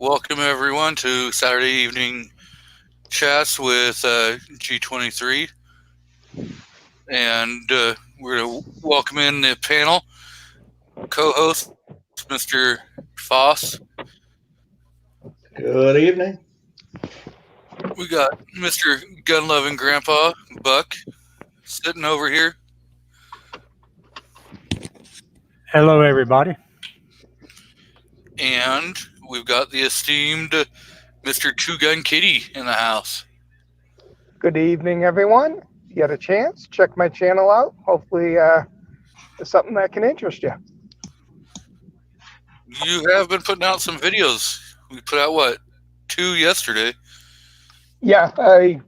Welcome everyone to Saturday evening chats with G23, and we're going to welcome in the panel co-host Mr. Foss. Good evening. We got Mr. Gun-loving Grandpa Buck sitting over here, Hello, everybody. and we've got the esteemed Mr. Two Gun Kitty in the house. Good evening, everyone. If you get a chance, check my channel out. Hopefully, it's something that can interest you. You have been putting out some videos. We put out, 2 yesterday? Yeah, I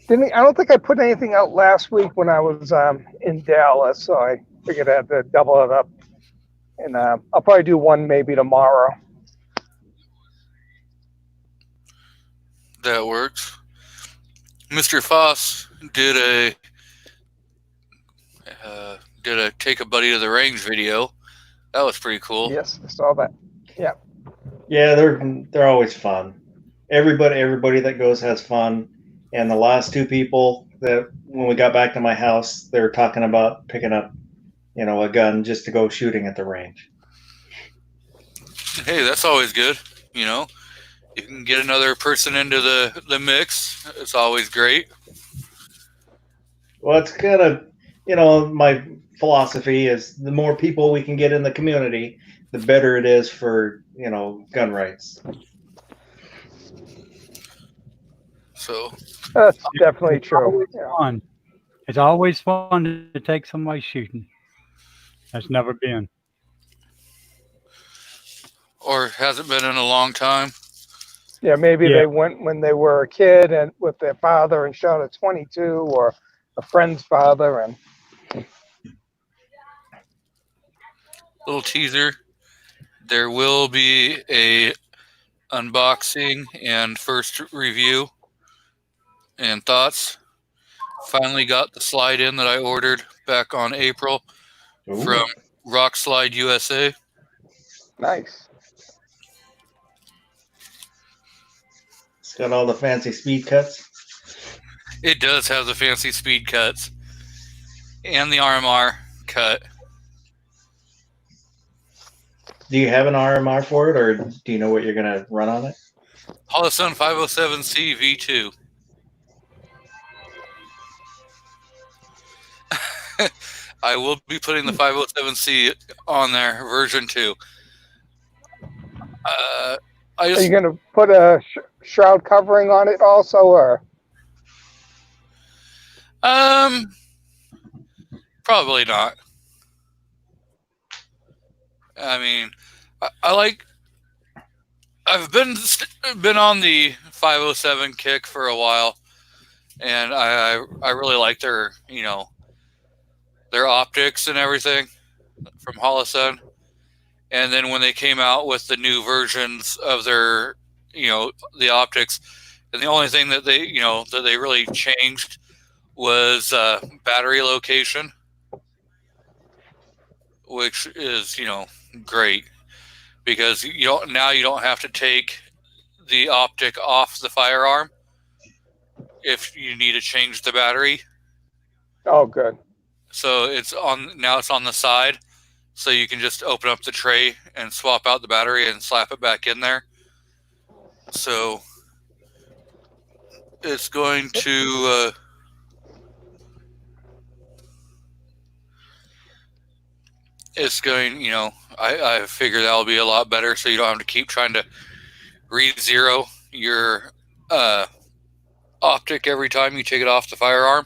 don't think I put anything out last week when I was in Dallas, so I figured I had to double it up. And I'll probably do one maybe tomorrow. That works. Mr. Foss did a take a buddy to the range video. That was pretty cool. Yes, I saw that. Yeah. Yeah, they're always fun. Everybody that goes has fun. And the last two people that when we got back to my house, they were talking about picking up, a gun just to go shooting at the range. Hey, that's always good. You can get another person into the mix. It's always great. Well, it's kind of, my philosophy is the more people we can get in the community, the better it is for, gun rights. So That's definitely true. Yeah. Fun. It's always fun to take somebody shooting. That's never been. or hasn't been in a long time. Yeah, maybe Yeah. they went when they were a kid and with their father and shot a 22 or a friend's father. And Little teaser. There will be a unboxing and first review and thoughts. Finally got the slide in that I ordered back on April Ooh. from Rock Slide USA. nice. It's got all the fancy speed cuts. It does have the fancy speed cuts and the RMR cut. Do you have an RMR for it, or do you know what you're going to run on it? Holosun 507C V2. I will be putting the 507C on there, version 2. Are you going to put a shroud covering on it also, or? Probably not. I mean, I've been on the 507 kick for a while, and I really like their their optics and everything from Holosun. And then when they came out with the new versions of their the optics, and the only thing that they that they really changed was battery location, which is great, because you don't have to take the optic off the firearm if you need to change the battery. Oh, good. So it's on the side, so you can just open up the tray and swap out the battery and slap it back in there. So it's going to I figure that'll be a lot better, so you don't have to keep trying to re-zero your optic every time you take it off the firearm.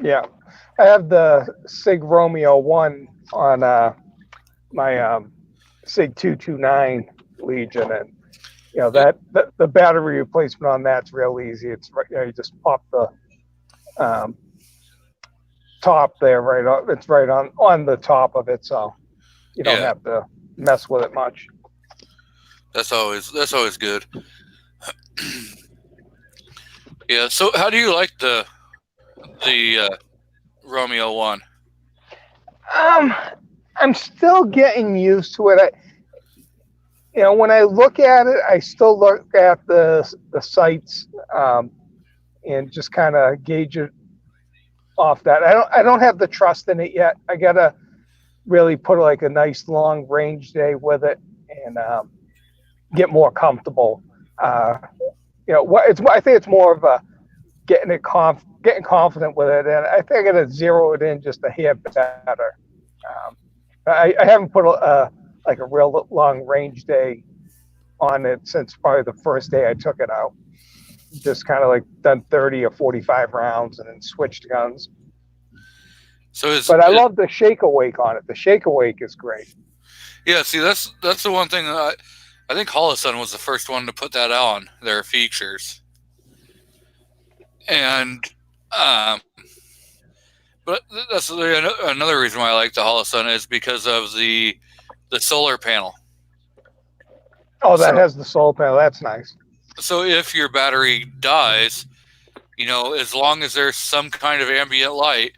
Yeah. I have the SIG Romeo 1 on my SIG 229 Legion, and that the battery replacement on that's real easy. It's you just pop the top there right on. It's right on the top of it, so you don't have to mess with it much. That's always good. Yeah. So how do you like the Romeo 1? I'm still getting used to it. when I look at it, I still look at the sights and just kind of gauge it off that. I don't have the trust in it yet. I gotta really put like a nice long range day with it and get more comfortable. I think it's more of a getting confident with it, and I think I gotta zero it in just a hair better. I haven't put a real long range day on it since probably the first day I took it out. Just kind of like done 30 or 45 rounds and then switched guns. But I love the Shake Awake on it. The Shake Awake is great. Yeah, see, that's the one thing that I think Holosun was the first one to put that on their features. And but that's another reason why I like the Holosun is because of the solar panel. Oh, that has the solar panel. That's nice. So if your battery dies, as long as there's some kind of ambient light,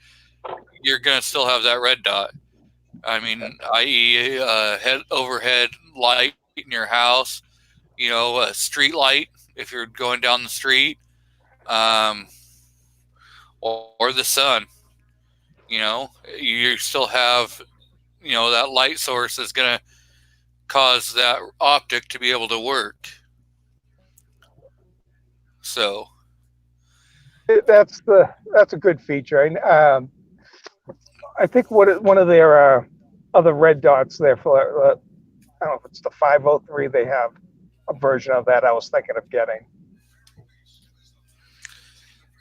you're gonna still have that red dot. I mean, i.e., overhead light in your house, a street light if you're going down the street, or the sun. You still have, that light source is going to cause that optic to be able to work. So that's a good feature. I think one of their other red dots there for I don't know if it's the 503. They have a version of that I was thinking of getting.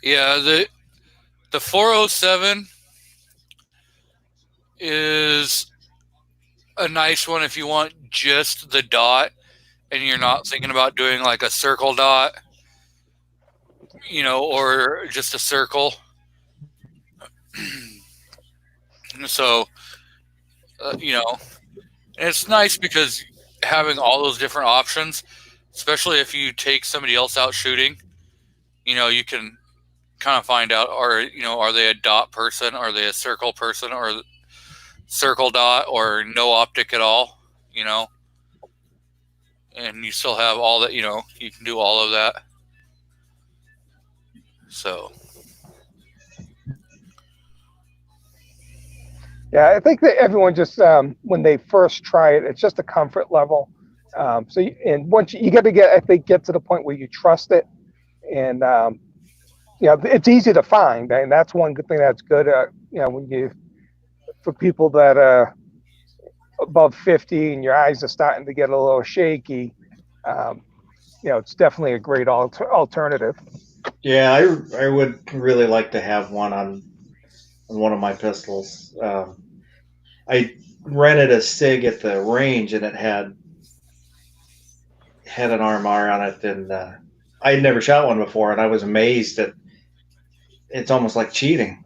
Yeah, the 407 is a nice one if you want just the dot and you're not thinking about doing like a circle dot, or just a circle. So, it's nice because having all those different options, especially if you take somebody else out shooting, you can kind of find out, are they a dot person? Are they a circle person? Or circle dot or no optic at all, and you still have all that, you can do all of that. So yeah, I think that everyone just when they first try it, it's just a comfort level. Once you got to get to the point where you trust it, and it's easy to find, and that's one good thing that's good. For people that are above 50 and your eyes are starting to get a little shaky, it's definitely a great alternative. Yeah, I would really like to have one on one of my pistols. I rented a SIG at the range, and it had an RMR on it, and I had never shot one before, and I was amazed that it's almost like cheating.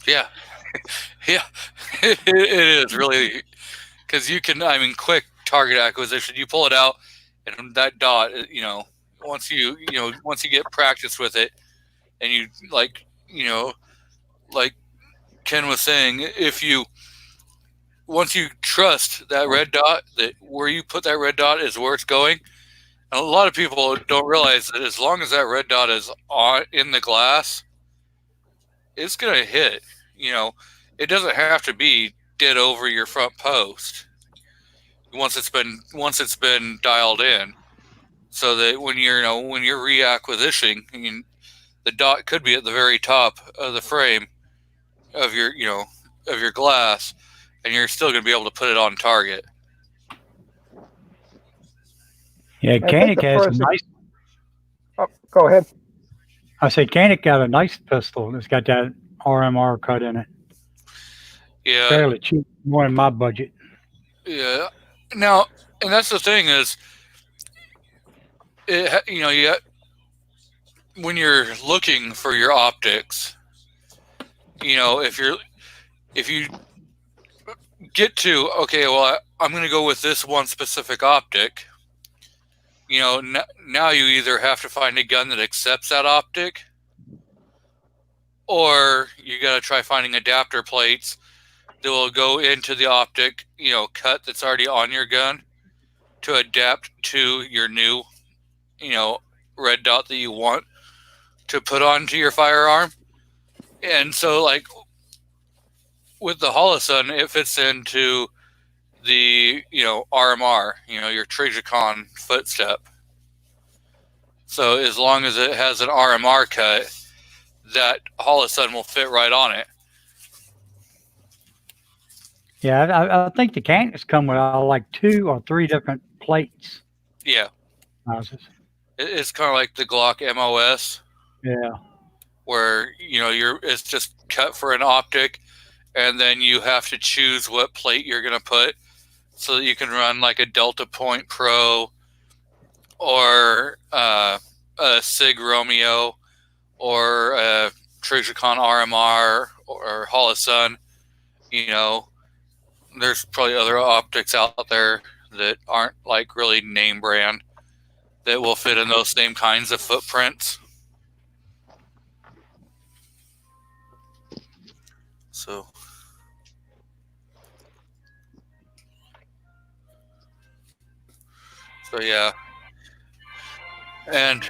Yeah. Yeah, it is really, because you can, quick target acquisition. You pull it out, and that dot, once you get practice with it, and you like Ken was saying, once you trust that red dot, that where you put that red dot is where it's going. And a lot of people don't realize that as long as that red dot is in the glass, it's gonna hit. It doesn't have to be dead over your front post once it's been dialed in, so that when you're reacquisitioning, the dot could be at the very top of the frame of your glass, and you're still going to be able to put it on target. Yeah, Koenig has a nice. Oh, go ahead. I say Koenig got a nice pistol. It's got that RMR cut in it. Yeah, fairly cheap, more in my budget. Yeah. Now, and that's the thing is, when you're looking for your optics, if you get to, okay, well, I'm going to go with this one specific optic, now you either have to find a gun that accepts that optic, or you got to try finding adapter plates that will go into the optic, cut that's already on your gun to adapt to your new, red dot that you want to put onto your firearm. And so, like, with the Holosun, it fits into the, RMR, your Trijicon footstep. So as long as it has an RMR cut, that Holosun will fit right on it. Yeah, I think the cannons come with like 2 or 3 different plates. Yeah. Houses. It's kind of like the Glock MOS, Yeah. where, it's just cut for an optic, and then you have to choose what plate you're going to put so that you can run like a Delta Point Pro or a SIG Romeo or a Trijicon RMR or Holosun. There's probably other optics out there that aren't like really name brand that will fit in those same kinds of footprints. So yeah. And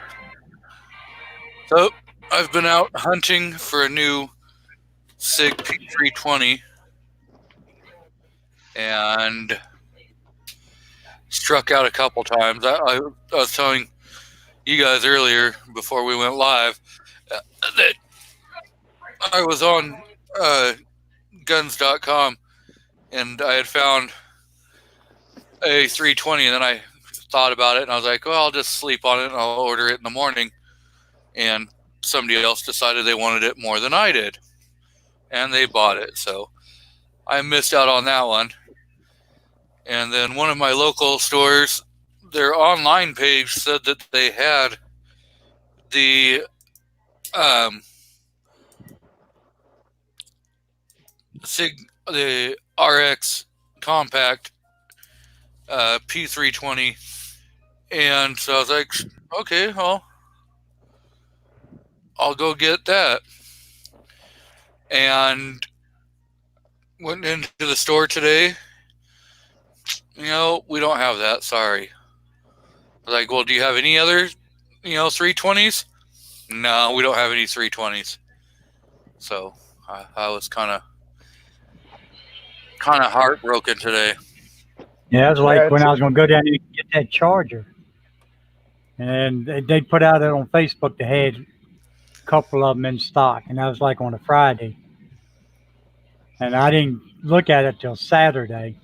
so I've been out hunting for a new SIG P320 and struck out a couple times. I was telling you guys earlier before we went live that I was on guns.com and I had found a 320, and then I thought about it and I was like, well, I'll just sleep on it and I'll order it in the morning. And somebody else decided they wanted it more than I did, and they bought it. So I missed out on that one. And then one of my local stores, their online page said that they had the the RX Compact P320, and so I was like, okay, well, I'll go get that. And went into the store today. We don't have that. Sorry. I was like, well, do you have any other, 320s? No, we don't have any 320s. So I was kind of heartbroken today. Yeah, it was like when I was going to go down there and get that charger. And they put out it on Facebook. They had a couple of them in stock. And that was like on a Friday. And I didn't look at it till Saturday.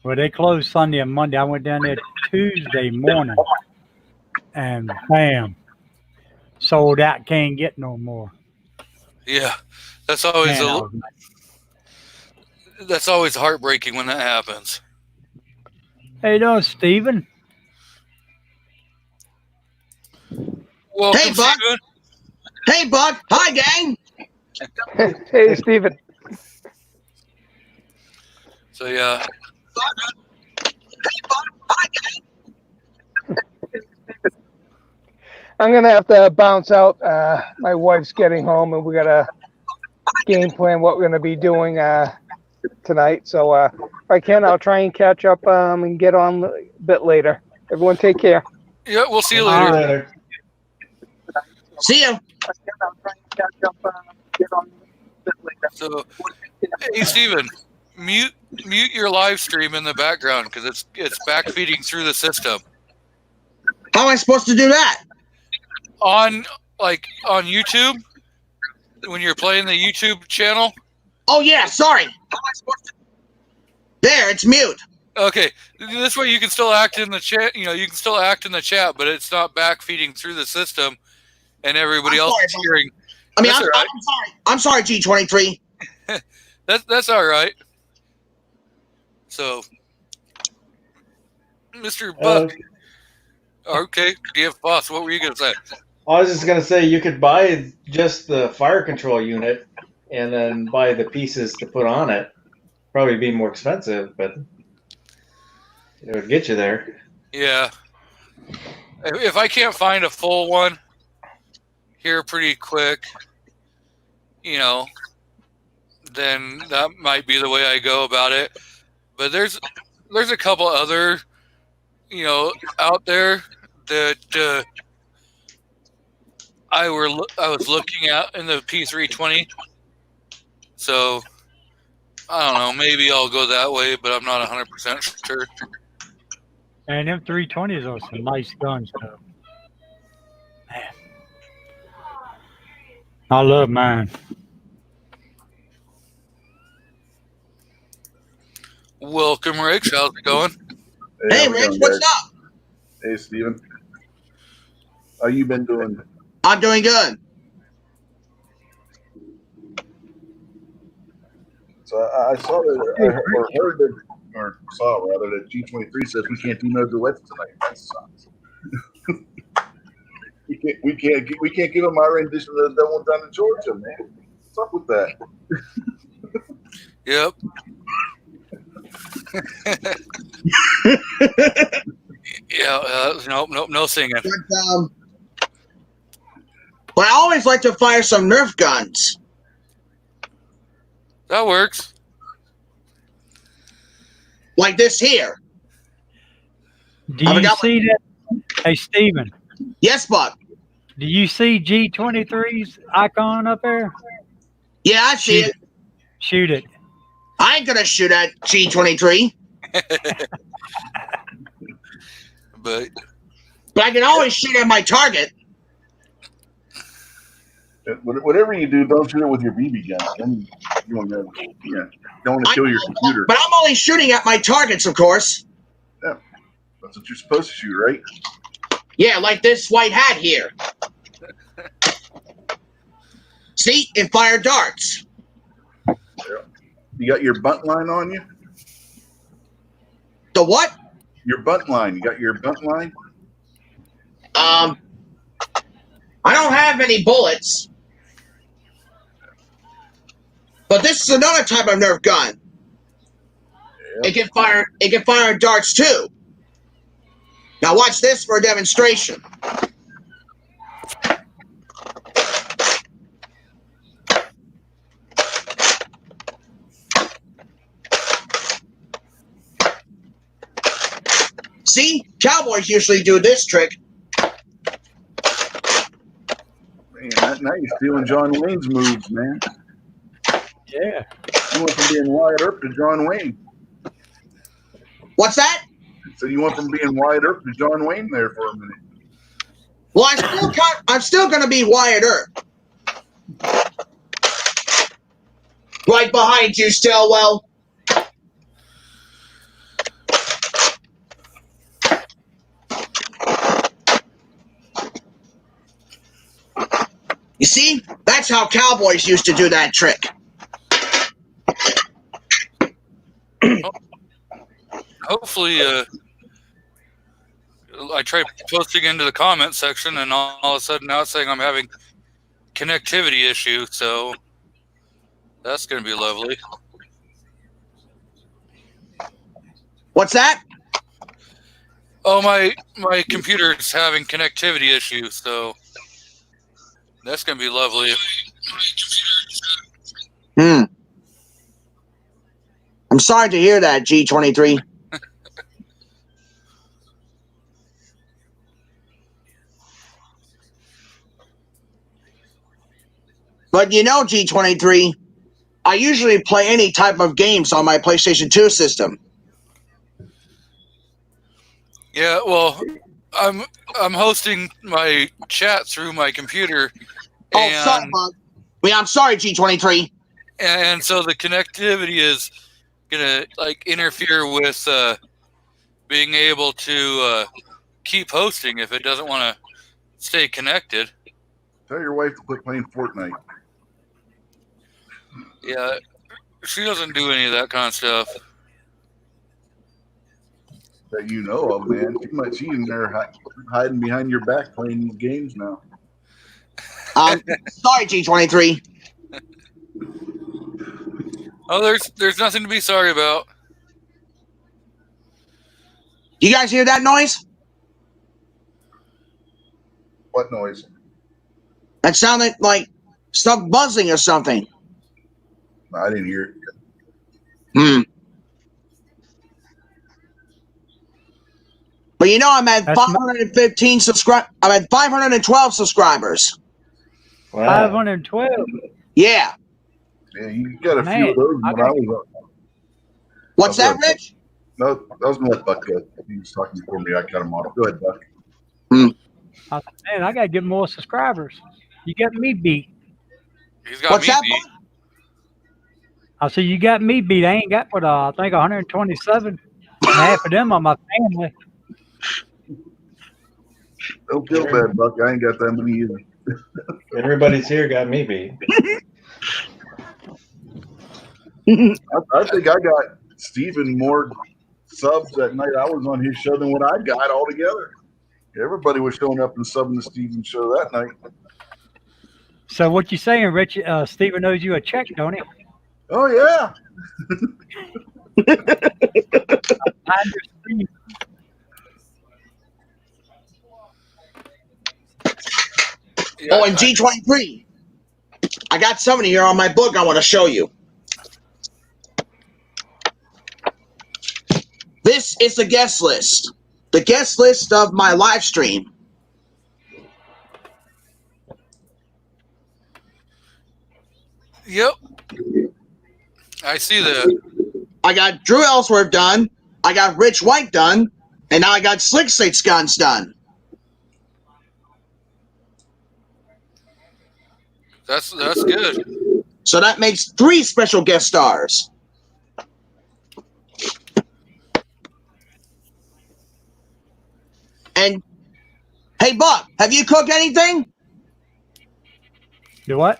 Well, they closed Sunday and Monday. I went down there Tuesday morning. And bam, sold out. Can't get no more. Yeah, that's always that's always heartbreaking when that happens. How you doing, Steven? Welcome, Hey, Buck. Steven. Hey, Buck. Hi, gang. Hey, Steven. So yeah. I'm going to have to bounce out. My wife's getting home, and we got to game plan what we're going to be doing tonight. So if I can, I'll try and catch up and get on a bit later. Everyone take care. Yeah, we'll see you See you later. later. See ya. So, hey, Steven, mute your live stream in the background because it's backfeeding through the system. How am I supposed to do that? On YouTube, when you're playing the YouTube channel. Oh, yeah. Sorry. How am I supposed to? There, it's mute. Okay, this way you can still act in the chat. You can still act in the chat, but it's not backfeeding through the system, and everybody I'm else sorry, is hearing. I mean, That's I'm all right. sorry. I'm sorry, G23. That's all right. So, Mr. Buck. Okay, DF Boss, what were you gonna say? I was just gonna say you could buy just the fire control unit and then buy the pieces to put on it. Probably be more expensive, but it would get you there. Yeah. If I can't find a full one here pretty quick, then that might be the way I go about it. But there's a couple other, out there that I was looking at in the P320. So I don't know. Maybe I'll go that way, but I'm not 100% sure. And them 320s are some nice guns, though. Man. I love mine. Welcome, Rich. How's it going? Hey, how's it Rich, going, what's guys? up? Hey, Steven. How you been doing? I'm doing good. So I saw that, or heard that, or saw rather that G23 says we can't do no duets tonight. That sucks. we can't give them my rendition of that one down in Georgia, man. What's up with that? Yep. Yeah. Nope. No singing. But I always like to fire some Nerf guns. That works. Like this here. Do you see that? Hey, Steven, Yes, Buck. do you see G23's icon up there? Yeah, I see it. Shoot it. I ain't gonna shoot at G23, But but I can always shoot at my target. Whatever you do, don't shoot it with your BB gun. Then you want to, don't want to kill your computer. But I'm only shooting at my targets, of course. That's what you're supposed to shoot, right? Yeah, like this white hat here. See, it fired darts. You got your bunt line on you? The what? Your bunt line. You got your bunt line? I don't have any bullets. But this is another type of Nerf gun. Yeah. It can fire darts too. Now watch this for a demonstration. See, cowboys usually do this trick. Man, now you're stealing John Wayne's moves, man. Yeah. You went from being Wyatt Earp to John Wayne. What's that? So you went from being Wyatt Earp to John Wayne there for a minute. Well, I'm still going to be Wyatt Earp. Right behind you, Stilwell. You see, that's how cowboys used to do that trick. hopefully, I tried posting into the comment section, and all of a sudden now it's saying I'm having connectivity issue. So that's going to be lovely. What's that? Oh, my computer's having connectivity issues, so that's going to be lovely. I'm sorry to hear that, G23. But you know, G23, I usually play any type of games on my PlayStation 2 system. Yeah, well, I'm hosting my chat through my computer. Oh, sorry, Bug. Yeah, I'm sorry, G23. And so the connectivity is gonna interfere with being able to keep hosting if it doesn't want to stay connected. Tell your wife to quit playing Fortnite. Yeah, she doesn't do any of that kind of stuff. That you know of, man. She's in there hiding behind your back playing these games now. Sorry, G23. Oh, there's nothing to be sorry about. You guys hear that noise? What noise? That sounded like stuff buzzing or something. I didn't hear it. But you know, I'm at That's 515 I'm at 512 subscribers. Wow. 512. Yeah. Yeah, you got a few Man, of those I when got- I was on. What's that, Rich? No, that was my Buck. He was talking before me. I cut him off. Go ahead, Buck. I said, man, I got to get more subscribers. You got me beat. He's got What's me that, beat. I said, you got me beat. I ain't got but I think 127. And half of them are my family. Don't feel bad, Buck. I ain't got that many either. Everybody's here got me beat. I think I got Steven more subs that night I was on his show than what I got altogether. Everybody was showing up and subbing the Steven show that night. So what you saying, Rich? Steven owes you a check, don't he? Oh, yeah. I understand. Yeah, Oh, and G23. I got somebody here on my book I want to show you. This is the guest list. The guest list of my live stream. Yep. I see that. I got Drew Ellsworth done. I got Rich White done. And now I got Slick Six Guns done. That's good. So that makes 3 special guest stars. And hey, Buck, have you cooked anything? Do what?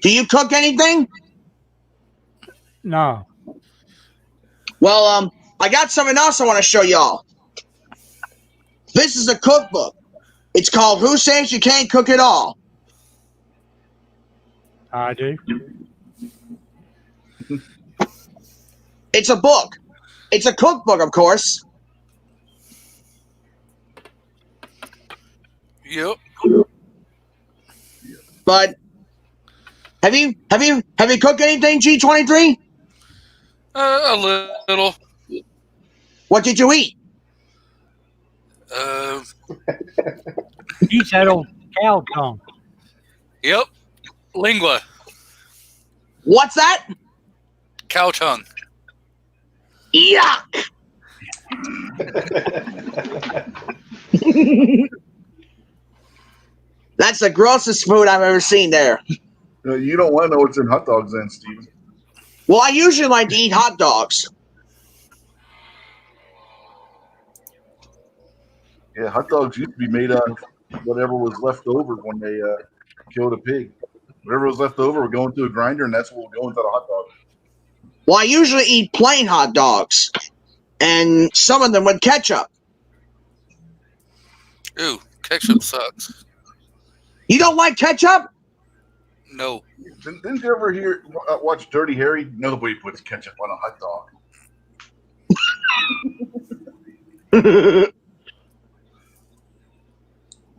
Do you cook anything? No. Well, I got something else I want to show y'all. This is a cookbook. It's called Who Says You Can't Cook It All? I do. It's a book. It's a cookbook, of course. Yep. But have you cooked anything, G23? A little. What did you eat? Eats that old cow tongue. Yep. Lingua. What's that? Cow tongue. Yuck! That's the grossest food I've ever seen there. You don't want to know what's in hot dogs then, Steven. Well, I usually like to eat hot dogs. Yeah, hot dogs used to be made out of whatever was left over when they killed a pig. Whatever was left over would go into a grinder, and that's what would go into the hot dog. Well, I usually eat plain hot dogs, and some of them with ketchup. Ooh, ketchup sucks. You don't like ketchup? No. Didn't you ever watch Dirty Harry? Nobody puts ketchup on a hot dog.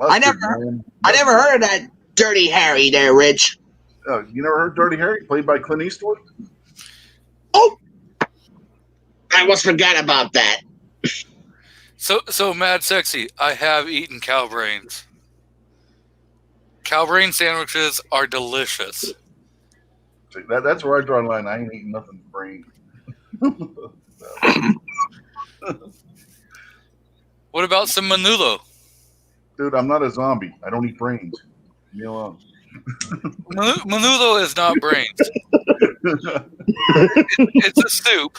I never heard of that Dirty Harry there, Rich. Oh, you never heard Dirty Harry, played by Clint Eastwood? Oh, I almost forgot about that. So Mad Sexy, I have eaten cow brains. Cow brain sandwiches are delicious. See, that's where I draw the line. I ain't eating nothing brain. What about some menudo? Dude, I'm not a zombie. I don't eat brains. Leave me alone. Menudo is not brains. It's a soup.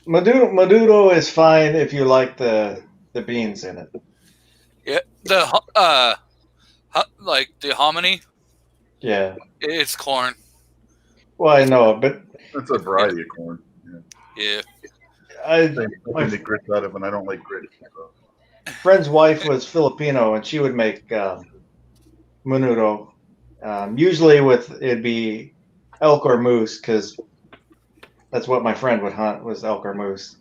Menudo is fine if you like the beans in it. Yeah, like the hominy. Yeah. It's corn. Well, I know, but That's a variety of corn. Yeah. I I think grits out of, and I don't like grits. So. friend's wife was Filipino, and she would make menudo. Usually it'd be elk or moose, because that's what my friend would hunt, was elk or moose.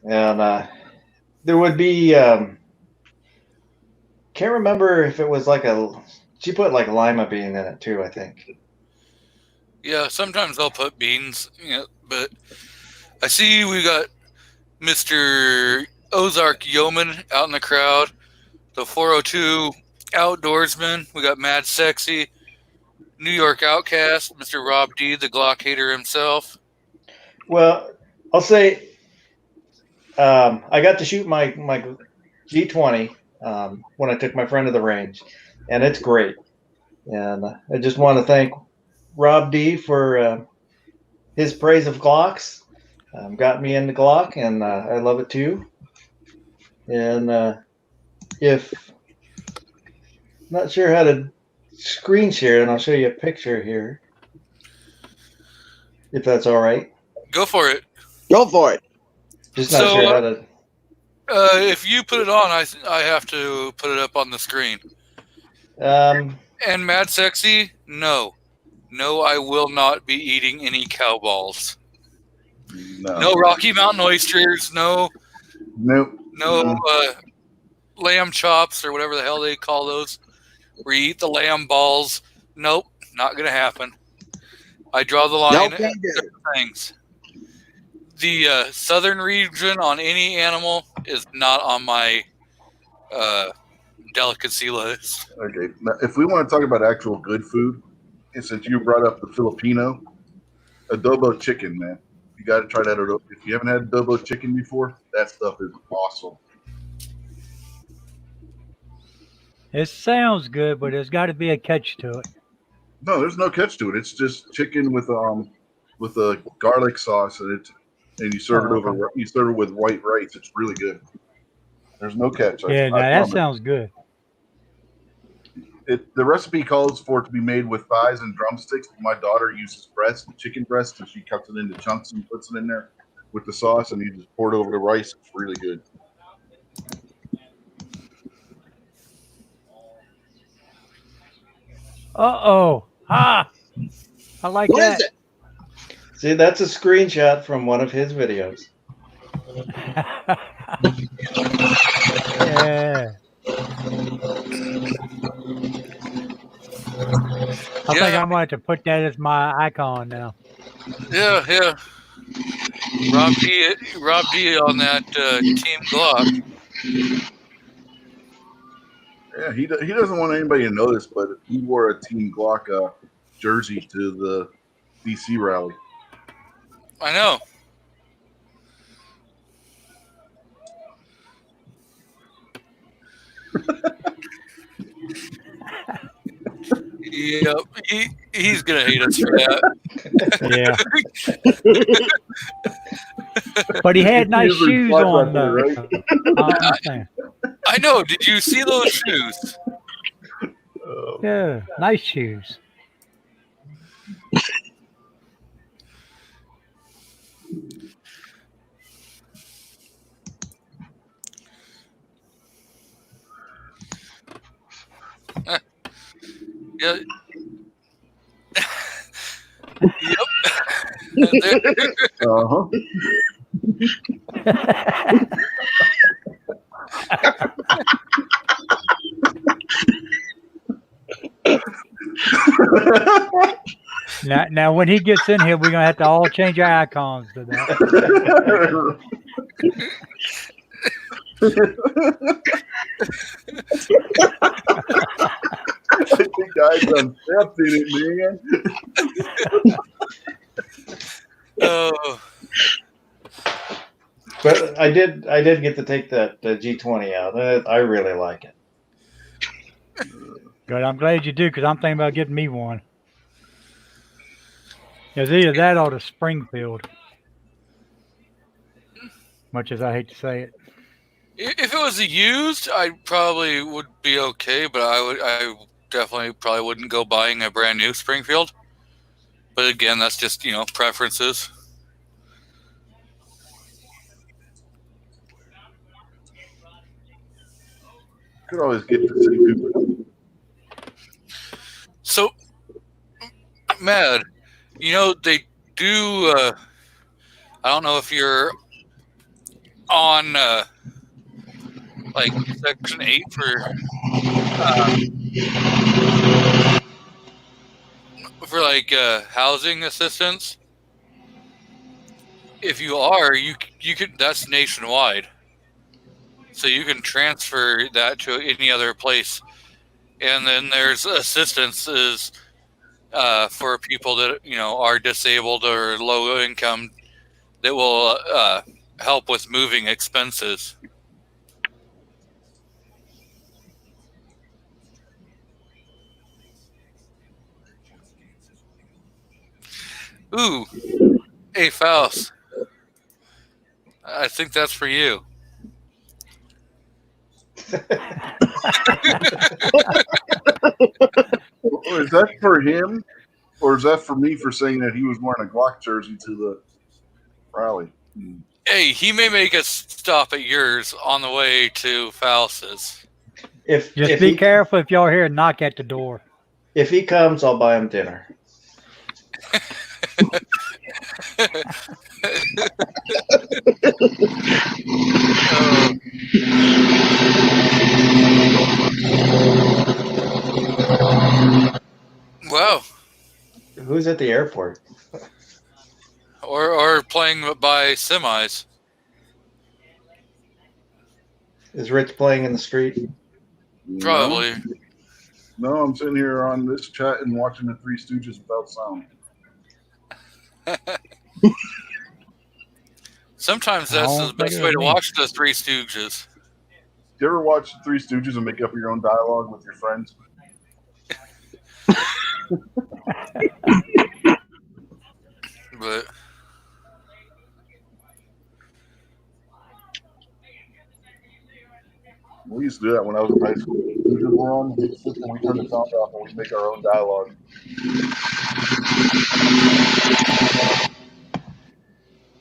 And there would be can't remember if it was she put like lima bean in it too, I think. Yeah, sometimes they'll put beans, but I see we got Mr. Ozark Yeoman out in the crowd. The 402 Outdoorsman. We got Mad Sexy. New York Outcast. Mr. Rob D, the Glock hater himself. Well, I'll say I got to shoot my G20 when I took my friend to the range, and it's great. And I just want to thank Rob D for his praise of Glocks. Got me into Glock, and I love it too. And if not sure how to screen share, and I'll show you a picture here, if that's all right. Go for it. Go for it. Just not So, sure how to. If you put it on, I have to put it up on the screen. And Mad Sexy, no. No, I will not be eating any cow balls. No Rocky Mountain oysters. No Nope. lamb chops or whatever the hell they call those. Where you eat the lamb balls. Nope, not going to happen. I draw the line No at can do. certain things. The southern region on any animal is not on my delicacy list. Okay. Now, if we want to talk about actual good food, and since you brought up the Filipino, adobo chicken, man. You got to try that. If you haven't had adobo chicken before, that stuff is awesome. It sounds good, but there's got to be a catch to it. No, there's no catch to it. It's just chicken with a garlic sauce, and you serve it over. Okay. You serve it with white rice. It's really good. There's no catch. Yeah, now that sounds good. The recipe calls for it to be made with thighs and drumsticks. My daughter uses chicken breast, and she cuts it into chunks and puts it in there with the sauce, and you just pour it over the rice. It's really good. Uh-oh. Ah! I like What that. is it? See, that's a screenshot from one of his videos. Yeah. I think I'm going to have to put that as my icon now. Yeah. Rob D on that Team Glock. Yeah, he doesn't want anybody to know this, but he wore a Team Glock jersey to the DC rally. I know. Yep, he's gonna hate us for that. Yeah. But he had nice Usually shoes flies on, out there, though. right? I understand. I know. Did you see those shoes? Yeah, nice shoes. Yeah. Yep. Uh-huh. Now, when he gets in here, we're gonna have to all change our icons to that. I think I done stepped in it, man. Oh, But I did get to take that G20 out. I really like it. Good. I'm glad you do, because I'm thinking about getting me one. It's either that or the Springfield. Much as I hate to say it. if it was used, I probably would be okay, but I definitely probably wouldn't go buying a brand new Springfield. But again, that's just preferences. Could always get the city people. So, Mad, they do. I don't know if you're on like Section 8 for like housing assistance. if you are, you can. That's nationwide, so you can transfer that to any other place. And then there's assistances for people that are disabled or low income that will help with moving expenses. Ooh, hey Faust, I think that's for you. Or is that for him, or is that for me for saying that he was wearing a Glock jersey to the rally? Hey, he may make a stop at yours on the way to Faust's. Just be careful if y'all hear a knock at the door. If he comes, I'll buy him dinner. Wow. Who's at the airport? Or playing by semis. Is Rich playing in the street? Probably. No, I'm sitting here on this chat and watching the Three Stooges without sound. Sometimes that's the best way to watch the Three Stooges. Do you ever watch the Three Stooges and make up your own dialogue with your friends? But we used to do that when I was in high school. We just were on the system, we turn the sound off and we make our own dialogue.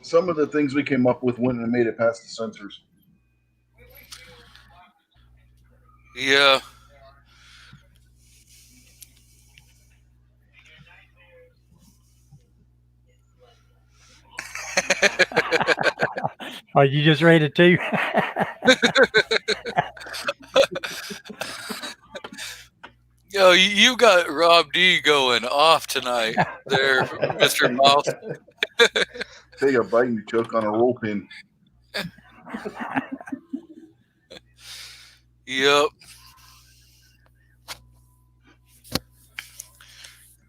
Some of the things we came up with wouldn't have made it past the censors. yeah. Are you just ready to? Yo, you got Rob D going off tonight there, Mr. Mouse. Take a bite and you choke on a roll pin. Yep.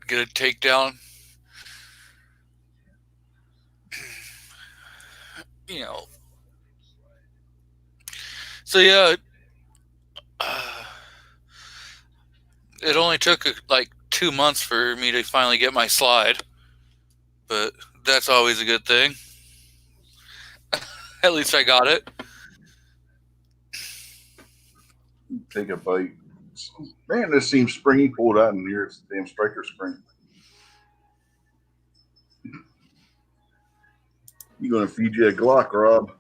Get a takedown. So yeah, it only took like 2 months for me to finally get my slide, but that's always a good thing. At least I got it. Take a bite. Man, this seems springy. Pulled out in here. It's the damn striker spring. You gonna feed you a Glock, Rob?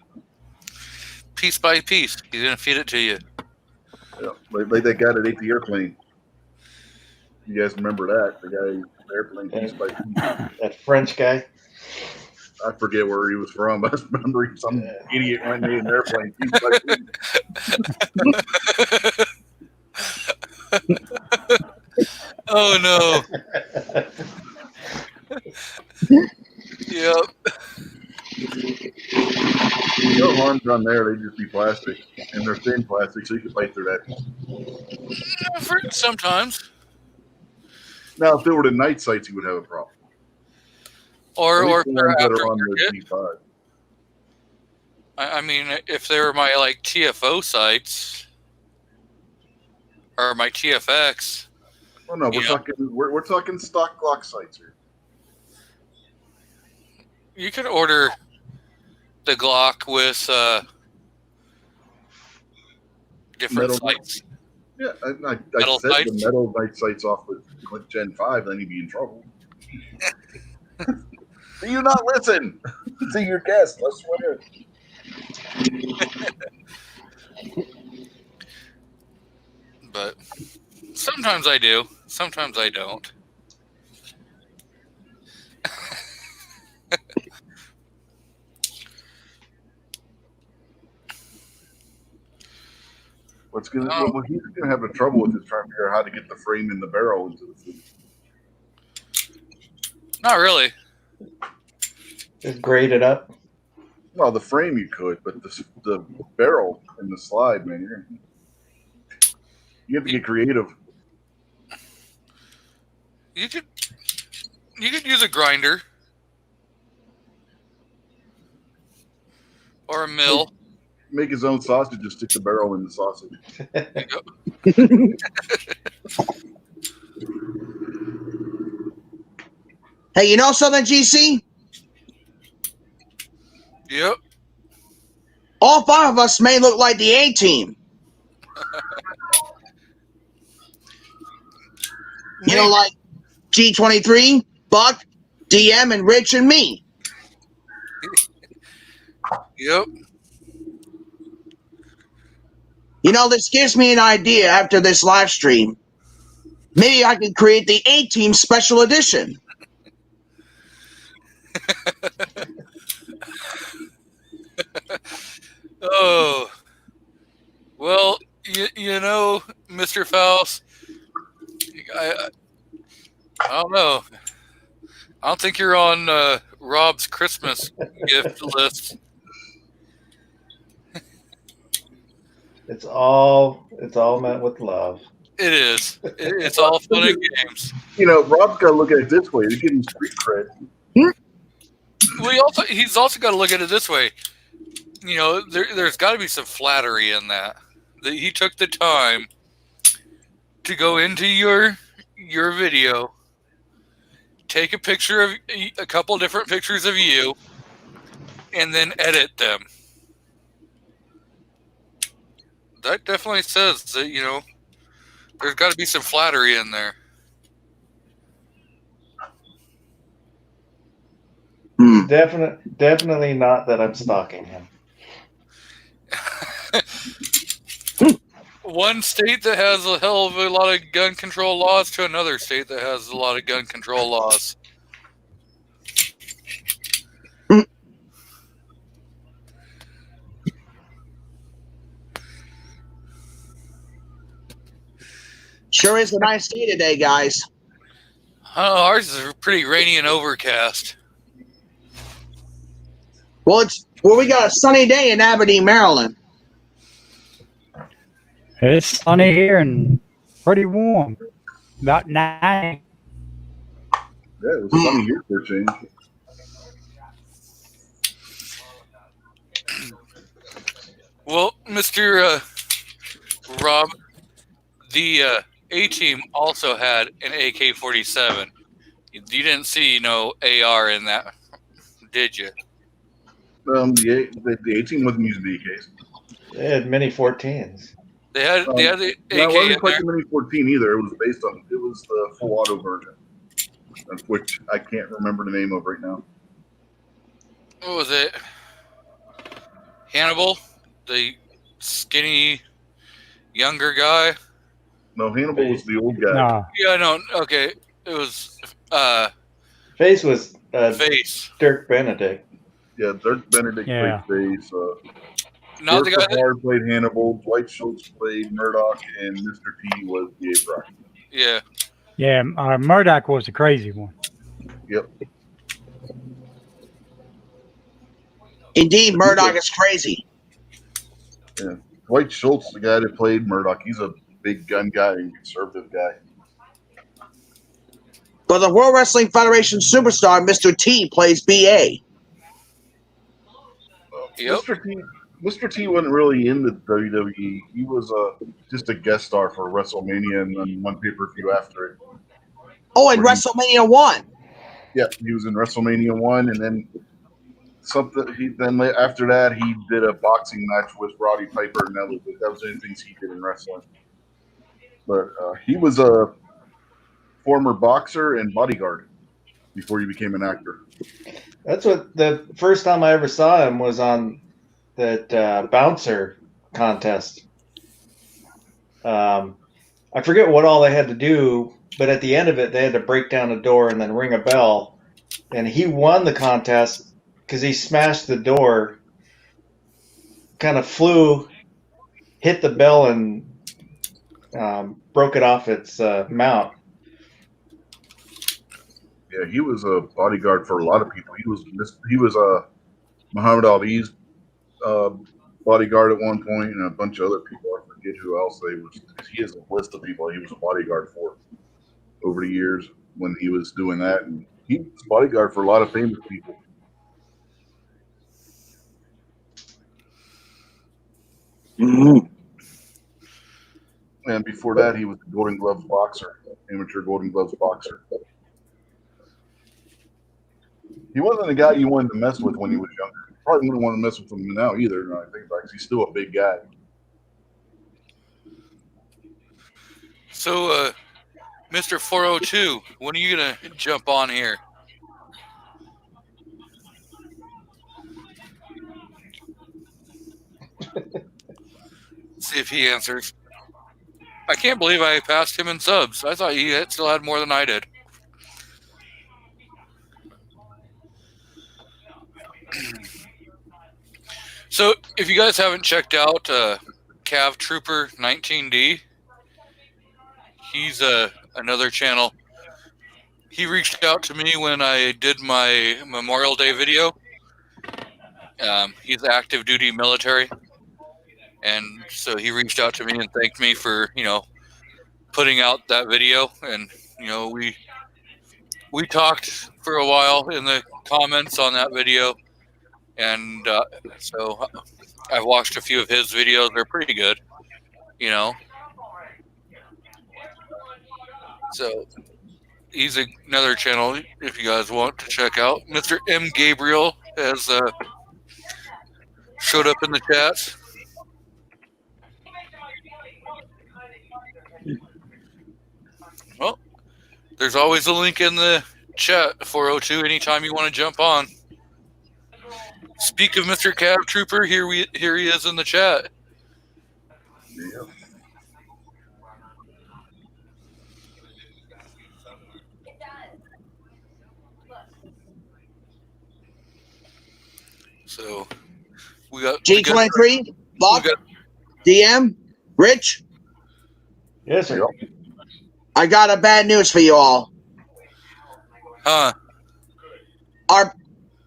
Piece by piece, he's gonna feed it to you. Yeah, like that guy that ate the airplane. You guys remember that? The guy ate the airplane piece by piece. That French guy. I forget where he was from. I remember some idiot went and ate an airplane piece by piece. Oh no. Yep. No harm done there. They just be plastic, and they're thin plastic, so you can bite through that. Sometimes. Now, if they were the night sights, you would have a problem. Or the if they're ones that are on aftermarket. the G5. I mean, if they were my like TFO sites or my TFX. Oh no, we're talking stock Glock sights here. You can order the Glock with different Metal sights. Yeah, I Metal said sights? the metal night sights off with Gen 5, then you'd be in trouble. Do you not listen to your guest? Let's swear. But sometimes I do. Sometimes I don't. What he's gonna have a trouble with is trying to figure out how to get the frame in the barrel into the food. Not really. Just grate it up. Well, the frame you could, but the barrel and the slide, man, you have to get creative. You could use a grinder or a mill. Make his own sausage, just stick the barrel in the sausage. Hey, you know something, GC? Yep. All 5 of us may look like the A-team. You know, like G23, Buck, DM, and Rich, and me. Yep. You know, this gives me an idea after this live stream. Maybe I could create the A-team special edition. Oh. Well, you know, Mr. Faust, I don't know. I don't think you're on Rob's Christmas gift list. It's all meant with love. It is. It's all fun and games. You know, Rob's got to look at it this way to give him street cred. He's also got to look at it this way. You know, there's got to be some flattery in that he took the time to go into your video, take a picture of a couple different pictures of you, and then edit them. That definitely says that, you know, there's got to be some flattery in there. Definitely not that I'm stalking him. One state that has a hell of a lot of gun control laws to another state that has a lot of gun control laws. Sure is a nice day today, guys. Ours is pretty rainy and overcast. Well, we got a sunny day in Aberdeen, Maryland. It's sunny here and pretty warm. About 9. Yeah, it was sunny here for a change. Well, Mr. Rob, the A-team also had an AK-47. You didn't see no AR in that, did you? The A-team wasn't using the AKs. They had mini 14s. They had the AK No, it in wasn't quite there. the Mini 14 either. It was the full auto version, which I can't remember the name of right now. What was it? Hannibal, the skinny younger guy. No, Hannibal was the old guy. No, Yeah, I know. Okay, it was Face was Face. Dirk Benedict. Yeah, Dirk Benedict Yeah. played Face. Not the guy Dorothy that, Hard played Hannibal. Dwight Schultz played Murdoch, and Mr. T was the Abraham. yeah. yeah, Murdoch was the crazy one. Yep. Indeed, Murdoch is crazy. Dwight Schultz, the guy that played Murdoch, he's a big gun guy and conservative guy. But the World Wrestling Federation superstar, Mr. T, plays BA. Yep. Mr. T wasn't really in the WWE. He was just a guest star for WrestleMania and then one pay-per-view after it. Oh, and WrestleMania 1. Yeah, he was in WrestleMania 1, and then after that he did a boxing match with Roddy Piper, and that was the only things he did in wrestling. But he was a former boxer and bodyguard before he became an actor. That's what the first time I ever saw him was on that bouncer contest. I forget what all they had to do, but at the end of it, they had to break down a door and then ring a bell. And he won the contest because he smashed the door, kind of flew, hit the bell, and broke it off its mount. Yeah, he was a bodyguard for a lot of people. He was Muhammad Ali's bodyguard at one point, and a bunch of other people. I forget who else they was. He has a list of people he was a bodyguard for over the years when he was doing that, and he was a bodyguard for a lot of famous people. Mhm. And before that, he was a Golden Gloves boxer, amateur Golden Gloves boxer. He wasn't a guy you wanted to mess with when he was younger. Probably wouldn't want to mess with him now either. I think about it, 'cause he's still a big guy. So, Mr. 402, when are you gonna jump on here? See if he answers. I can't believe I passed him in subs. I thought he still had more than I did. So, if you guys haven't checked out Cav Trooper 19D, he's another channel. He reached out to me when I did my Memorial Day video. He's active duty military, and so he reached out to me and thanked me for putting out that video. And we talked for a while in the comments on that video, and so I've watched a few of his videos. They're pretty good, So he's another channel if you guys want to check out. Mr. M. Gabriel has showed up in the chat. Well, there's always a link in the chat, 402, anytime you want to jump on. Speak of Mr. Cav Trooper, here he is in the chat. Yeah. So we got G23, Buck, DM, Rich. Yes, sir. I got a bad news for you all. Huh?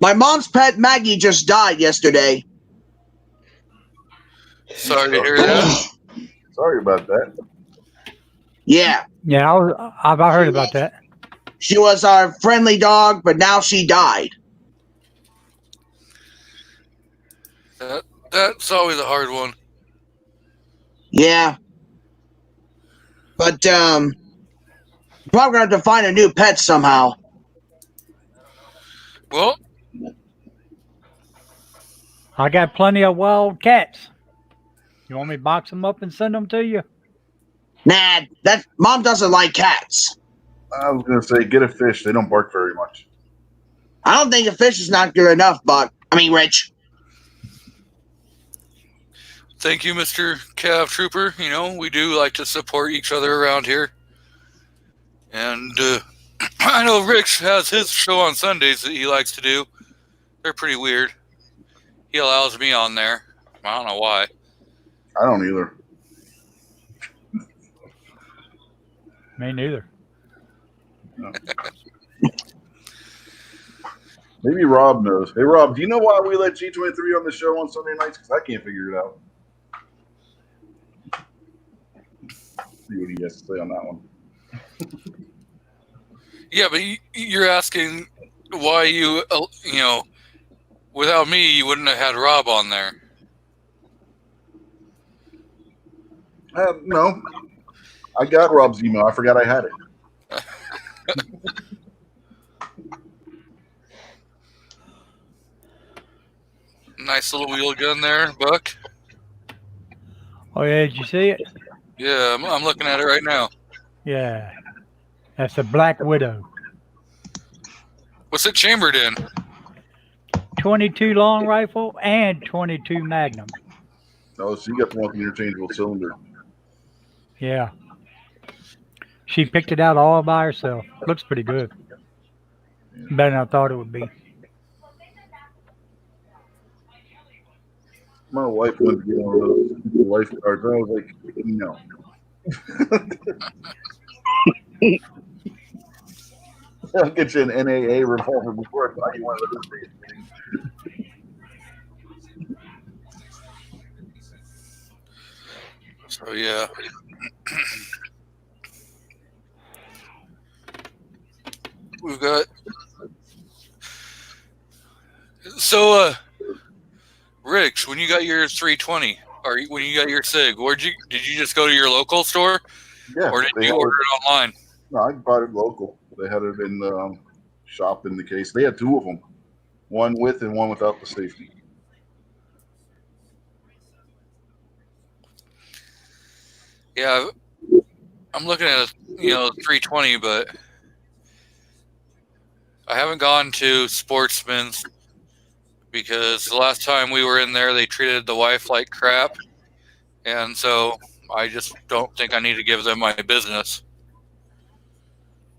My mom's pet Maggie just died yesterday. Sorry to hear that. Sorry about that. Yeah, Yeah, I've heard about that. she was our friendly dog, but now she died. That's always a hard one. Yeah. But probably gonna have to find a new pet somehow. Well, I got plenty of wild cats. You want me to box them up and send them to you? Nah, that mom doesn't like cats. I was gonna say, get a fish. They don't bark very much. I don't think a fish is not good enough, Buck. I mean, Rich. thank you, Mr. Cav Trooper. We do like to support each other around here. And I know Rich has his show on Sundays that he likes to do. They're pretty weird. He allows me on there. I don't know why. I don't either. Me neither. Maybe Rob knows. Hey, Rob, do you know why we let G23 on the show on Sunday nights? Because I can't figure it out. See what he has to say on that one. Yeah, but you're asking why without me, you wouldn't have had Rob on there. No. I got Rob's email. I forgot I had it. Nice little wheel gun there, Buck. Oh, yeah, did you see it? Yeah, I'm looking at it right now. Yeah. That's a Black Widow. What's it chambered in? 22 long rifle and 22 Magnum. Oh, so you got the one with the interchangeable cylinder. Yeah. She picked it out all by herself. Looks pretty good. Better than I thought it would be. My wife wanted to get one of those lifeguards. I was like, no. I'll get you an NAA revolver before I buy you one of those things. Oh yeah. We've got Rich, when you got your 320 or when you got your SIG, did you just go to your local store Yeah, or did they you had order it. it online? No, I bought it local. They had it in the shop in the case. They had two of them, one with and one without the safety. Yeah, I'm looking at a 320, but I haven't gone to Sportsman's because the last time we were in there, they treated the wife like crap, and so I just don't think I need to give them my business.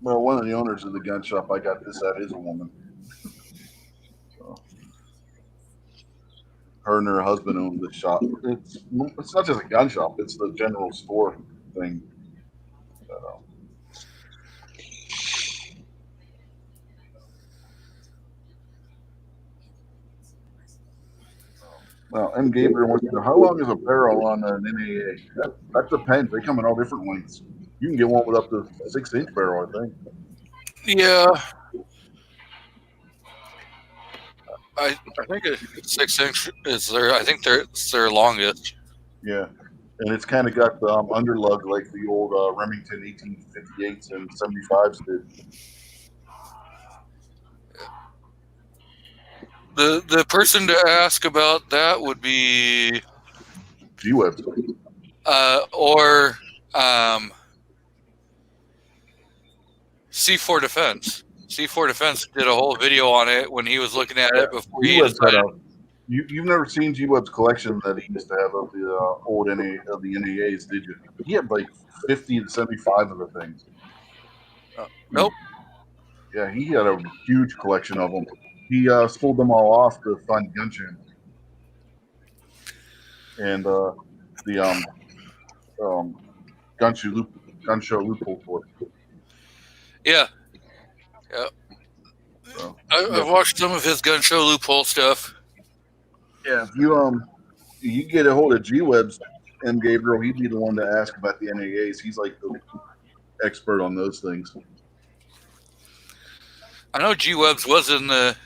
Well, one of the owners of the gun shop I got this at is a woman. So, her and her husband own the shop. It's not just a gun shop; it's the general store thing. So, well, M. Gabriel wants to know how long is a barrel on an NAA? That depends. They come in all different lengths. You can get one with up to 6-inch barrel, I think. Yeah, I think a 6-inch is their. I think it's their longest. Yeah, and it's kind of got the underlug like the old Remington 1858s and 75s did. The person to ask about that would be G-Web. or C4 Defense. C4 Defense did a whole video on it when he was looking at it before he G-Web's decided. You've never seen G-Web's collection that he used to have of the old of the NAAs, did you? He had like 50 to 75 of the things. Nope. Yeah, he had a huge collection of them. He sold them all off to Fun Gun Channel. And the gun show loophole for it. Yeah. So, I've watched some of his gun show loophole stuff. yeah, if you get a hold of G-Web's M. Gabriel, he'd be the one to ask about the NAAs. He's like the expert on those things. I know G-Webs was in the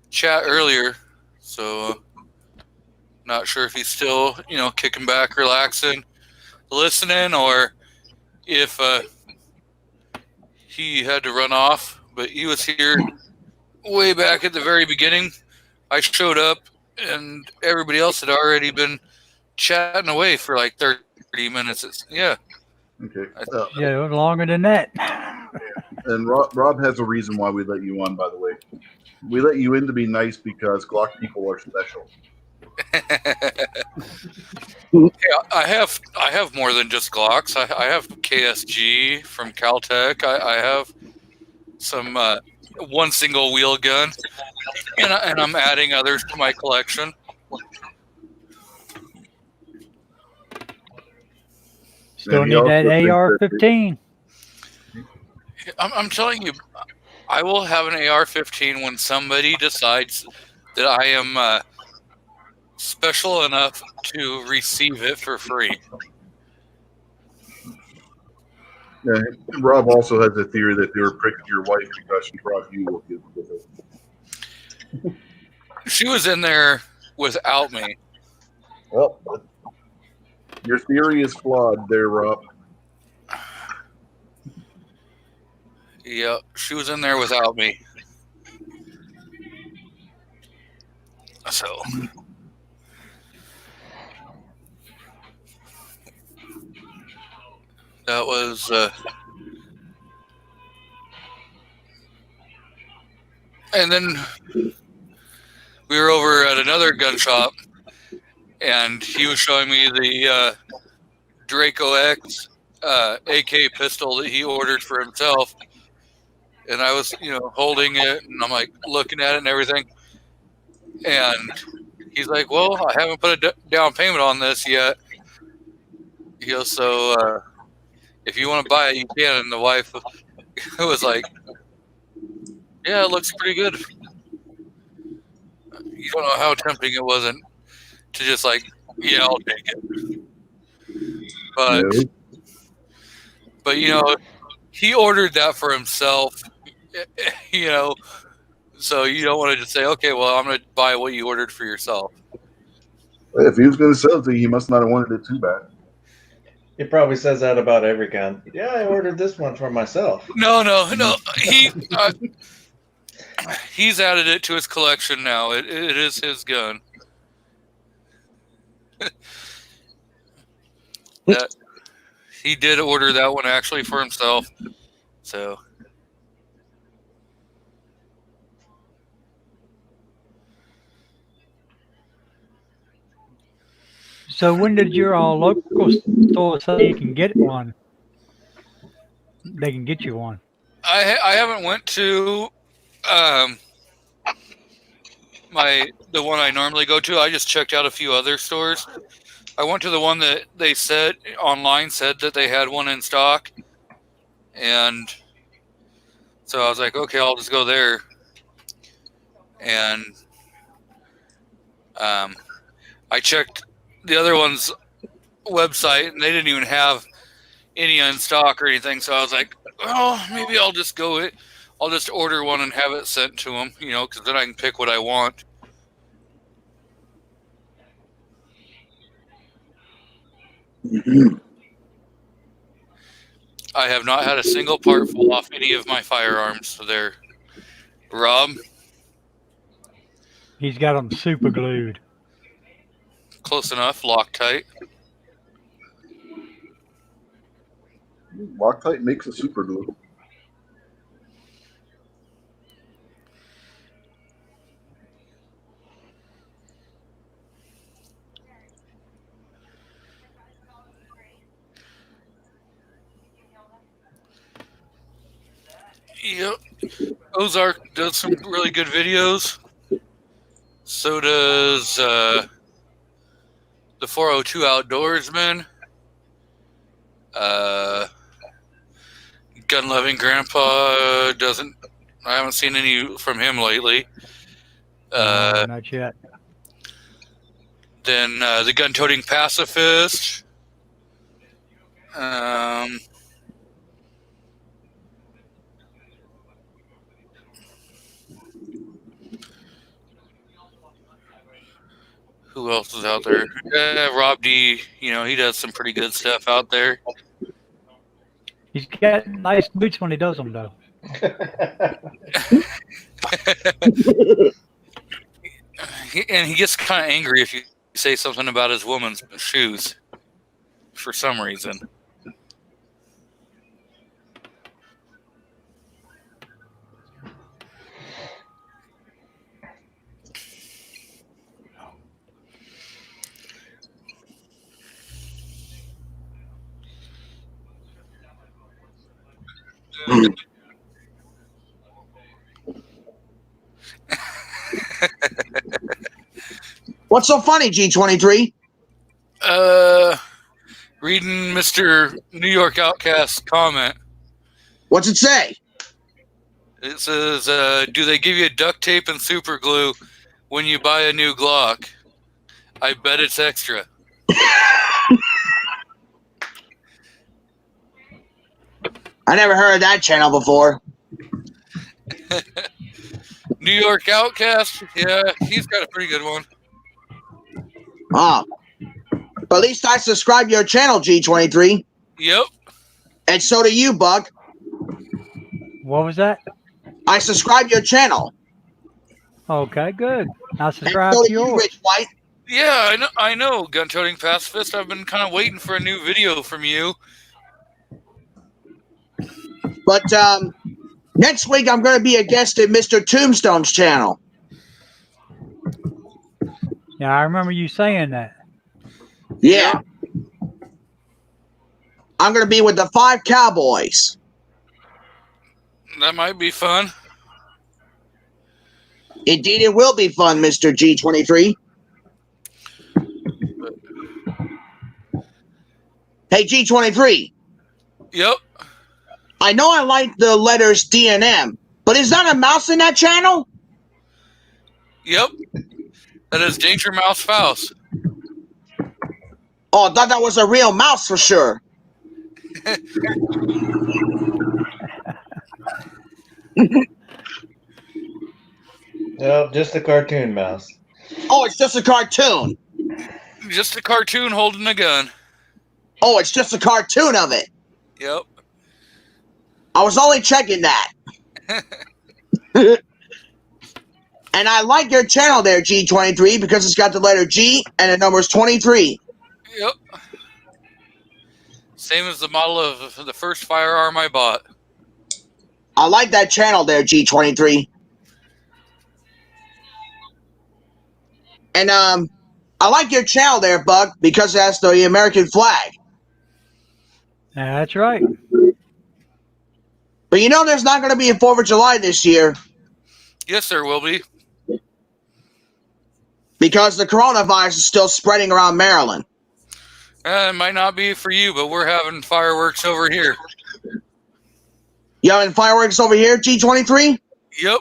chat earlier, so not sure if he's still, kicking back, relaxing, listening, or if he had to run off. But he was here way back at the very beginning. I showed up, and everybody else had already been chatting away for like 30 minutes. Yeah. Okay. Yeah, it was longer than that. And Rob has a reason why we let you on, by the way. We let you in to be nice because Glock people are special. Yeah, I have more than just Glocks. I have KSG from Caltech. I have some one single wheel gun, and I'm adding others to my collection. Still And he need also that thinks AR-15. I'm telling you, I will have an AR-15 when somebody decides that I am special enough to receive it for free. Yeah, Rob also has a theory that they were pricking your wife because she brought you with it. She was in there without me. Well, your theory is flawed there, Rob. Yeah, she was in there without me. So that was and then we were over at another gun shop, and he was showing me the Draco X AK pistol that he ordered for himself. And I was, holding it, and I'm like looking at it and everything. And he's like, "Well, I haven't put a down payment on this yet." He goes, "So if you want to buy it, you can." And the wife was like, "Yeah, it looks pretty good." You don't know how tempting it wasn't to just like, "Yeah, I'll take it." but No. but you know, he ordered that for himself. You know, so you don't want to just say, okay, well, I'm going to buy what you ordered for yourself. If he was going to sell it to you, he must not have wanted it too bad. He probably says that about every gun. Yeah, I ordered this one for myself. No. He's added it to his collection now. It is his gun. That he did order that one actually for himself. So So when did your local store say you can get one? They can get you one. I haven't went to the one I normally go to. I just checked out a few other stores. I went to the one that they said online said that they had one in stock, and so I was like, okay, I'll just go there. And I checked the other one's website, and they didn't even have any in stock or anything. So I was like, oh, maybe I'll just go. I'll just order one and have it sent to them, you know, because then I can pick what I want. I have not had a single part fall off any of my firearms. So they're Rob. He's got them super glued. Close enough, Loctite. Loctite makes a super glue. Yep. Ozark does some really good videos. So does the 402 Outdoorsman. Gun Loving Grandpa doesn't. I haven't seen any from him lately. No, not yet. Then the Gun Toting Pacifist. Who else is out there? Rob D. You know, he does some pretty good stuff out there. He's got nice boots when he does them, though. And he gets kind of angry if you say something about his woman's shoes for some reason. What's so funny, G23? Reading Mr. New York Outcast comment. What's it say? It says, do they give you duct tape and super glue when you buy a new Glock? I bet it's extra. I never heard of that channel before. New York Outcast? Yeah, he's got a pretty good one. Oh. But at least I subscribe to your channel, G23. Yep. And so do you, Bug. What was that? I subscribe to your channel. Okay, good. I'll And subscribe so to do you, yours. Rich White. Yeah, I know. Gun Toting Pacifist. I've been kind of waiting for a new video from you. But next week I'm going to be a guest at Mr. Tombstone's channel. Yeah, I remember you saying that. Yeah. I'm going to be with the 5 Cowboys. That might be fun. Indeed, it will be fun, Mr. G23. Hey, G23. Yep. I know I like the letters D and M, but is that a mouse in that channel? Yep. That is Danger Mouse Faust. Oh, I thought that was a real mouse for sure. No, just a cartoon mouse. Oh, it's just a cartoon. Just a cartoon holding a gun. Oh, it's just a cartoon of it. Yep. I was only checking that. And I like your channel there, G23, because it's got the letter G and the number's 23. Yep. Same as the model of the first firearm I bought. I like that channel there, G23. And I like your channel there, Buck, because it has the American flag. That's right. But you know there's not going to be a 4th of July this year Yes, there will be. because the coronavirus is still spreading around Maryland. It might not be for you, but we're having fireworks over here. You having fireworks over here, G23? Yep.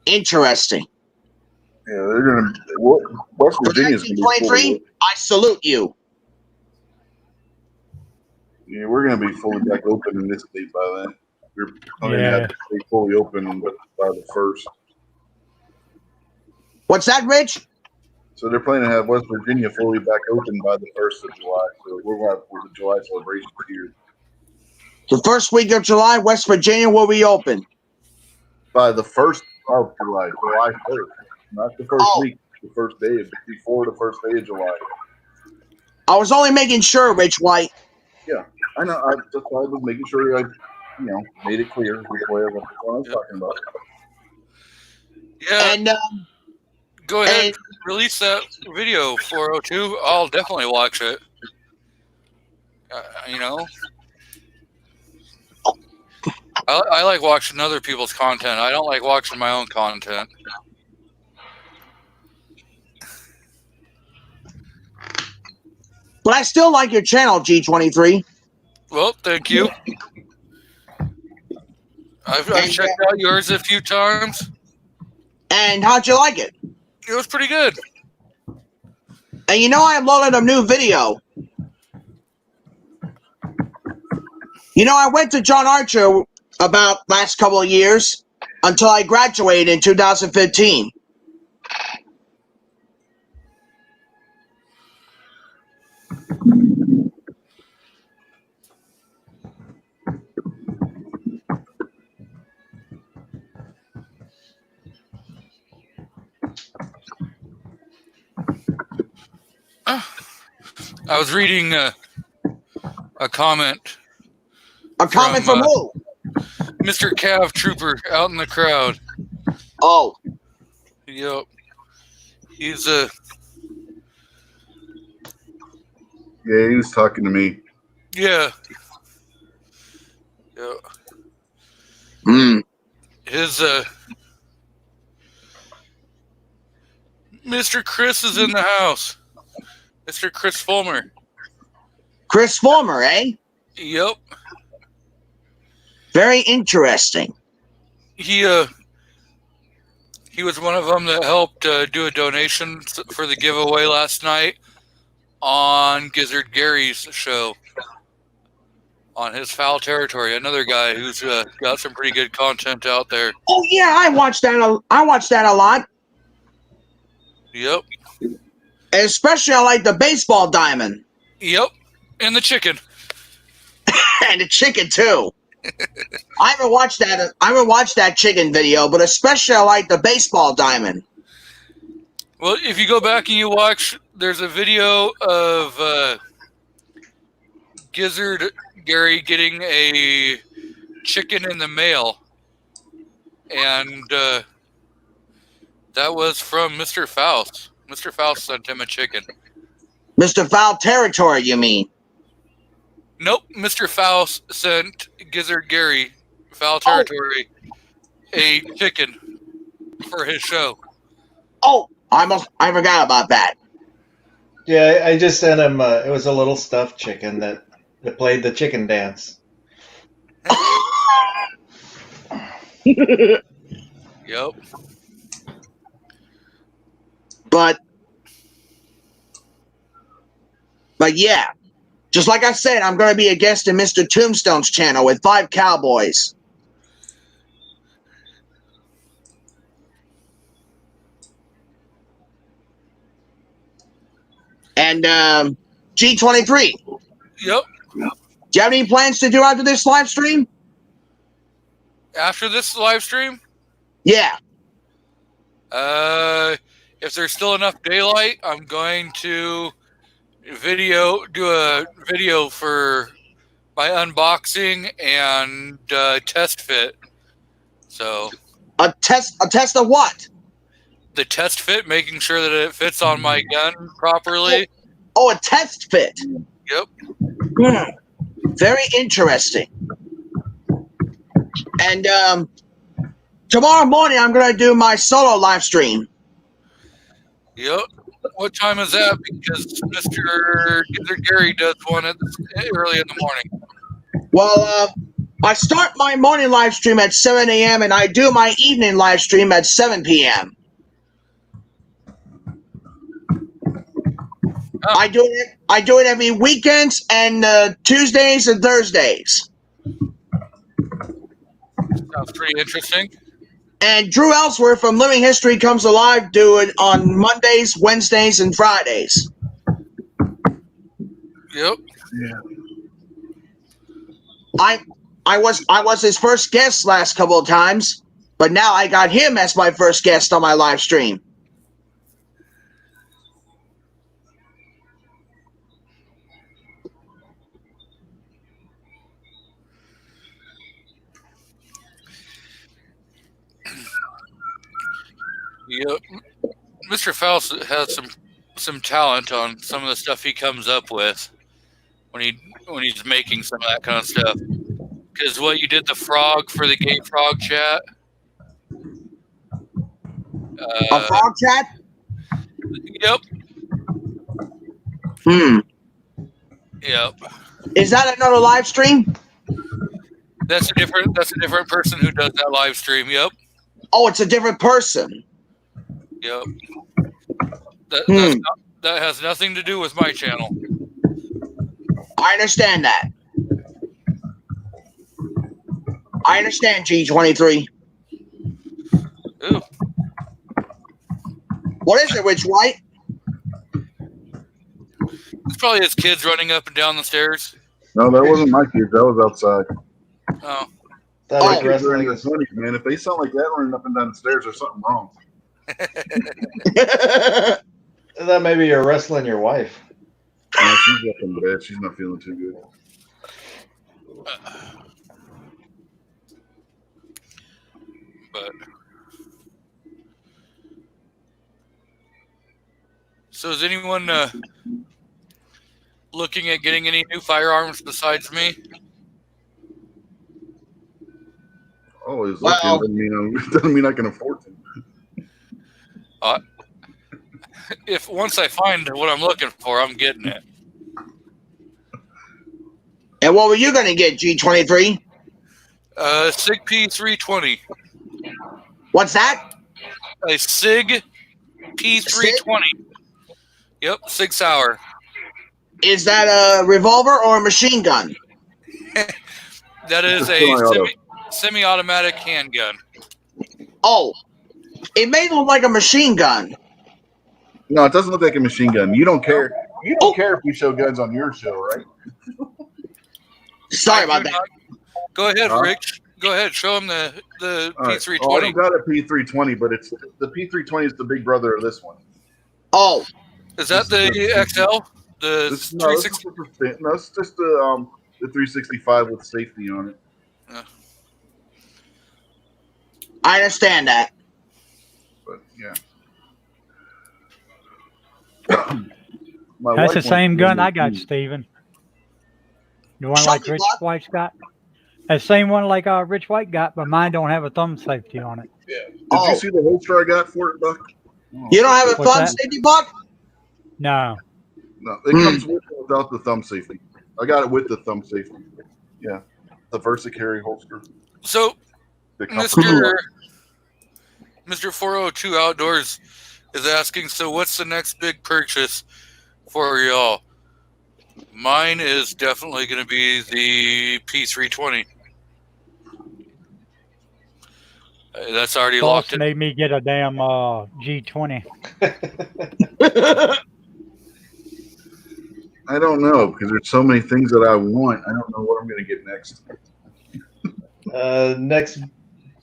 Interesting. Yeah, they're gonna. West Virginia's gonna be G23, fully, I salute you. yeah, we're gonna be fully back open in this state by then. We're gonna Yeah. have to stay fully open by the 1st. What's that, Rich? So they're planning to have West Virginia fully back open by the 1st of July. So we're going to have the July celebration here. The first week of July, West Virginia will reopen. By the 1st of July, July 1st. Not the first Oh. week, the first day, before the first day of July. I was only making sure, Rich White. I know, that's why I was making sure I, made it clear which way I was talking about. Yeah. And Go ahead. and- Release that video, 402. I'll definitely watch it. I like watching other people's content. I don't like watching my own content. but I still like your channel, G23. Well, thank you. I've checked out yours a few times. And how'd you like it? It was pretty good. And you know I loaded a new video. You know, I went to John Archer about last couple of years until I graduated in 2015. I was reading a comment. A comment from who? Mr. Cav Trooper out in the crowd. Oh, Yep. He's Yeah, he was talking to me. yeah. Yeah. His Mr. Chris is in the house. Mr. Chris Fulmer. Chris Fulmer, eh? Yep. Very interesting. He was one of them that helped do a donation for the giveaway last night on Gizzard Gary's show on his Foul Territory. Another guy who's got some pretty good content out there. Oh yeah, I watched that. I watched that a lot. Yep. And especially I like the baseball diamond Yep. And the chicken. and the chicken too. I haven't watched that. I haven't watched that chicken video, but especially I like the baseball diamond. Well, if you go back and you watch, there's a video of Gizzard Gary getting a chicken in the mail. And that was from Mr. Faust. Mr. Faust sent him a chicken. Mr. Foul Territory, you mean? Nope, Mr. Faust sent Gizzard Gary, Foul Territory, a chicken for his show. Oh, I forgot about that. Yeah, I just sent him. It was a little stuffed chicken that played the chicken dance. Yep. But yeah, just like I said, I'm going to be a guest in Mr. Tombstone's channel with 5 cowboys. And G23, Yep. do you have any plans to do after this live stream? After this live stream, Yeah. if there's still enough daylight, I'm going to do a video for my unboxing and test fit. So A test of what? the test fit, making sure that it fits on my gun properly. Oh, a test fit. Yep. Very interesting. And tomorrow morning, I'm going to do my solo live stream. Yep. What time is that? Because Mr. Gary does one early in the morning. Well, I start my morning live stream at 7 a.m. and I do my evening live stream at 7 p.m. Oh. I do it every weekends and Tuesdays and Thursdays. Sounds pretty interesting. And Drew Ellsworth from Living History Comes Alive do it on Mondays, Wednesdays, and Fridays. Yep. Yeah. I was his first guest last couple of times, but now I got him as my first guest on my live stream. Yep. Mr. Faust has some talent on some of the stuff he comes up with when he's making some of that kind of stuff. Because what you did, the frog for the gay frog chat. A frog chat? Yep. Yep. Is that another live stream? That's a different person who does that live stream. Yep. Oh, it's a different person. Yep. That has nothing to do with my channel. I understand that. I understand, G23. Ooh. What is it, Rich White? It's probably his kids running up and down the stairs. No, that wasn't my kids. That was outside. Oh. That Oh. is Kids are in wrestling their is 20s, man. If they sound like that running up and down the stairs, there's something wrong. that maybe you're wrestling your wife. No, she's up in bed. She's not feeling too good. But so is anyone looking at getting any new firearms besides me? Always Well- looking doesn't mean I can afford to. If once I find what I'm looking for, I'm getting it. And what were you going to get, G23? SIG P320. What's that? A SIG P320. Yep, SIG Sauer. Is that a revolver or a machine gun? That is a Semi-auto. semi-automatic handgun. Oh, it may look like a machine gun. No, it doesn't look like a machine gun. You don't care. You don't care if we show guns on your show, right? Sorry I about do that. not- Go ahead, Huh? Rich. Go ahead. Show him the All right. P320. Oh, I don't got a P320, but it's the P320 is the big brother of this one. Oh, Is that the XL? The This, 360? it's just the 365 with safety on it. I understand that. But yeah. That's the same gun I got, Steven. The one Show like me, Rich Buck. White's got. That same one like Rich White got, but mine don't have a thumb safety on it. Did Oh. you see the holster I got for it, Buck? You don't have a What's thumb that? safety, Buck? No. No, it comes with or without the thumb safety. I got it with the thumb safety. Yeah, the VersaCarry holster. So, That comes- Mr. 402 Outdoors is asking, so what's the next big purchase for y'all? Mine is definitely going to be the P320. That's already Boss locked in. made me get a damn G20. I don't know because there's so many things that I want. I don't know what I'm going to get next. Next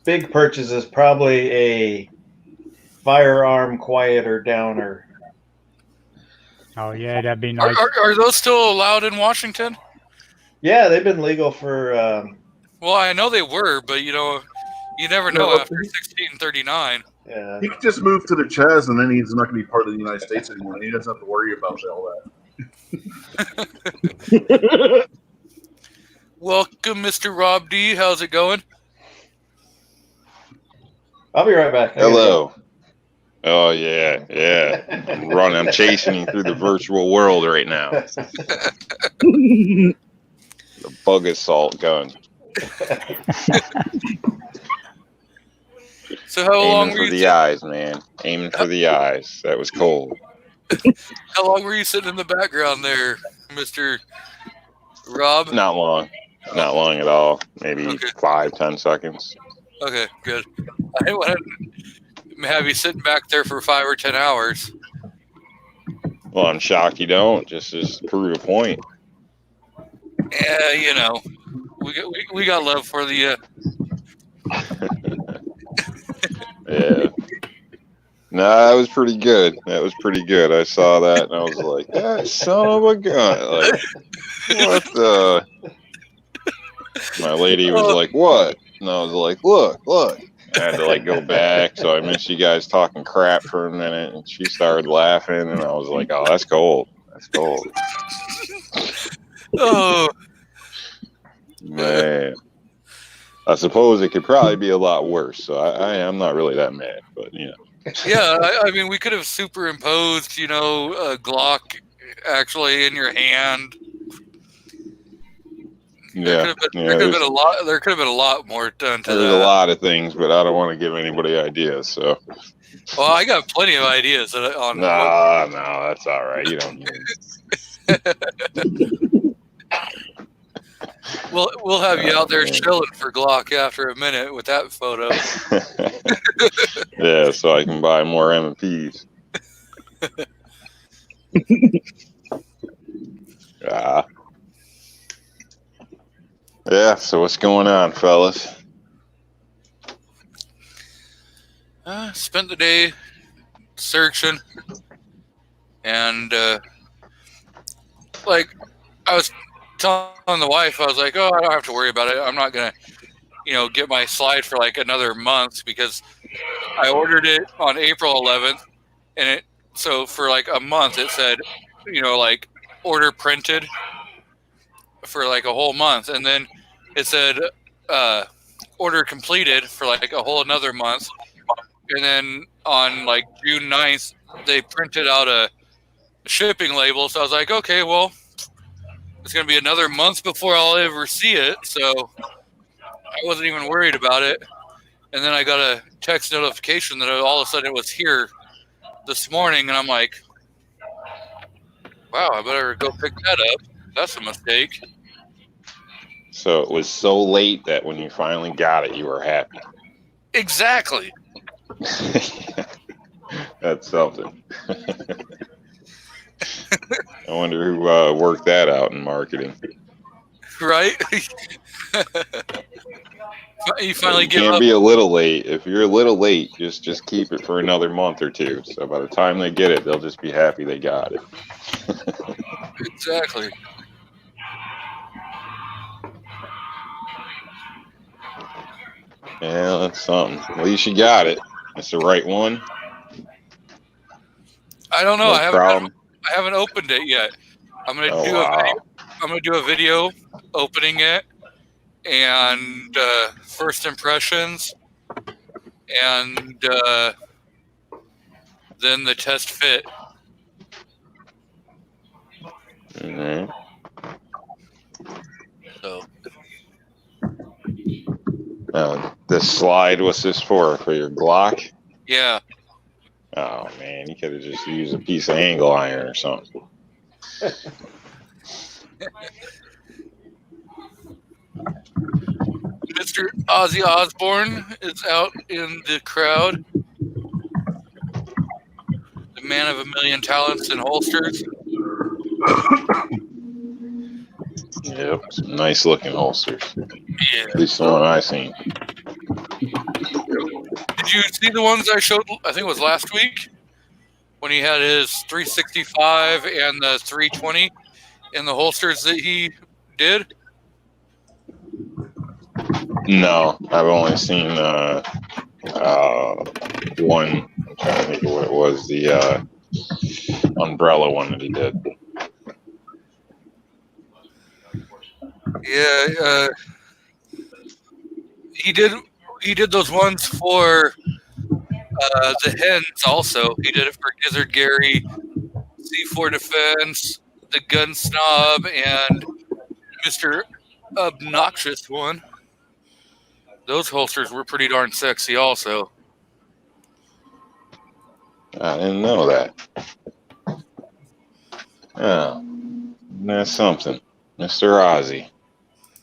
big purchase is probably a firearm quieter downer. Oh yeah, that'd be Are, nice. are those still allowed in Washington? Yeah, they've been legal for. Well, I know they were, but you never know after 1639. Yeah. He could just move to the Chaz, and then he's not going to be part of the United States anymore. He doesn't have to worry about all that. Welcome, Mr. Rob D. How's it going? I'll be right back. Hello. Oh yeah, yeah. I'm chasing you through the virtual world right now. The bug assault gun. So how long Aiming were for you? the eyes, man. Aiming for the eyes. That was cold. How long were you sitting in the background there, Mr. Rob? Not long. Not long at all. Maybe Okay. 5-10 seconds. Okay, good. I didn't want to have you sitting back there for 5 or 10 hours. Well, I'm shocked you don't. Just to prove a point. Yeah, we got love for the. Yeah. No, that was pretty good. That was pretty good. I saw that and I was like, that son of a gun. Like, what the? My lady was like, what? And I was like, look. I had to like go back, so I missed you guys talking crap for a minute, and she started laughing, and I was like, oh, that's cold. That's cold. Oh, Man. I suppose it could probably be a lot worse, so I'm not really that mad, but you know. yeah. I mean, we could have superimposed, a Glock actually in your hand. Yeah, There could have been a lot. There could have been a lot more done to there's that. a lot of things, but I don't want to give anybody ideas, so. Well, I got plenty of ideas on. No, that's all right. You don't need it. We'll have you out there man. chilling for Glock after a minute with that photo. Yeah, so I can buy more M&Ps. Yeah, so what's going on, fellas? Spent the day searching, and like I was telling the wife, I was like, "Oh, I don't have to worry about it. I'm not gonna, get my slide for like another month because I ordered it on April 11th, and so for like a month it said, like order printed for like a whole month, and then it said order completed for like a whole another month, and then on like June 9th they printed out a shipping label. So I was like, okay, well, it's gonna be another month before I'll ever see it, so I wasn't even worried about it. And then I got a text notification that all of a sudden it was here this morning, and I'm like, wow, I better go pick that up. That's a mistake. So it was so late that when you finally got it, you were happy. Exactly. That's something. I wonder who worked that out in marketing. Right? You finally You give can't up. be a little late. If you're a little late, just keep it for another month or two. So by the time they get it, they'll just be happy they got it. Exactly. Yeah, that's something. At least you got it. It's the right one. I don't know. No I problem. haven't opened it yet. I'm gonna Oh, do wow. I'm gonna do a video opening it and first impressions, and then the test fit. Mhm. So This slide, what's this for? For your Glock? yeah, Oh man, you could have just used a piece of angle iron or something. Mr. Ozzy Osbourne is out in the crowd. The man of a million talents and holsters. Yep, some nice looking holsters. Yeah. At least the one I seen. Did you see the ones I showed? I think it was last week when he had his 365 and the 320 in the holsters that he did. No, I've only seen one. I'm trying to think of what it was. The umbrella one that he did. Yeah, he did those ones for the hens also. He did it for Gizzard Gary, C4 Defense, the Gun Snob, and Mr. Obnoxious one. Those holsters were pretty darn sexy also. I didn't know that. Oh, that's something. Mr. Ozzy.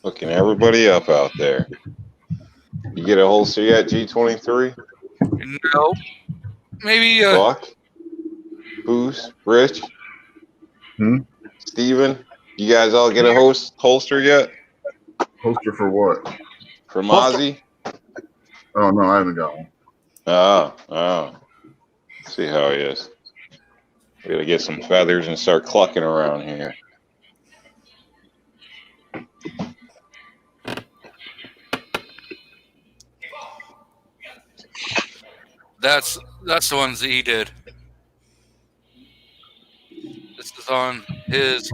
Looking everybody up out there. You get a holster yet, G23? No. Maybe Buck? Booze? Rich? Steven? You guys all get a holster yet? Poster for what? From Ozzy? Oh no, I haven't got one. Oh. See how he is. We gotta get some feathers and start clucking around here. that's the ones that he did. This is on his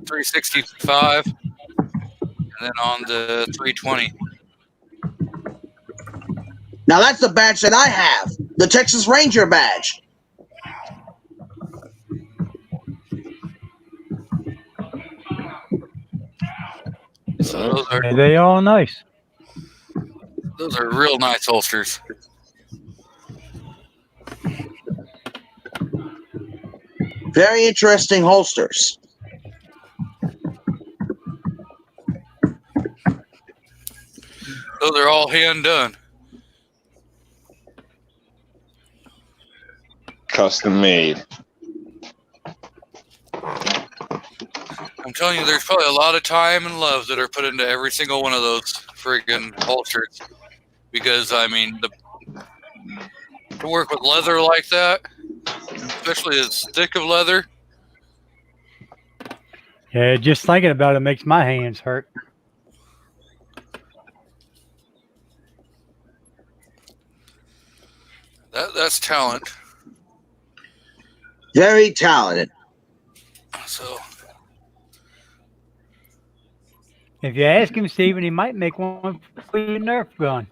365 and then on the 320. Now that's the badge that I have, the Texas Ranger badge. So those are They all nice. real nice holsters. Very interesting holsters. Those are all hand done. Custom made. I'm telling you, there's probably a lot of time and love that are put into every single one of those friggin' holsters. Because, I mean, to work with leather like that, especially as thick of leather, Yeah, just thinking about it makes my hands hurt. that's talent. Very talented. So, If you ask him, Stephen, he might make one for your Nerf gun.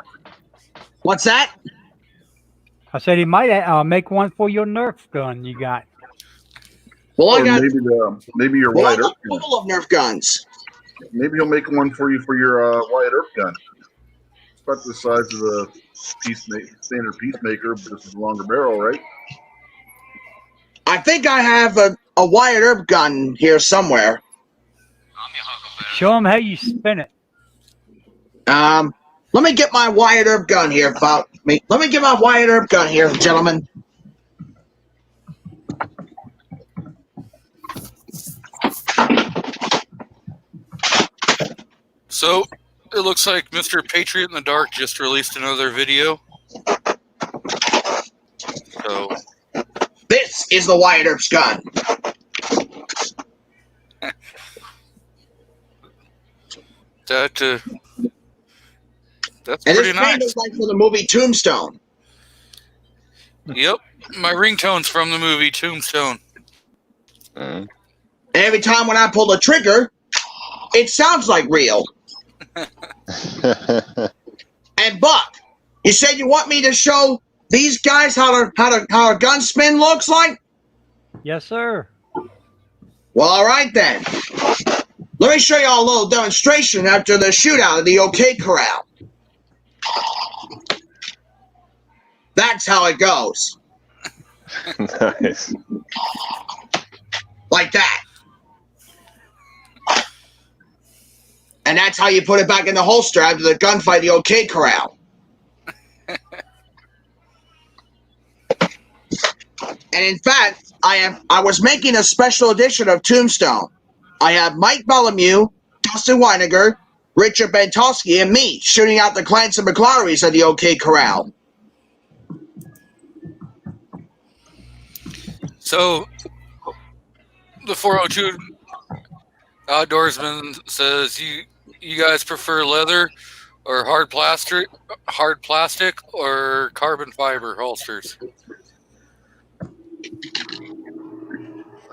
What's that? I said he might make one for your Nerf gun you got. Well, I Or got maybe your well, I Wyatt got Earp a gun. couple of Nerf guns. Maybe he'll make one for you for your Wyatt Earp gun. It's about the size of the standard Peacemaker, but this is a longer barrel, right? I think I have a Wyatt Earp gun here somewhere. Show him how you spin it. Let me get my Wyatt Earp gun here, Let me get my Wyatt Earp gun here, gentlemen. So it looks like Mr. Patriot in the Dark just released another video. So This is the Wyatt Earp's gun. that's And pretty this band nice. is like for the movie Tombstone. Yep, my ringtone's from the movie Tombstone. Mhm. And every time when I pull the trigger, it sounds like real. And Buck, you said you want me to show these guys how a gun spin looks like? Yes, sir. Well, all right then. Let me show you all a little demonstration after the shootout at the OK Corral. That's how it goes. Nice. Like that. And that's how you put it back in the holster after the gunfight, the OK Corral. And in fact, I was making a special edition of Tombstone. I have Mike Bellemew, Dustin Weiniger, Richard Bentowski, and me shooting out the Clancy McClarys at the OK Corral. So, the 402 Outdoorsman says you guys prefer leather or hard plastic, or carbon fiber holsters.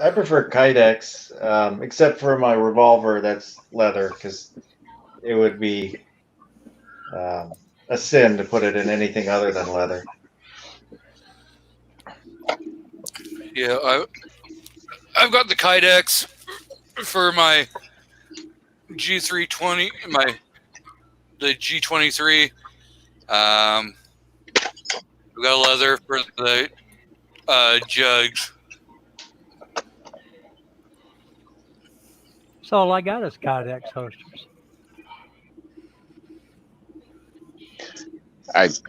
I prefer Kydex, except for my revolver that's leather, because it would be a sin to put it in anything other than leather. Yeah, I've got the Kydex for my G320, the G23. We've got a leather for the jugs. So all I got is Kydex holsters.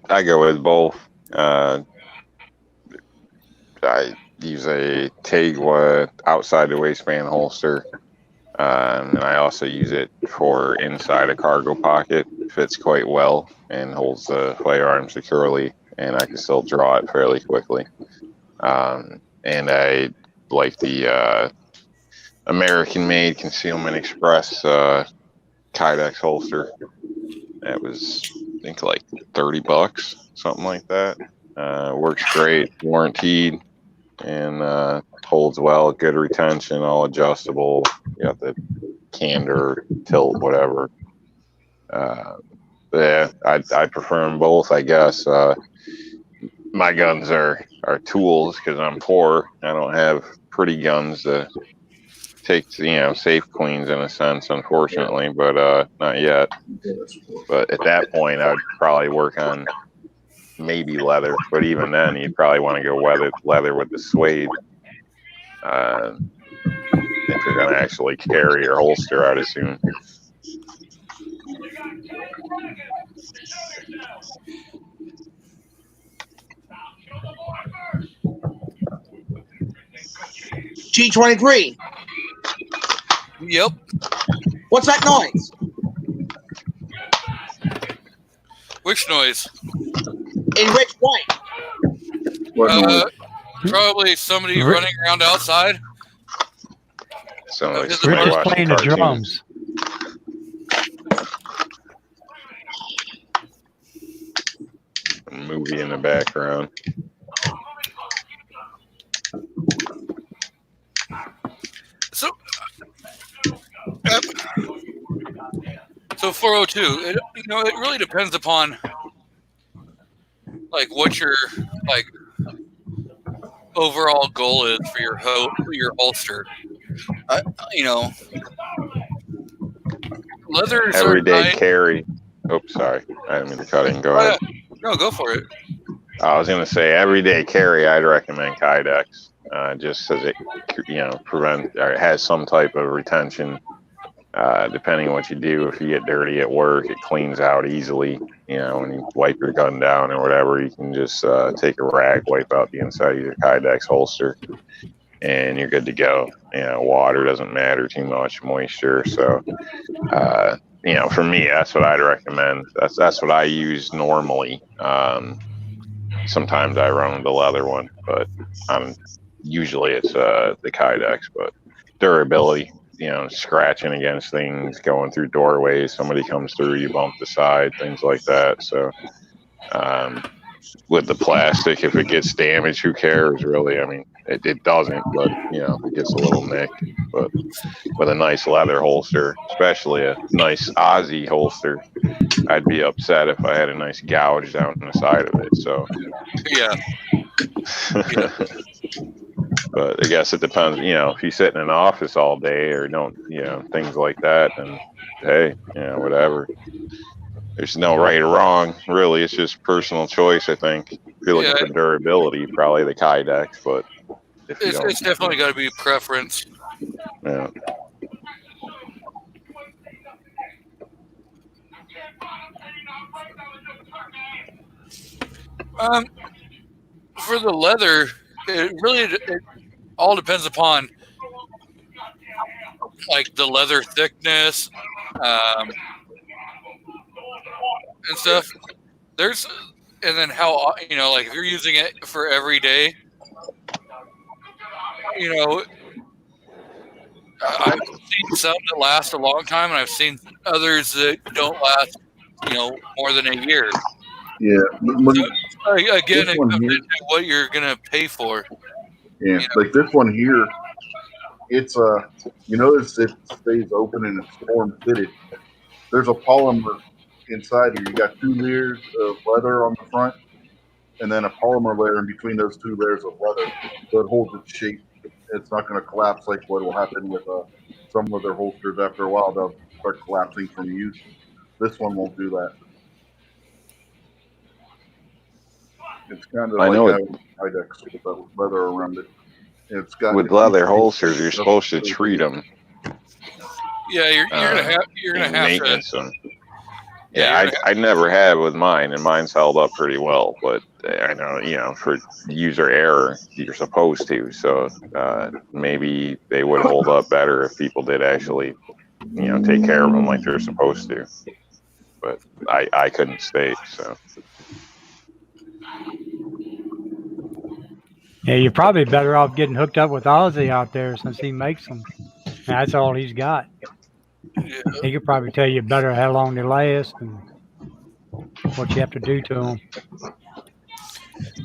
I go with both. I use a Tegwa outside the waistband holster, and I also use it for inside a cargo pocket. It fits quite well and holds the firearm securely, and I can still draw it fairly quickly. And I like the American-made Concealment Express Kydex holster. That was, I think, like $30, something like that. Works great, warranted, and holds well. Good retention, all adjustable. You got the candor, tilt, whatever. Yeah, I prefer them both, I guess. My guns are tools because I'm poor. I don't have pretty guns to take, safe cleans in a sense, unfortunately, but not yet. But at that point, I would probably work on maybe leather, but even then, you'd probably want to go leather with the suede. If you're going to actually carry your holster, I'd assume. G23. Yep. What's that noise? Which noise? In which way? Probably somebody running around outside. So like We're We're somebody just watching playing the cartoons. drums. A movie in the background. So 402, it really depends upon like what your like overall goal is for your holster. Leathers Everyday are nice. carry. Oops, sorry. I didn't mean to cut in. Go ahead. No, go for it. I was going to say everyday carry, I'd recommend Kydex, just because it, prevents or it has some type of retention. Depending on what you do, if you get dirty at work, it cleans out easily. When you wipe your gun down or whatever, you can just take a rag, wipe out the inside of your Kydex holster, and you're good to go. Water doesn't matter too much, moisture. So, for me, that's what I'd recommend. That's what I use normally. Sometimes I run the leather one, but usually it's the Kydex. But durability, scratching against things, going through doorways, somebody comes through, you bump the side, things like that. So with the plastic, if it gets damaged, who cares, really? I mean, it doesn't, but, it gets a little nicked. But with a nice leather holster, especially a nice Aussie holster, I'd be upset if I had a nice gouge down the side of it. So, Yeah. But I guess it depends, if you sit in an office all day or don't, things like that, then hey, whatever. There's no right or wrong, really. It's just personal choice, I think. If you're looking for durability, probably the Kydex, but if you don't, It's definitely got to be preference. yeah. For the leather, it all depends upon like the leather thickness, and stuff. And then how, like if you're using it for every day, I've seen some that last a long time, and I've seen others that don't last, more than a year. Yeah. So, again, This it one comes here- into what you're gonna pay for. Yeah, like this one here, it's you notice it stays open and it's form fitted. There's a polymer inside here. You got 2 layers of leather on the front, and then a polymer layer in between those 2 layers of leather, so it holds its shape. It's not going to collapse like what will happen with some of their holsters. After a while, they'll start collapsing from use. This one won't do that. It's kind of I like know having Kydex with the leather around it. It's got With leather holsters, you're supposed to treat them, Yeah, you're gonna have to. maintenance them. Yeah, Yeah, I never have with mine, and mine's held up pretty well. But I know, for user error, you're supposed to. So maybe they would hold up better if people did actually, take care of them like they're supposed to. But I couldn't state, so. Yeah, you're probably better off getting hooked up with Ozzy out there since he makes them. That's all he's got. Yeah. He could probably tell you better how long they last and what you have to do to them.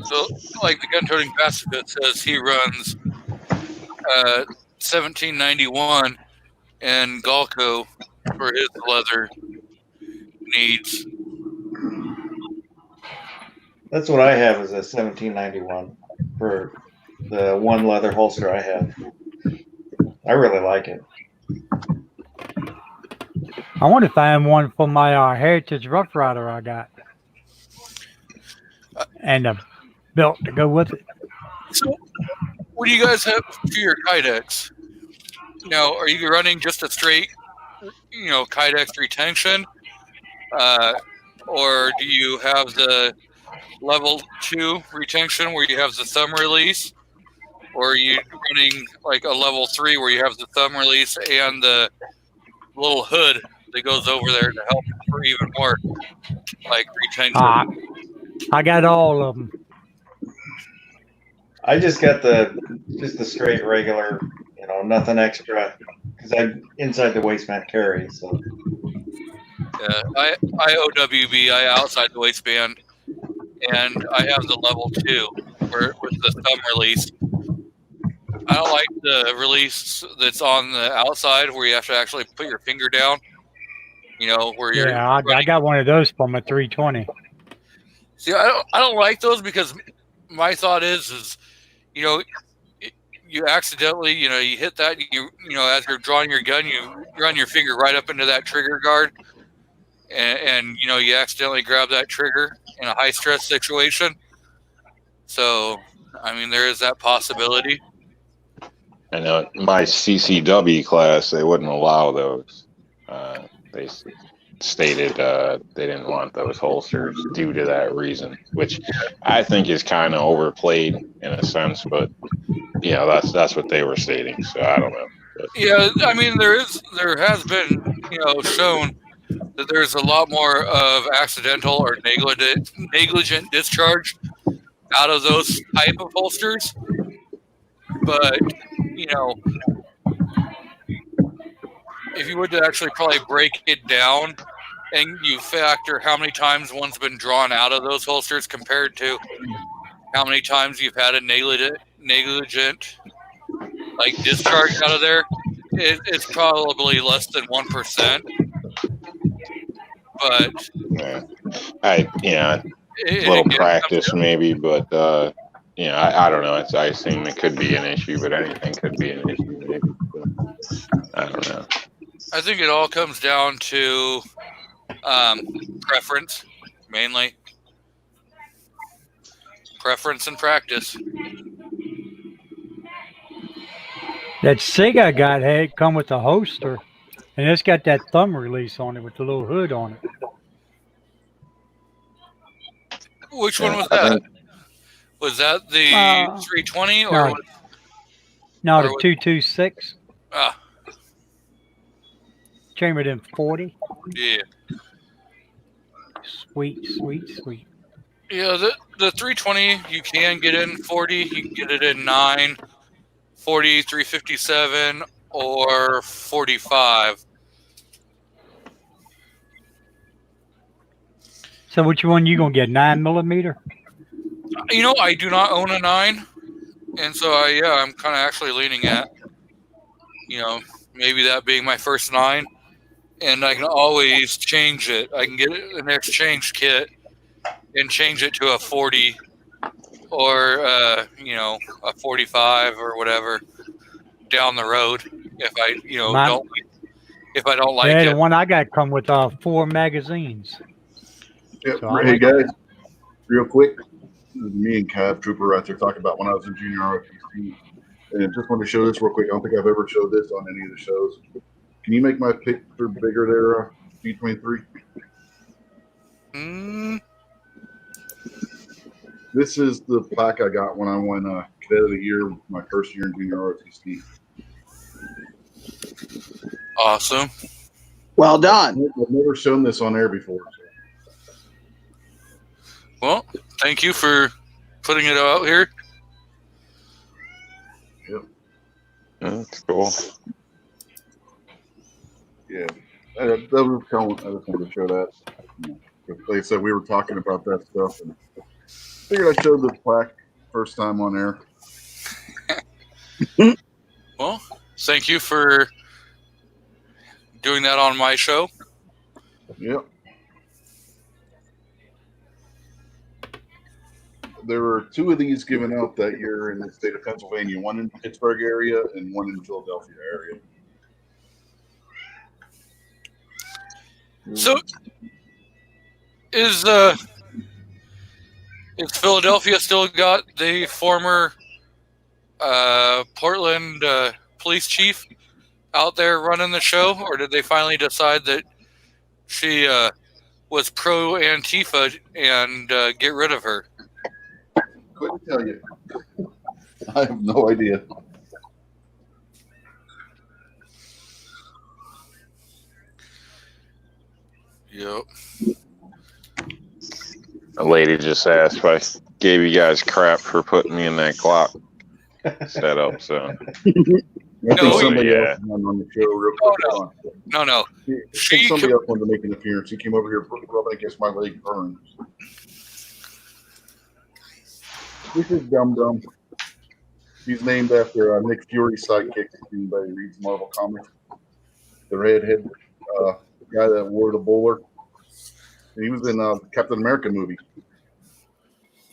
So, like the gun-toting pacifist says, he runs 1791 and Galco for his leather needs. That's what I have is a 1791 for the one leather holster I have. I really like it. I want to find one for my Heritage Rough Rider I got. And a belt to go with it. So, what do you guys have for your Kydex? Are you running just a straight, Kydex retention? Or do you have the level 2 retention where you have the thumb release? Or are you running like a level 3 where you have the thumb release and the little hood that goes over there to help for even more like retention? I got all of them. I just got the straight regular, nothing extra, because I'm inside the waistband carry. So Yeah, I OWB, I outside the waistband, and I have the level 2 with the thumb release. I don't like the release that's on the outside where you have to actually put your finger down. Where you're. Yeah, I got one of those for my 320. See, I don't like those because my thought is you accidentally, you hit that, as you're drawing your gun, you run your finger right up into that trigger guard, and you accidentally grab that trigger in a high stress situation. So, there is that possibility. I know my CCW class, they wouldn't allow those. They stated they didn't want those holsters due to that reason, which I think is kind of overplayed in a sense, but that's what they were stating. So I don't know. But. Yeah, there has been shown that there's a lot more of accidental or negligent discharge out of those type of holsters, but if you were to actually probably break it down and you factor how many times one's been drawn out of those holsters compared to how many times you've had a negligent like discharge out of there, it's probably less than 1%. But a little practice maybe, but I don't know. I assume it could be an issue, but anything could be an issue maybe. I don't know. I think it all comes down to preference, mainly. Preference and practice. That SIG I got had come with a holster, and it's got that thumb release on it with the little hood on it. Which one was I that? think- Was that the 320 or no. what? No, Or the what- 226. Ah, Chambered in 40. yeah. Sweet, sweet, sweet. Yeah, the 320 you can get in 40. You can get it in 9, 40, 357, or 45. So which one you gonna get? 9mm? You know, I do not own a 9, and so I'm kind of actually leaning at, maybe that being my first 9, and I can always change it. I can get an exchange kit and change it to a 40 or a 45 or whatever down the road if I don't like Yeah, it. the one I got come with 4 magazines. Yep. So I Hey like- guys, real quick, this is me and Cav Trooper right there talking about when I was in junior ROTC, and just want to show this real quick. I don't think I've ever showed this on any of the shows. Can you make my picture bigger there, B23? This is the plaque I got when I won Cadet of the Year my first year in junior ROTC. Awesome. Well done. I've never shown this on air before. Well, thank you for putting it out here. That's cool. Yeah, that was cool. I just wanted to show that. Like I said, we were talking about that stuff, and figured I'd show the plaque first time on air. Well, thank you for doing that on my show. Yep. There were 2 of these given out that year in the state of Pennsylvania, one in the Pittsburgh area and one in the Philadelphia area. So, is Philadelphia still got the former Portland police chief out there running the show, or did they finally decide that she was pro Antifa and get rid of her? Couldn't tell you. I have no idea. Yep. A lady just asked if I gave you guys crap for putting me in that clock setup. So I think No, somebody yeah. else went on the show real Oh, quick. no. No. I think She somebody else wanted to make an appearance. He came over here rubbing against my leg, burned. This is Dum Dum. He's named after Nick Fury's sidekick. If anybody reads Marvel Comics, the redhead guy that wore the bowler. He was in Captain America movie,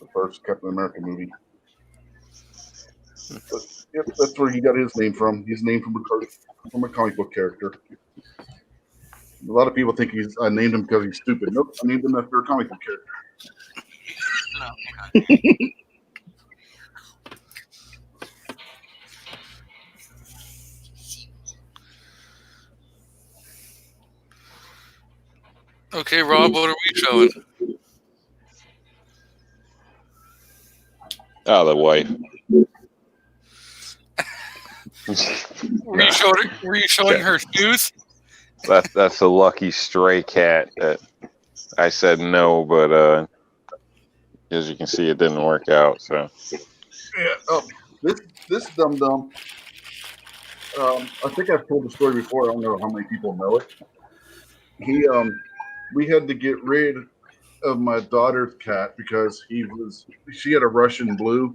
the first Captain America movie. But, yep, that's where he got his name from. He's named from a comic book character. A lot of people think I named him because he's stupid. Nope, I named him after a comic book character. Okay, Rob, what are we showing? oh, the wife. Were you showing her shoes? That's a lucky stray cat that I said no, but as you can see, it didn't work out. So Yeah. Oh, this Dum Dum. I think I've told the story before. I don't know how many people know it. We had to get rid of my daughter's cat because she had a Russian blue,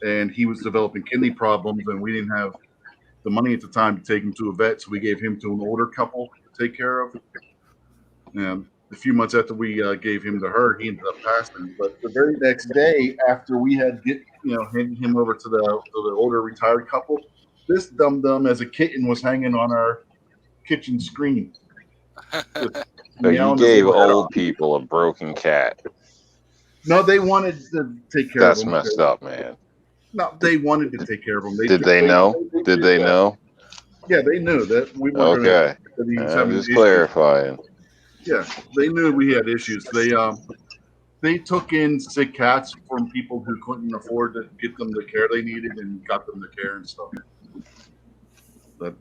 and he was developing kidney problems, and we didn't have the money at the time to take him to a vet, so we gave him to an older couple to take care of. And a few months after we gave him to her, he ended up passing. But the very next day, after we had handed him over to the older retired couple, this Dum Dum as a kitten was hanging on our kitchen screen. So you gave old people a broken cat. No, they wanted to take care That's of him. messed up, man. No, they wanted to take care of him. Did they know? Did they know? Yeah, they knew that we were Okay. Gonna, I'm just clarifying. Yeah, they knew we had issues. They they took in sick cats from people who couldn't afford to get them the care they needed and got them the care and stuff. But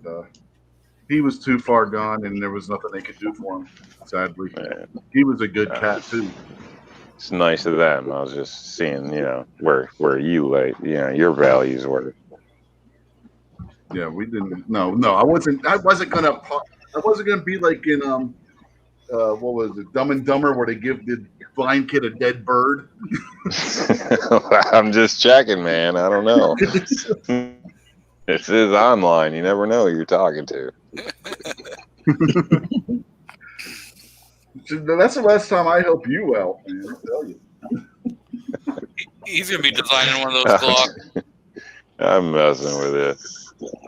he was too far gone, and there was nothing they could do for him. Sadly, Man, he was a good cat too. it's nice of them. I was just seeing, where you your values were. Yeah, we didn't. No, I wasn't gonna be like in what was it, Dumb and Dumber, where they give the blind kid a dead bird. I'm just checking, man. I don't know. This is online. You never know who you're talking to. That's the last time I help you out, man. I tell you. He's gonna be designing one of those Glock. I'm messing with it.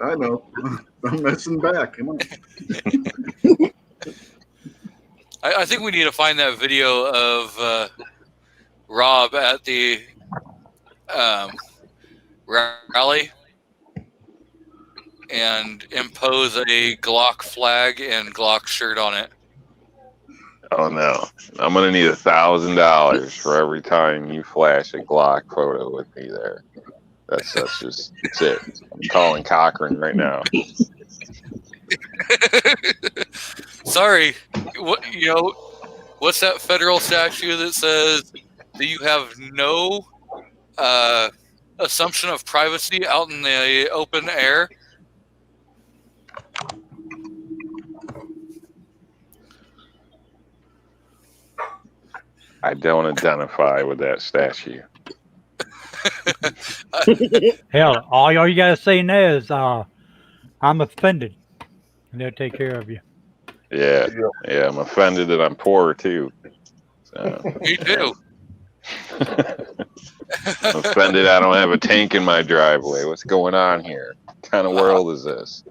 I know. I'm messing back. Come on. I think we need to find that video of Rob at the rally and impose a Glock flag and Glock shirt on it. Oh no, I'm gonna need $1,000 for every time you flash a Glock photo with me there. That's it. I'm calling Cochran right now. Sorry, what's that federal statute that says that you have no assumption of privacy out in the open air? I don't identify with that statue. Hell, all you gotta say now is, I'm offended, and they'll take care of you. Yeah, I'm offended that I'm poor too. So. Me too. I'm offended I don't have a tank in my driveway. What's going on here? What kind of world is this?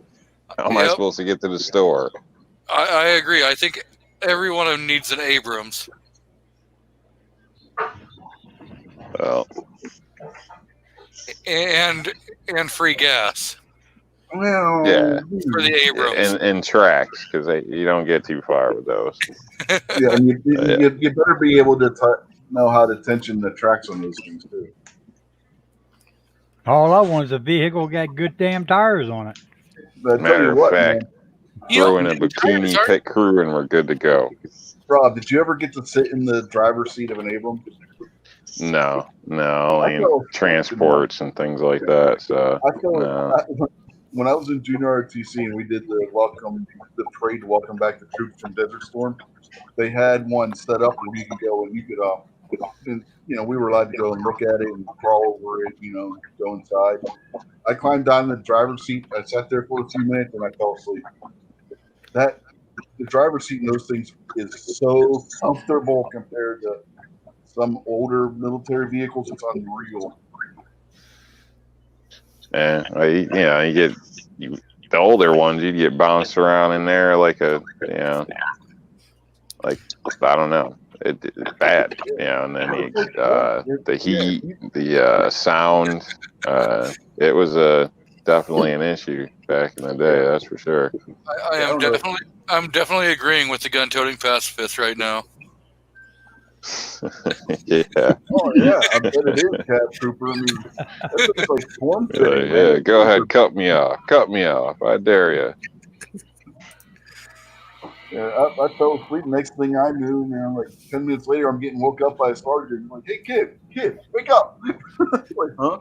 How am I supposed to get to the store? I agree. I think every one of them needs an Abrams. Well, and free gas Well, yeah, for the Abrams. and tracks, because you don't get too far with those. yeah, and you better be able to know how to tension the tracks on those things too. All I want is a vehicle got good damn tires on it. But I tell Matter you of what, fact, You know, throw in a bikini pit crew and we're good to go. Rob, did you ever get to sit in the driver's seat of an Abrams? No, I and feel- transports and things like that. So I feel no. when I was in junior RTC and we did the parade to welcome back the troops from Desert Storm, they had one set up where you could go and you could, and we were allowed to go and look at it and crawl over it, go inside. I climbed down the driver's seat. I sat there for a few minutes and I fell asleep. The driver's seat in those things is so comfortable compared to some older military vehicles. It's unreal. And you get the older ones, you get bounced around in there like I don't know, it's bad, and then the heat, the sound, it was definitely an issue back in the day, that's for sure. I'm definitely agreeing with the gun-toting pacifist right now. Yeah. Oh yeah, I bet it is, Cat Trooper. I mean, that's like form fitting. Yeah, go ahead, cut me off, I dare you. Yeah, I fell asleep. Next thing I knew, like 10 minutes later, I'm getting woke up by a sergeant. Like, hey kid, wake up! Like, huh?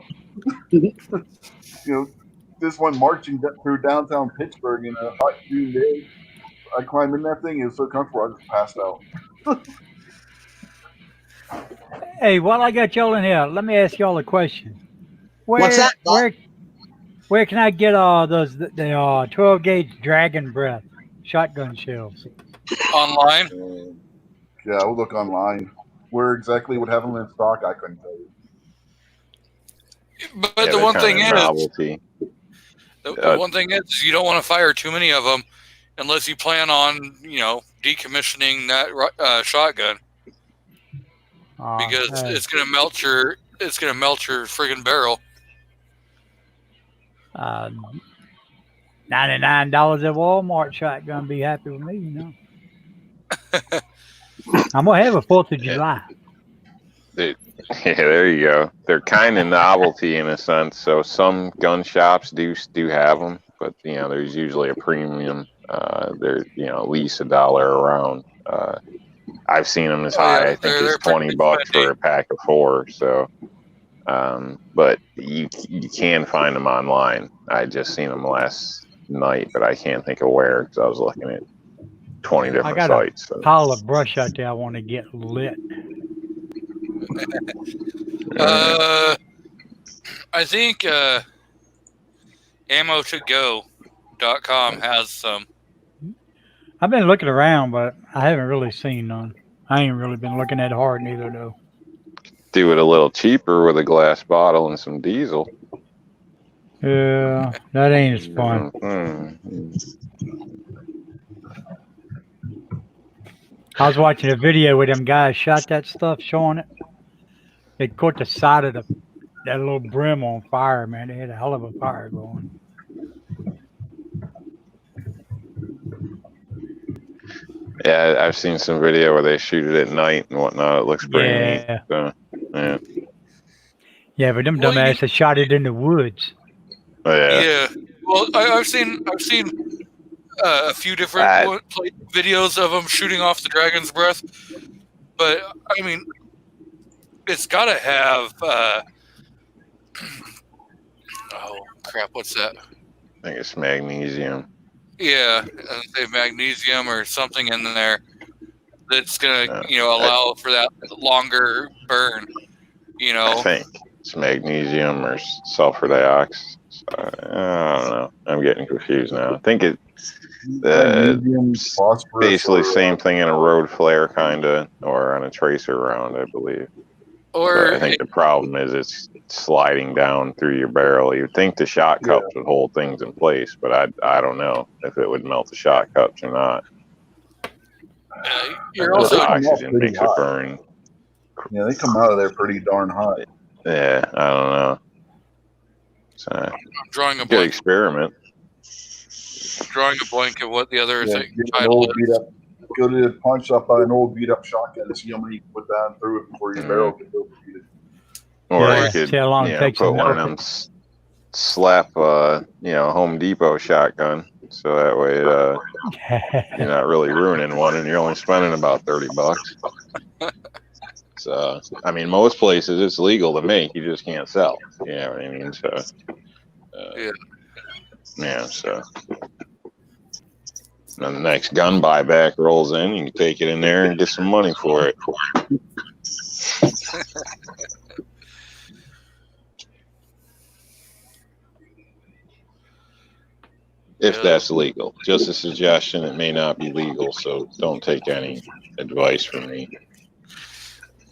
This one marching through downtown Pittsburgh in a hot June day. I climbed in that thing. It was so comfortable, I just passed out. Hey, while I got y'all in here, let me ask y'all a question. What's that, Bob? Where can I get the 12 gauge Dragon Breath shotgun shells? Online? Yeah, I will look online. Where exactly would have them in stock, I couldn't tell you. But Yeah, the one thing novelty. the one thing is you don't want to fire too many of them unless you plan on, decommissioning that shotgun. Because it's gonna melt your friggin' barrel. $99 at Walmart shotgun be happy with me, I'm gonna have a 4th of July. Yeah, there you go. They're kind of novelty in a sense. So some gun shops do have them, but there's usually a premium. They're at least $1 around. I've seen them as Oh high. yeah, I think they're it's $20 pretty for a pack of 4. So, but you can find them online. I just seen them last night, but I can't think of where because I was looking at 20 I different got sites. So. a pile of brush out there I want to get lit. I think ammo2go.com has some. I've been looking around, but I haven't really seen none. I ain't really been looking that hard neither, though. Do it a little cheaper with a glass bottle and some diesel. Yeah, that ain't as fun. I was watching a video where them guys shot that stuff, showing it. They caught the side of that little brim on fire, man. They had a hell of a fire going. Yeah, I've seen some video where they shoot it at night and whatnot. It looks pretty neat. Yeah. So, yeah. Yeah, but them Well, dumbasses shot it in the woods. Yeah. Well, I've seen a few different videos of them shooting off the dragon's breath, but I mean, it's got to have. Oh crap! What's that? I think it's magnesium. Yeah, say magnesium or something in there that's gonna allow for that longer burn. I think it's magnesium or sulfur dioxide. I don't know. I'm getting confused now. I think it's basically same thing in a road flare kind of, or on a tracer round, I believe. But I think the problem is it's sliding down through your barrel. You'd think the shot cups would hold things in place, but I don't know if it would melt the shot cups or not. You're also the oxygen makes it burn. Yeah, they come out of there pretty darn hot. Yeah, I don't know. So, I'm drawing a good blank. experiment. Drawing a blank of what the other Yeah, thing. get an old beat up, go to the pawn shop, buy an old beat up shotgun and see how many you put down through it before your barrel gets overheated. Or Yeah, you could see how long it takes put to one of melt them slap Home Depot shotgun, so that way you're not really ruining one and you're only spending about $30. So I mean, most places it's legal to make, you just can't sell. You know what I mean? So so when the next gun buyback rolls in, you can take it in there and get some money for it. If that's legal. Just a suggestion, it may not be legal, so don't take any advice from me.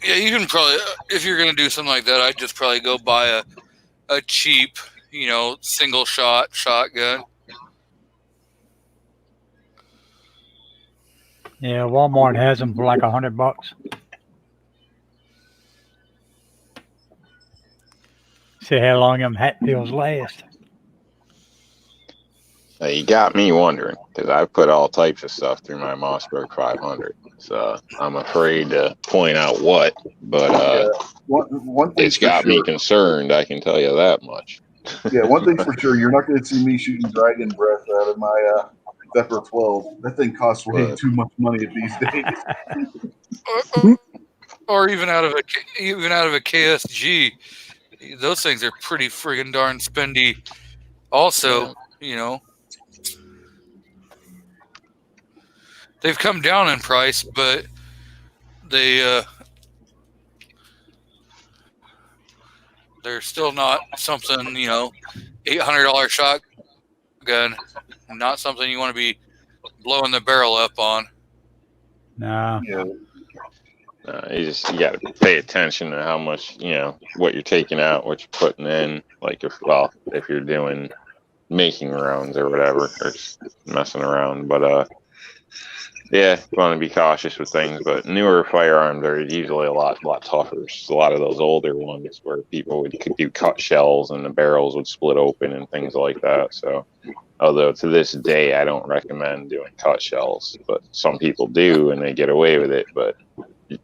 Yeah, you can probably, if you're gonna do something like that, I'd just probably go buy a cheap, single shot shotgun. Yeah, Walmart has them for like $100. See how long them Hatfields last. You got me wondering, because I've put all types of stuff through my Mossberg 500. So I'm afraid to point out what, but one it's got me concerned, I can tell you that much. Yeah, one thing's for sure, you're not going to see me shooting dragon breath out of my Zephyr 12. That thing costs way too much money these days. or even out of a KSG, those things are pretty friggin' darn spendy. Also, they've come down in price, but they're still not something, $800 shotgun, not something you want to be blowing the barrel up on. No. Yeah. You got to pay attention to how much, what you're taking out, what you're putting in. Like if you're doing making rounds or whatever, or just messing around. But you want to be cautious with things. But newer firearms are usually a lot tougher. It's a lot of those older ones where people could do cut shells and the barrels would split open and things like that. So, although to this day I don't recommend doing cut shells, but some people do and they get away with it. But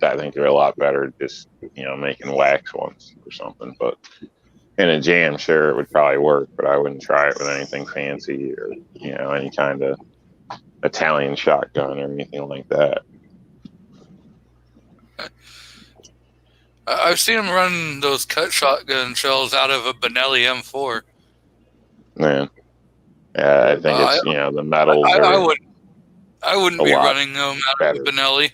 I think they're a lot better just, making wax ones or something. But in a jam, sure, it would probably work, but I wouldn't try it with anything fancy or, any kind of Italian shotgun or anything like that. I've seen them run those cut shotgun shells out of a Benelli M4. Man. Yeah, I think it's, the metals I wouldn't be running them out of a Benelli.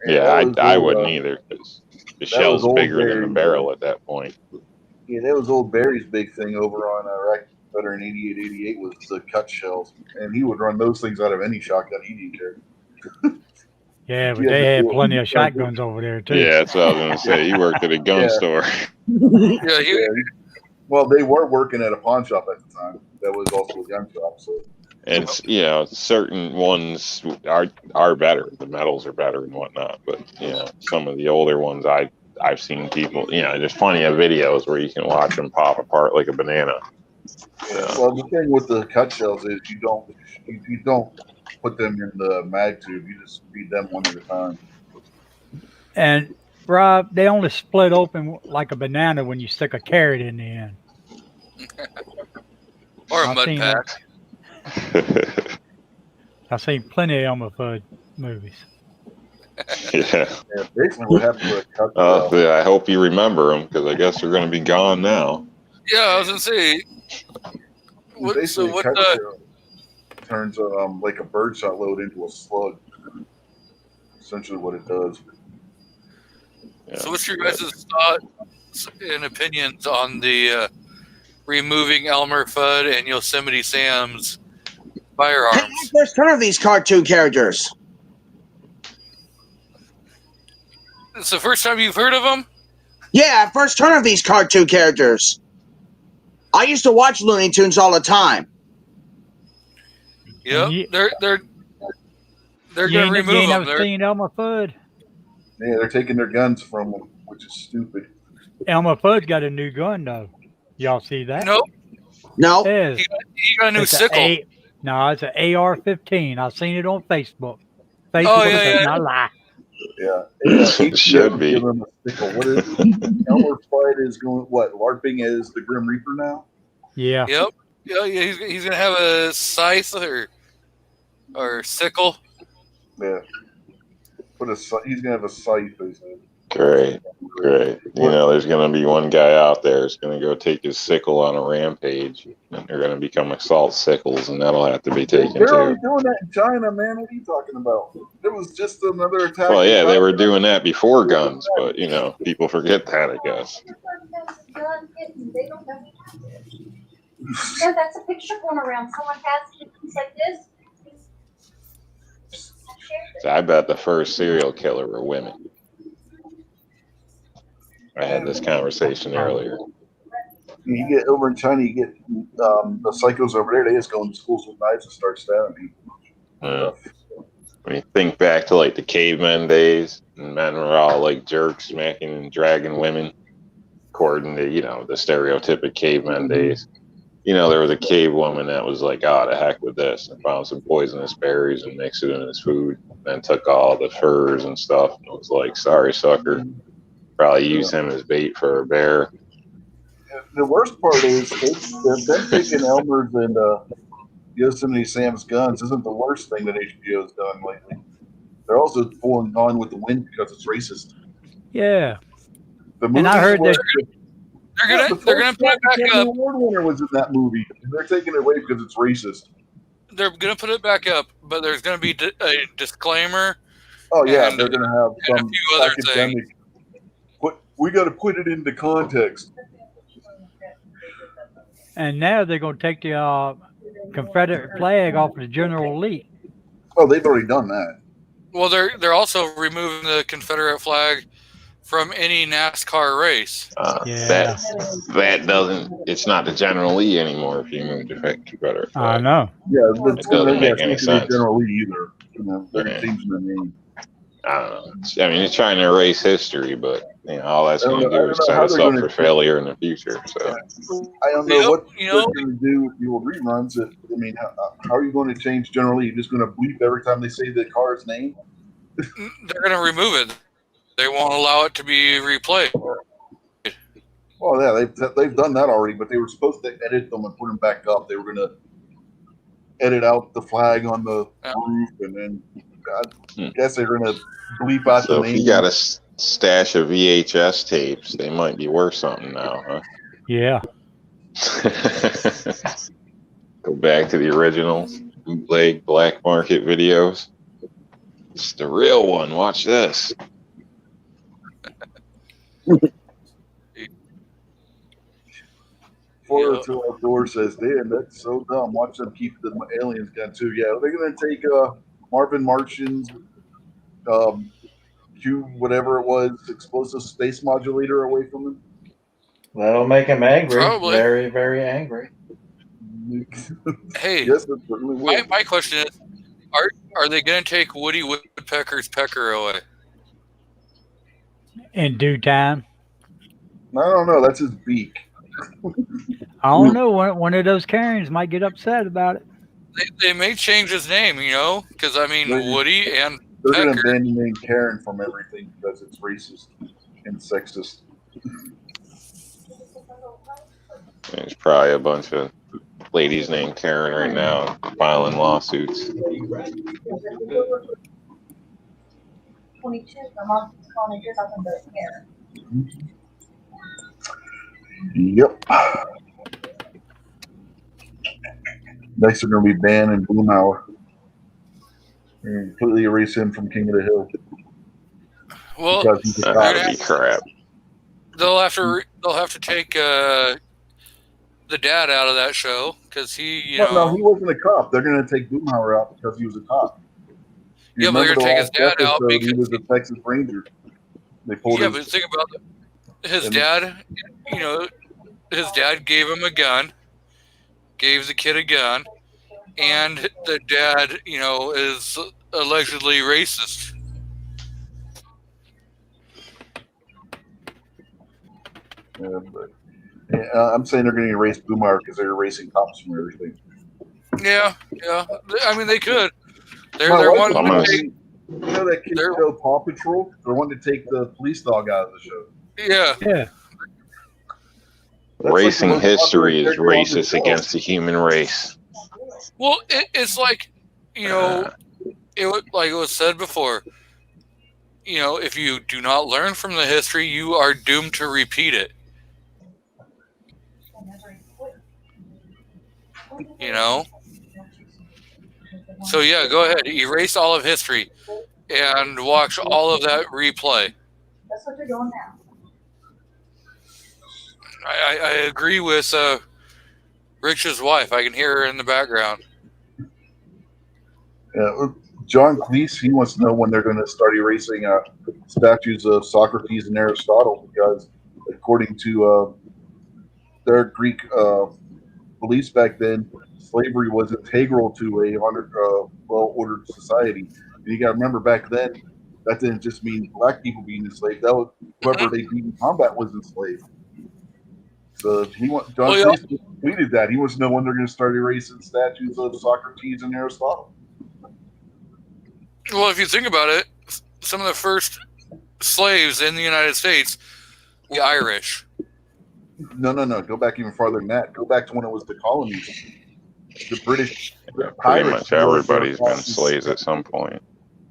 Yeah, I wouldn't either, because the shell's bigger than the barrel at that point. Yeah, that was old Barry's big thing over on Iraq Veteran 8888 was the cut shells, and he would run those things out of any shotgun he needed. Yeah, but they had plenty of shotguns over there too. Yeah, that's what I was going to say. He worked at a gun store. Yeah, well, they were working at a pawn shop at the time. That was also a gun shop. So. And certain ones are better. The metals are better and whatnot. But some of the older ones, I've seen people. There's plenty of videos where you can watch them pop apart like a banana. Yeah. Well, the thing with the cut shells is you don't put them in the mag tube. You just feed them one at a time. And Rob, they only split open like a banana when you stick a carrot in the end. Or a mud pack. I've seen plenty of Elmer Fudd movies. Yeah. Basically, what happened to a cut shell. I hope you remember them, because I guess they're going to be gone now. Yeah, I was going to say. Turns like a birdshot load into a slug. Essentially, what it does. Yeah. So, what's your guys' thoughts and opinions on the removing Elmer Fudd and Yosemite Sam's firearms? Hey, I first heard of these cartoon characters. It's the first time you've heard of them? Yeah, I first heard of these cartoon characters. I used to watch Looney Tunes all the time. Yep, they're going to remove them. You ain't never seen Elmer Fudd? Yeah, they're taking their guns from them, which is stupid. Elmer Fudd's got a new gun, though. Y'all see that? Nope. No. He got a new sickle. No, it's an AR-15. I've seen it on Facebook. Facebook does not lie. Yeah. It should be. What is Elmer Fudd is going, LARPing as the Grim Reaper now? Yeah. Yep. Yeah, he's going to have a scythe or sickle. Yeah. He's going to have a scythe, basically. Great. There's going to be one guy out there who's going to go take his sickle on a rampage, and they're going to become assault sickles, and that'll have to be taken too. They're already doing that in China, man. What are you talking about? There was just another attack. Well, yeah, they were doing that before guns, but, people forget that, I guess. Yeah, that's a picture going around. Someone has things like this. So I bet the first serial killer were women. I had this conversation earlier. You get over in China, you get the psychos over there. They just go into schools with knives and start stabbing people. When you think back to like the cavemen days, and men were all like jerks, smacking and dragging women, according to the stereotypic cavemen days. There was a cave woman that was like, "Oh, the heck with this," and found some poisonous berries and mixed it in his food, and then took all the furs and stuff. And it was like, "Sorry, sucker." Probably use him as bait for a bear. The worst part is them taking Elmer's and Yosemite Sam's guns isn't the worst thing that HBO's done lately. They're also pulling Gone with the Wind because it's racist. Yeah. And I heard that they're gonna put it back up. The award winner was in that movie, and they're taking it away because it's racist. They're gonna put it back up, but there's gonna be a disclaimer. Oh yeah, they're gonna have some a few other academic. We got to put it into context. And now they're going to take the Confederate flag off of the General Lee. Oh, they've already done that. Well, they're also removing the Confederate flag from any NASCAR race. That doesn't. It's not the General Lee anymore. If you move to Confederate flag. I know. Yeah, it doesn't make any sense. General Lee either. They're changing the name. I don't know. I mean, it's trying to erase history, but all that's going to do is set us up for failure in the future. So I don't know what they're going to do with the old reruns. How are you going to change General Lee? You're just going to bleep every time they say the car's name? They're going to remove it. they won't allow it to be replayed. Well, yeah, they've done that already, but they were supposed to edit them and put them back up. They were going to edit out the flag on the roof, and then I guess they're going to bleep out So the if name. you got a stash of VHS tapes, they might be worth something now, huh? Yeah. Go back to the original bootleg black market videos. It's the real one. Watch this. Florida to Outdoor says, "Dan, that's so dumb. Watch them keep the aliens gun too." Yeah, they're going to take Marvin Martian's Q, whatever it was, explosive space modulator away from him. That'll make him angry. Probably. Very, very angry. Hey, Yes, it certainly will. my question is, are they going to take Woody Woodpecker's pecker away? In due time. I don't know. That's his beak. I don't know. One of those Karens might get upset about it. They may change his name, you know, because I mean Maybe. Woody and They're going to Pecker. ban the name Karen from everything because it's racist and sexist. There's probably a bunch of ladies named Karen right now filing lawsuits. 22, my mom's calling yours up in the air. Yep. Next, they're going to be banning Boomhauer. And completely erase him from King of the Hill. Well, Because he's a That cop. would be crap. they'll have to take the dad out of that show because he, you know. No, he wasn't a cop. They're going to take Boomhauer out because he was a cop. You Yeah, but they're remember gonna take the his dad last out episode, he because was a Texas Ranger. They pulled yeah, his, but think about his And- dad. You know, his dad gave him a gun, gave the kid a gun, and the dad, you know, is allegedly racist. I'm saying they're going to erase Boomhauer because they're erasing cops from everything. Yeah. I mean, they could. They're My wife wanting was to You know that kid They're- show Paw Patrol? They're wanting to take the police dog out of the show. yeah. Yeah. That's like the Racing most history popular is character on the racist show. against the human race. Well, it's like, you know, like it was said before. You know, if you do not learn from the history, you are doomed to repeat it. You know? So yeah, go ahead, erase all of history and watch all of that replay. That's what they're doing now. I agree with Rich's wife. I can hear her in the background. John Cleese, he wants to know when they're going to start erasing statues of Socrates and Aristotle because, according to their Greek beliefs back then, slavery was integral to a well-ordered society. And you got to remember, back then, that didn't just mean black people being enslaved. That was whoever they beat in combat was enslaved. So John Cleese tweeted that. He wants to know when they're going to start erasing statues of Socrates and Aristotle. Well, if you think about it, some of the first slaves in the United States were Irish. No. Go back even farther than that. Go back to when it was the colonies. The British Pretty pirates much were everybody's been captured. slaves at some point.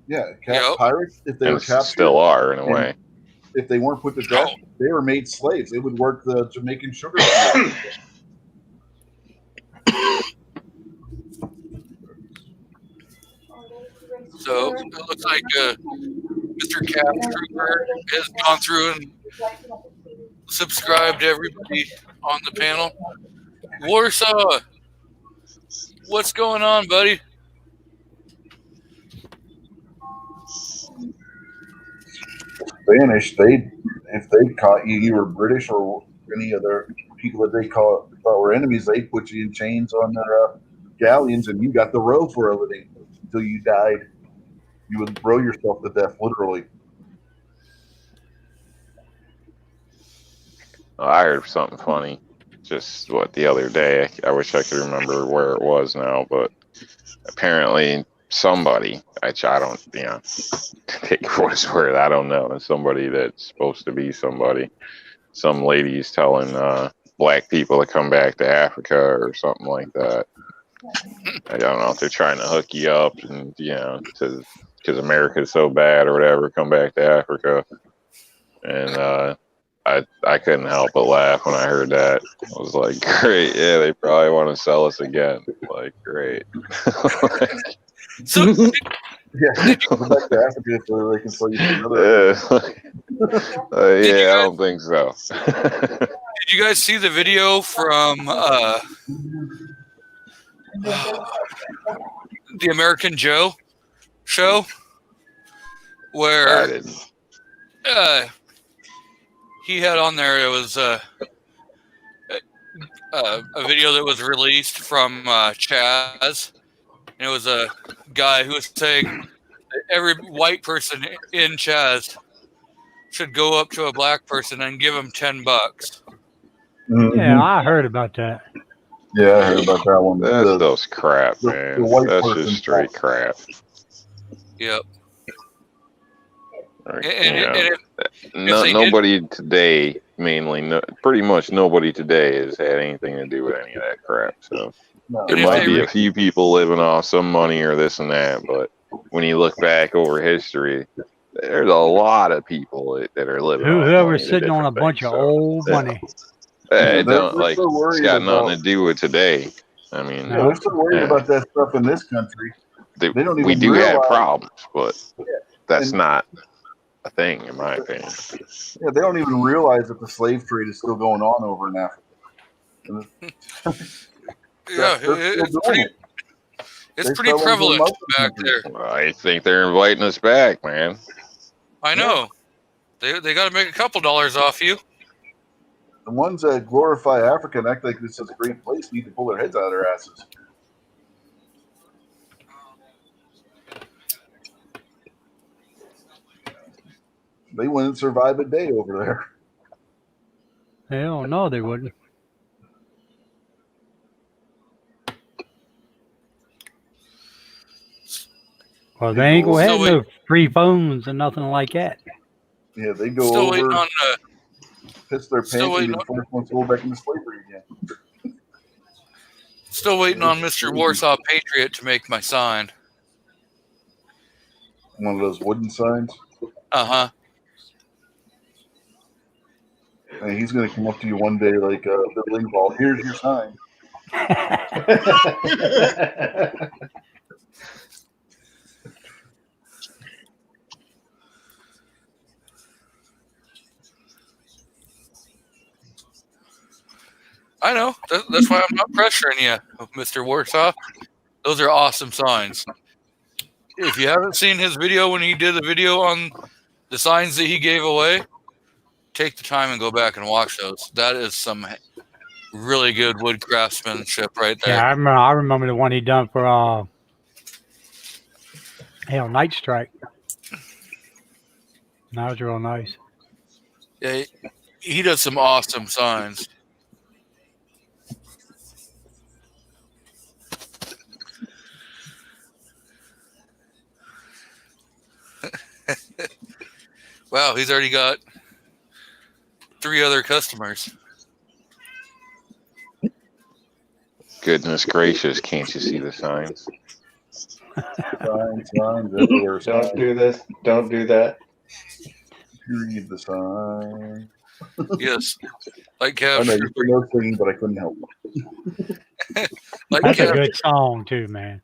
Yeah, Yep. pirates, if they And were captured, still are, in a and way. if they weren't put to death, they were made slaves. They would work the Jamaican sugar fields. So it looks like Mr. Cap Trooper has gone through and subscribed to everybody on the panel. Warsaw, what's going on, buddy? Spanish, if they caught you, you were British or any other people that they thought were enemies, they'd put you in chains on their galleons, and you got the row for a living until you died. You would row yourself to death, literally. Oh, I heard something funny. The other day. I wish I could remember where it was now, but apparently somebody, which I don't, take it for what it's worth. I don't know. It's somebody that's supposed to be somebody. Some lady's telling black people to come back to Africa or something like that. I don't know if they're trying to hook you up and because America's so bad or whatever, come back to Africa. And I couldn't help but laugh when I heard that. I was like, great, yeah, they probably want to sell us again. Like, great. So, Yeah, go back to Africa so they can sell you another. Yeah, I don't think so. did you guys see the video from the American Joe show I where didn't. he had on there? It was a video that was released from Chaz. And it was a guy who was saying that every white person in Chaz should go up to a black person and give him $10. Yeah, I heard about that. Yeah, I heard about that one. That's those crap, the man. white That's person just straight crap. Yep. Like, And nobody today, pretty much nobody today has had anything to do with any of that crap. So No, there if might they be a few people living off some money or this and that, but when you look back over history, there's a lot of people that are living. off Whoever's money to sitting on a different bunch things, of old money. Hey, they're it's so worried got nothing about- to do with today. I mean, Yeah, they're so worried about that stuff in this country. They don't we even do have realize- problems, but that's And- not a thing, in my opinion. Yeah, they don't even realize that the slave trade is still going on over in Africa. yeah, They're still doing it. it's They pretty sell them to prevalent Muslim back countries. there. I think they're inviting us back, man. I know. They got to make a couple dollars off you. The ones that glorify Africa and act like this is a great place need to pull their heads out of their asses. They wouldn't survive a day over there. Hell no, they wouldn't. Well, they ain't gonna have Still no free phones and nothing like that. Yeah, they go Still waiting over, on piss their still pants, and be waiting the first ones to go back into slavery again. Mr. Warsaw Patriot to make my sign. One of those wooden signs. Uh-huh. And he's going to come up to you one day like Bill Engvall. Here's your sign. I know. That's why I'm not pressuring you, Mr. Warsaw. Those are awesome signs. If you haven't seen his video when he did the video on the signs that he gave away, take the time and go back and watch those. That is some really good wood craftsmanship right there. Yeah, I remember the one he done for Night Strike. That was real nice. Yeah, he does some awesome signs. Wow, he's already got 3 other customers. Goodness gracious, can't you see the signs? Signs everywhere. Don't do this. Don't do that. Read the sign. Yes. Like I Kev, know you said no singing, but I couldn't help it. like That's a Kev, good song too, man.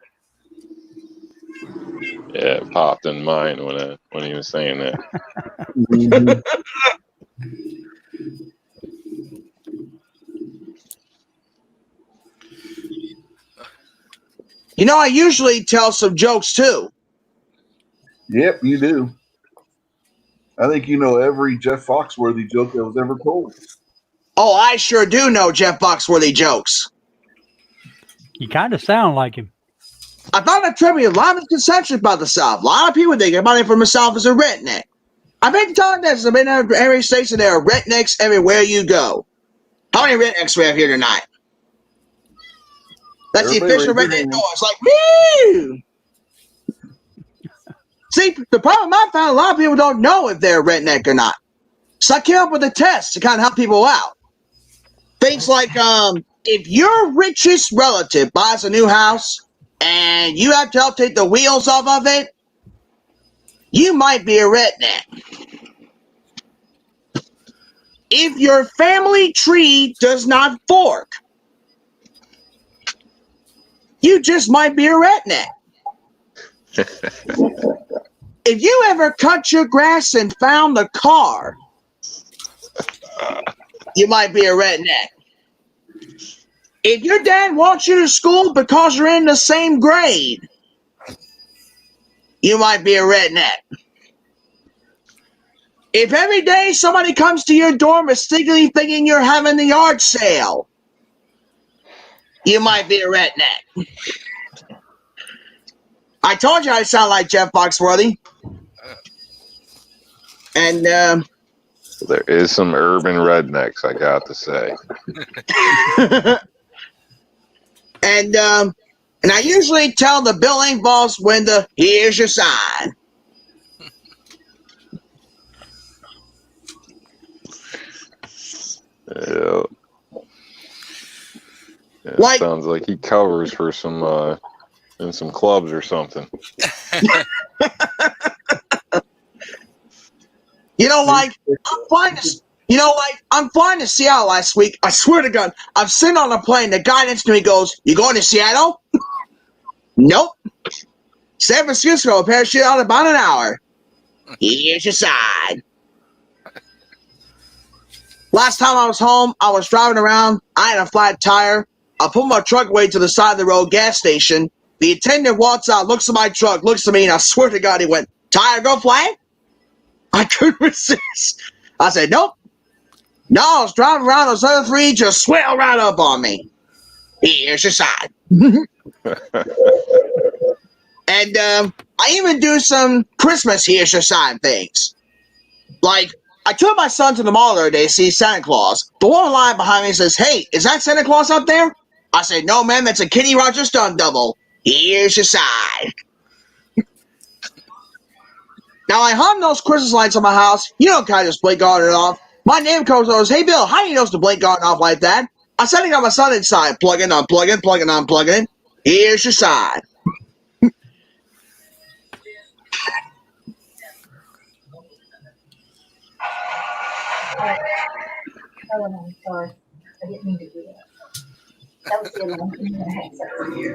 Yeah, it popped in mind when he was saying that. You know, I usually tell some jokes too. Yep, you do. I think you know every Jeff Foxworthy joke that was ever told. Oh, I sure do know Jeff Foxworthy jokes. You kind of sound like him. I found a trivia, a lot of misconceptions about the South. A lot of people think everybody from the South is a redneck. I've been telling this. I've been in every state, and there are rednecks everywhere you go. How many rednecks we have here tonight? That's the Everybody official raise their redneck hand. noise. Like, woo! See, the problem I found, a lot of people don't know if they're a redneck or not. So I came up with a test to kind of help people out. Things like, if your richest relative buys a new house and you have to help take the wheels off of it, you might be a redneck. If your family tree does not fork, you just might be a redneck. If you ever cut your grass and found the car, you might be a redneck. If your dad wants you to school because you're in the same grade, you might be a redneck. If every day somebody comes to your door mistakenly thinking you're having the yard sale, you might be a redneck. I told you I sound like Jeff Foxworthy. And There is some urban rednecks, I got to say. and I usually tell the billing boss when here's your sign. Yeah. Yeah, Like- sounds like he covers for some in some clubs or something. You know, like, I'm flying to Seattle last week. I swear to God, I'm sitting on a plane. The guy next to me goes, "You going to Seattle?" Nope. San Francisco, parachute out in about an hour. Here's your sign. Last time I was home, I was driving around. I had a flat tire. I put my truck away to the side of the road gas station. The attendant walks out, looks at my truck, looks at me, and I swear to God, he went, "Tire go flat?" I couldn't resist. I said, "Nope." No, I was driving around, those other three just swell right up on me. Here's your sign. And I even do some Christmas here's your sign things. Like, I took my son to the mall the other day to see Santa Claus. The woman line behind me says, "Hey, is that Santa Claus up there?" I said, "No, man, that's a Kenny Rogers stunt double. Here's your sign." Now, I hung those Christmas lights on my house. You don't kind of just blink on and off. My neighbor comes over and says, "Hey, Bill, how do you know to blink on and off like that?" I said, "I got my son inside. Plugging, unplugging, plugging, unplugging it. Here's your sign." Oh, no, I'm sorry. I didn't mean to do that. That was the other one. I'm gonna have sex with you.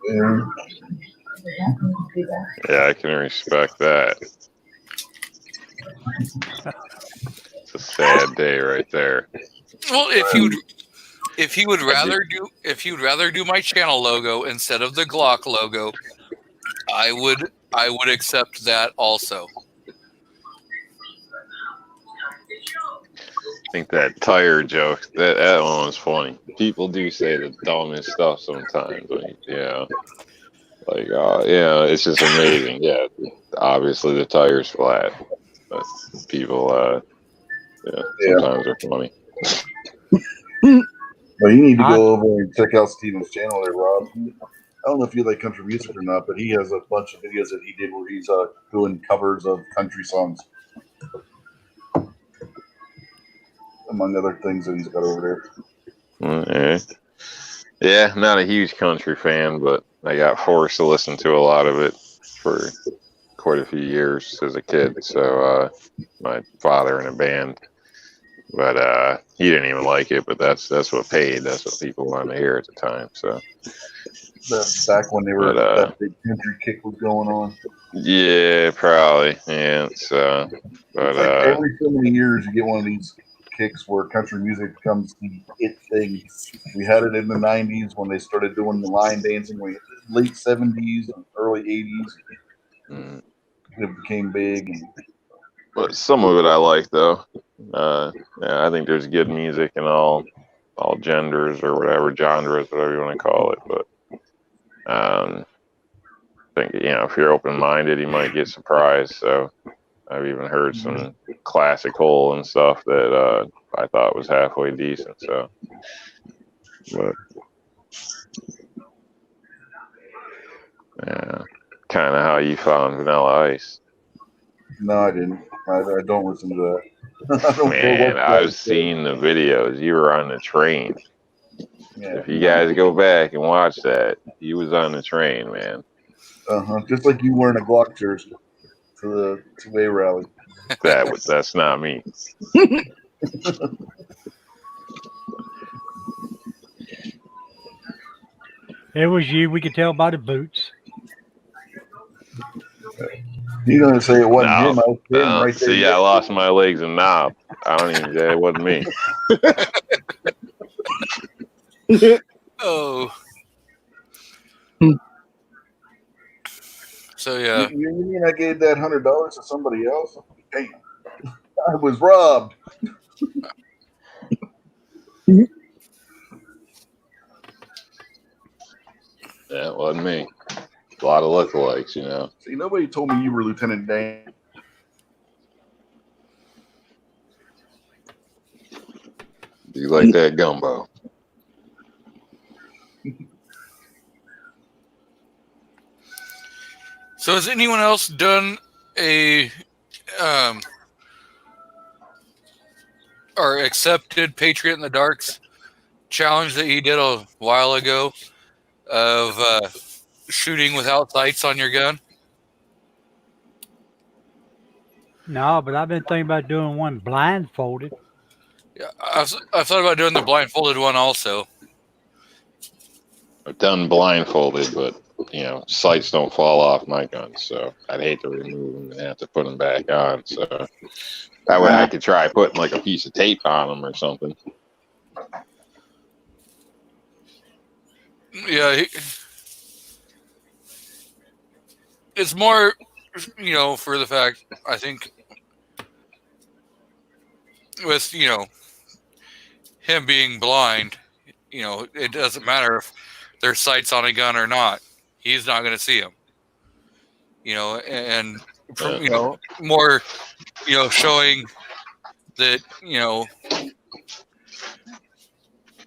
I did not mean to do that. Yeah, I can respect that. It's a sad day right there. Well, if he would rather do my channel logo instead of the Glock logo, I would accept that also. I think that tire joke, that one was funny. People do say the dumbest stuff sometimes. Like, yeah. Like, yeah, it's just amazing. Yeah, obviously the tire's flat. But people, sometimes they're funny. Well, you need to go over and check out Steven's channel there, Rob. I don't know if you like country music or not, but he has a bunch of videos that he did where he's doing covers of country songs, among other things that he's got over there. Okay. Yeah, not a huge country fan, but I got forced to listen to a lot of it for quite a few years as a kid. So my father in a band, but he didn't even like it. But that's what paid. That's what people wanted to hear at the time. So back when they were that big country kick was going on. Yeah, probably. Yeah. So, but like every so many years you get one of these kicks where country music becomes the it thing. We had it in the 90s when they started doing the line dancing, late 70s and early 80s. It became big. But some of it I like, though. Yeah, I think there's good music in all genders or whatever, genres, whatever you want to call it. But I think, if you're open-minded, you might get surprised. So I've even heard some classical and stuff that I thought was halfway decent. So, but Yeah, kind of how you found Vanilla Ice. No, I didn't. I don't listen to that. I don't care Man, what I've seen the videos. You were on the train. Yeah, If you guys go back and watch that, he was on the train, man. Just like you wearing a Glock jersey to the 2A rally. That's not me. It was you. We could tell by the boots. You're gonna say it wasn't No, him? I was standing right there. See, I lost my legs and knob. I don't even say it wasn't me. Oh. So yeah. You mean I gave that $100 to somebody else? Damn, I was robbed. Yeah, it wasn't me. A lot of lookalikes, you know. See, nobody told me you were Lieutenant Dan. You like that gumbo? So has anyone else done a or accepted Patriot in the Dark's challenge that you did a while ago of shooting without sights on your gun? No, but I've been thinking about doing one blindfolded. Yeah, I've thought about doing the blindfolded one also. I've done blindfolded, but you know, sights don't fall off my gun, so I'd hate to remove them and have to put them back on. So that way, I could try putting like a piece of tape on them or something. Yeah, it's more, you know, for the fact I think with, you know, him being blind, you know, it doesn't matter if there's sights on a gun or not. He's not going to see them. You know, and you know, more, you know, showing that, you know,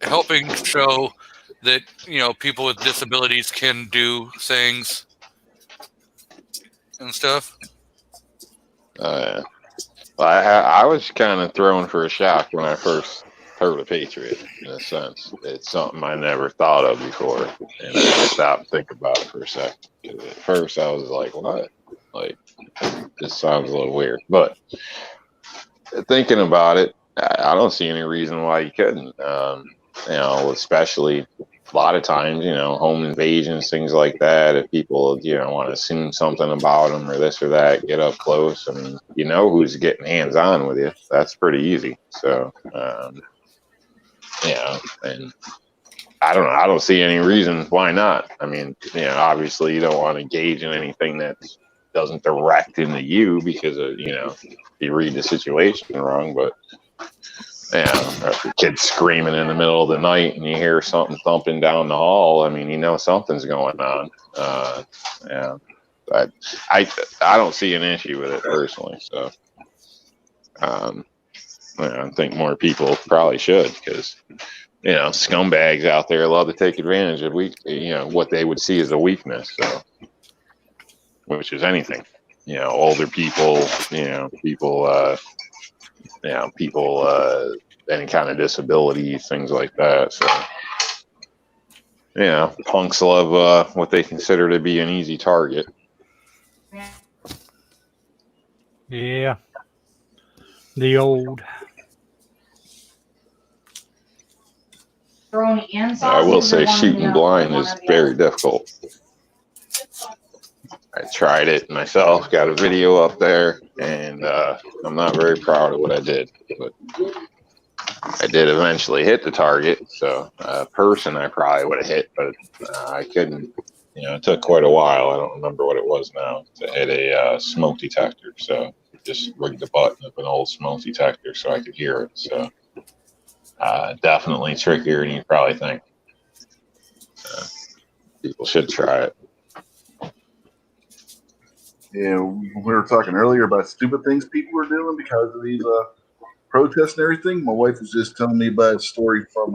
helping show that, you know, people with disabilities can do things and stuff. Well, I was kind of thrown for a shock when I first heard of Patriot, in a sense. It's something I never thought of before. And I stopped and think about it for a second. At first, I was like, what? Like, this sounds a little weird. But thinking about it, I don't see any reason why you couldn't. You know, especially a lot of times, you know, home invasions, things like that. If people, you know, want to assume something about them or this or that, get up close. I mean, you know who's getting hands on with you. That's pretty easy. So, yeah, and I don't know. I don't see any reason why not. I mean, you know, obviously you don't want to engage in anything that doesn't direct into you because of, you know, you read the situation wrong. But yeah, or if your kid's screaming in the middle of the night and you hear something thumping down the hall, I mean, you know something's going on. Yeah, but I don't see an issue with it personally. So, I think more people probably should, because, you know, scumbags out there love to take advantage of you know, what they would see as a weakness. So, which is anything, you know, older people, you know, people, any kind of disability, things like that. So, you know, punks love what they consider to be an easy target. Yeah. The old. I will say shooting blind is very difficult. I tried it myself, got a video up there, and I'm not very proud of what I did. But I did eventually hit the target, so a person I probably would have hit, but I couldn't. You know, it took quite a while. I don't remember what it was now to hit a smoke detector. So just rigged the button of an old smoke detector so I could hear it. So definitely trickier than you probably think. People should try it. Yeah, we were talking earlier about stupid things people were doing because of these protests and everything. My wife was just telling me about a story from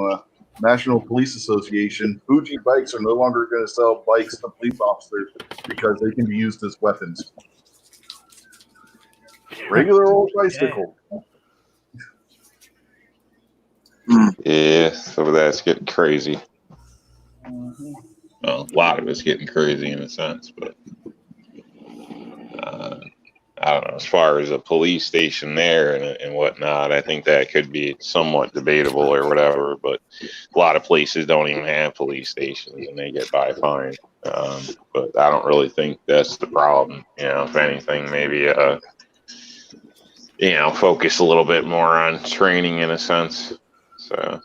National Police Association, Fuji bikes are no longer going to sell bikes to police officers because they can be used as weapons. Regular old bicycle. Yeah, some of that's getting crazy. Well, a lot of it's getting crazy in a sense, but I don't know. As far as a police station there and whatnot, I think that could be somewhat debatable or whatever. But a lot of places don't even have police stations, and they get by fine. But I don't really think that's the problem. You know, if anything, maybe focus a little bit more on training in a sense. So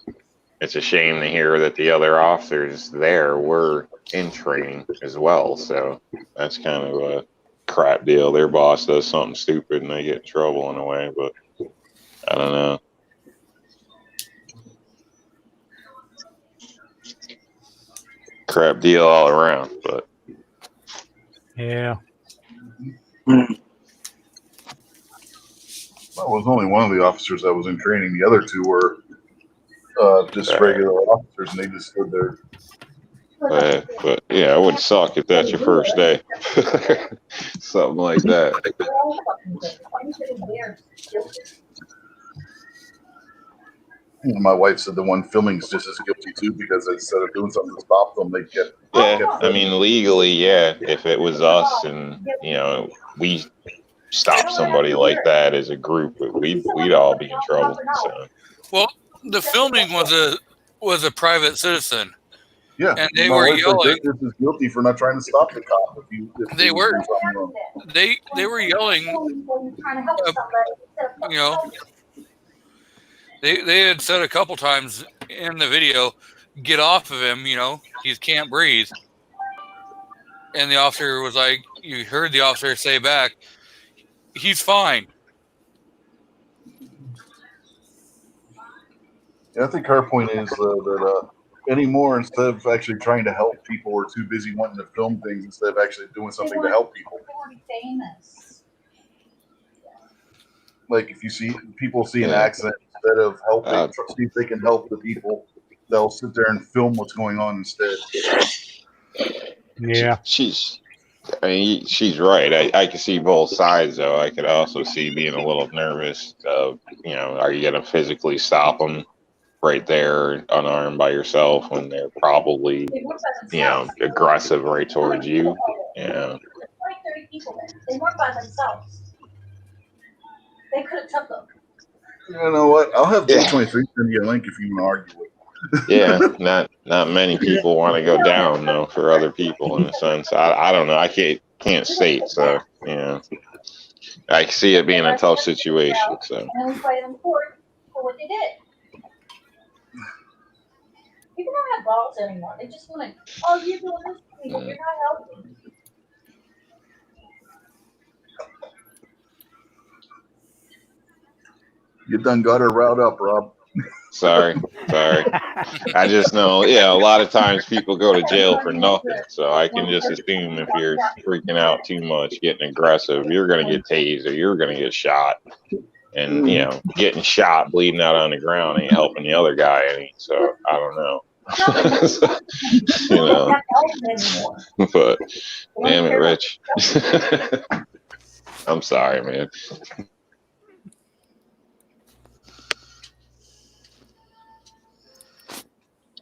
it's a shame to hear that the other officers there were in training as well. So that's kind of a crap deal. Their boss does something stupid and they get in trouble in a way, but I don't know. Crap deal all around, but Yeah. Well, it was only one of the officers that was in training. The other two were just regular officers, and they just stood there. but yeah, it would suck if that's your first day. Something like that. My wife said the one filming is just as guilty too, because instead of doing something to stop them, they get I mean, legally, yeah. If it was us and we stopped somebody like that as a group, we'd all be in trouble. So. Well, the filming was a private citizen. Yeah, and they my were wife said yelling. they're just as guilty for not trying to stop the cop. If They was were. doing something wrong. They were yelling. They had said a couple times in the video, "Get off of him!" He can't breathe. And the officer was like, you heard the officer say back, "He's fine." Yeah, I think her point is that anymore, instead of actually trying to help people, we're too busy wanting to film things instead of actually doing something to help people. Like if you see people see an accident, instead of helping, see if they can help the people, they'll sit there and film what's going on instead. Yeah. She's right. I can see both sides, though. I could also see being a little nervous of, are you going to physically stop them right there unarmed by yourself when they're probably, aggressive right towards you? Yeah. They weren't by themselves. They could have took them. You know what? I'll have J23 send you a link if you want to argue with. Yeah, not many people want to go down though for other people in a sense. I don't know. I can't state, so I can see it being a tough situation. So. And then we fight them in court for what they did. People don't have balls anymore. They just want to. Oh, you're doing this to me, but you're not helping. You done got her riled up, Rob. Sorry. I just know, a lot of times people go to jail for nothing. So I can just assume if you're freaking out too much, getting aggressive, you're going to get tased or you're going to get shot. And, getting shot, bleeding out on the ground ain't helping the other guy any. So I don't know. But damn it, Rich. I'm sorry, man.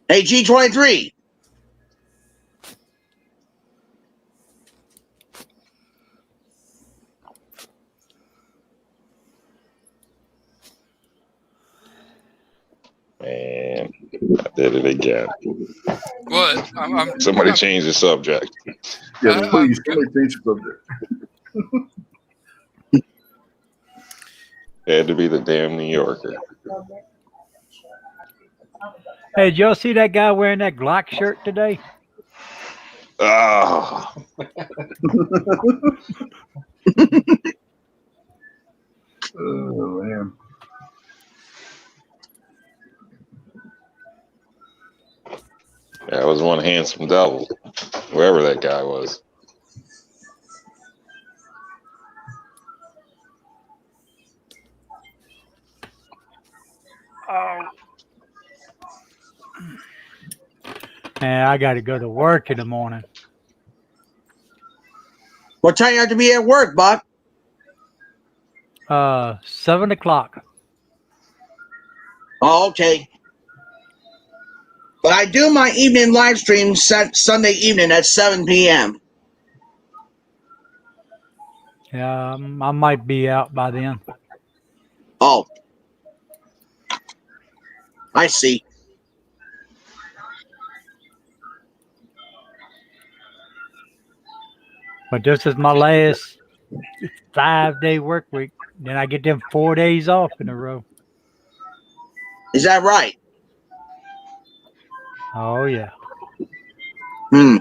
Hey, G23. Man, I did it again. What? Somebody change the subject. Yeah, please. Somebody change the subject. It had to be the damn New Yorker. Hey, did y'all see that guy wearing that Glock shirt today? Oh. Oh, man. That was one handsome devil, whoever that guy was. Oh. and I got to go to work in the morning. What time you have to be at work, Buck? 7 o'clock. Oh, okay. But I do my evening live stream Sunday evening at 7 p.m. Yeah, I might be out by then. Oh, I see. But this is my last 5-day work week. Then I get them 4 days off in a row. Is that right? Oh yeah. Hmm.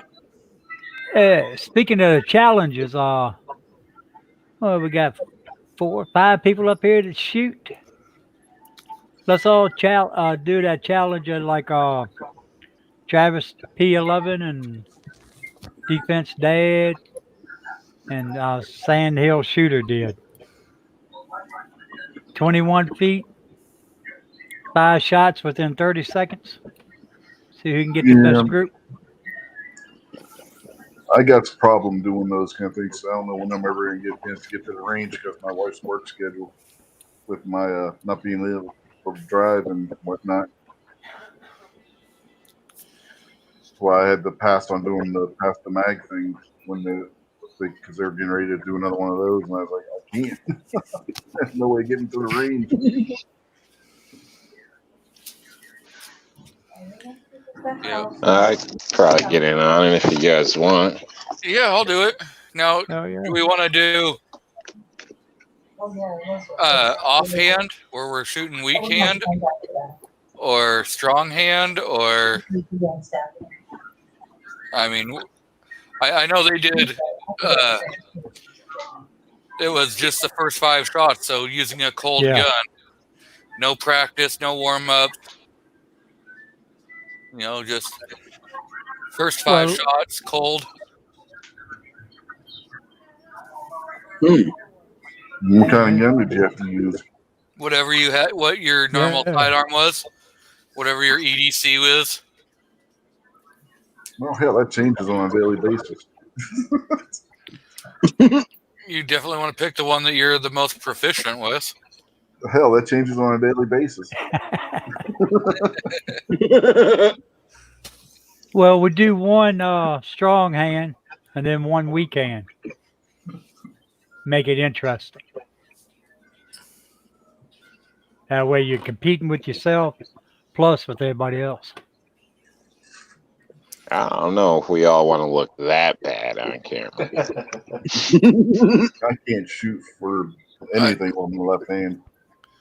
Speaking of challenges, well, we got 4 or 5 people up here to shoot. Let's all do that challenge like Travis P11 and Defense Dad and Sand Hill Shooter did. 21 feet, 5 shots within 30 seconds. See who can get the best group. I got a problem doing those kind of things. I don't know when I'm ever going to get a chance to get to the range because my wife's work schedule with my not being able to drive and whatnot. That's why I had to pass on doing the pass the mag thing when because they were getting ready to do another one of those, and I was like, I can't. There's no way getting to the range. Yeah. I probably get in on it if you guys want. Yeah, I'll do it. Now, Oh, yeah. do we want to do offhand, where we're shooting weak hand, or strong hand, or I mean, I know they did. It was just the first 5 shots, so using a cold Yeah. gun, no practice, no warm up. You know, just first 5 Well- shots, cold. Hmm. What kind of gun did you have to use? Whatever you had, what your normal Yeah. sidearm was, whatever your EDC was. Well, hell, that changes on a daily basis. You definitely want to pick the one that you're the most proficient with. Hell, that changes on a daily basis. Well, we do one strong hand and then one weak hand. Make it interesting. That way you're competing with yourself plus with everybody else. I don't know if we all want to look that bad on camera. I can't shoot for anything on the left hand.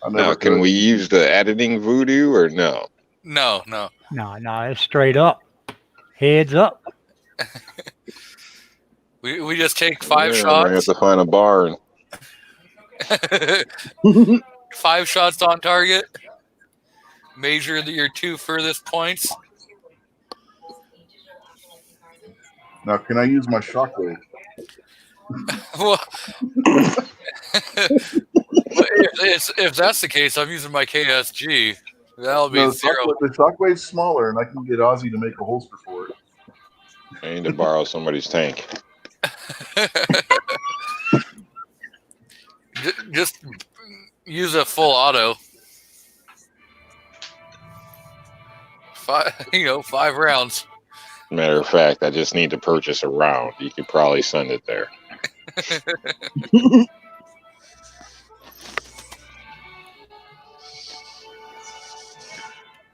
I never Now, can could. we use the editing voodoo or no? No. No, it's straight up. Heads up. We just take 5 Yeah, I have shots. to find a bar and 5 shots on target. Measure your 2 furthest points. Now, can I use my shockwave? Well, if that's the case, I'm using my KSG. That'll be No, 0. the shockwave's smaller, and I can get Ozzy to make a holster for it. I need to borrow somebody's tank. Just use a full auto. 5 rounds. Matter of fact, I just need to purchase a round. You could probably send it there.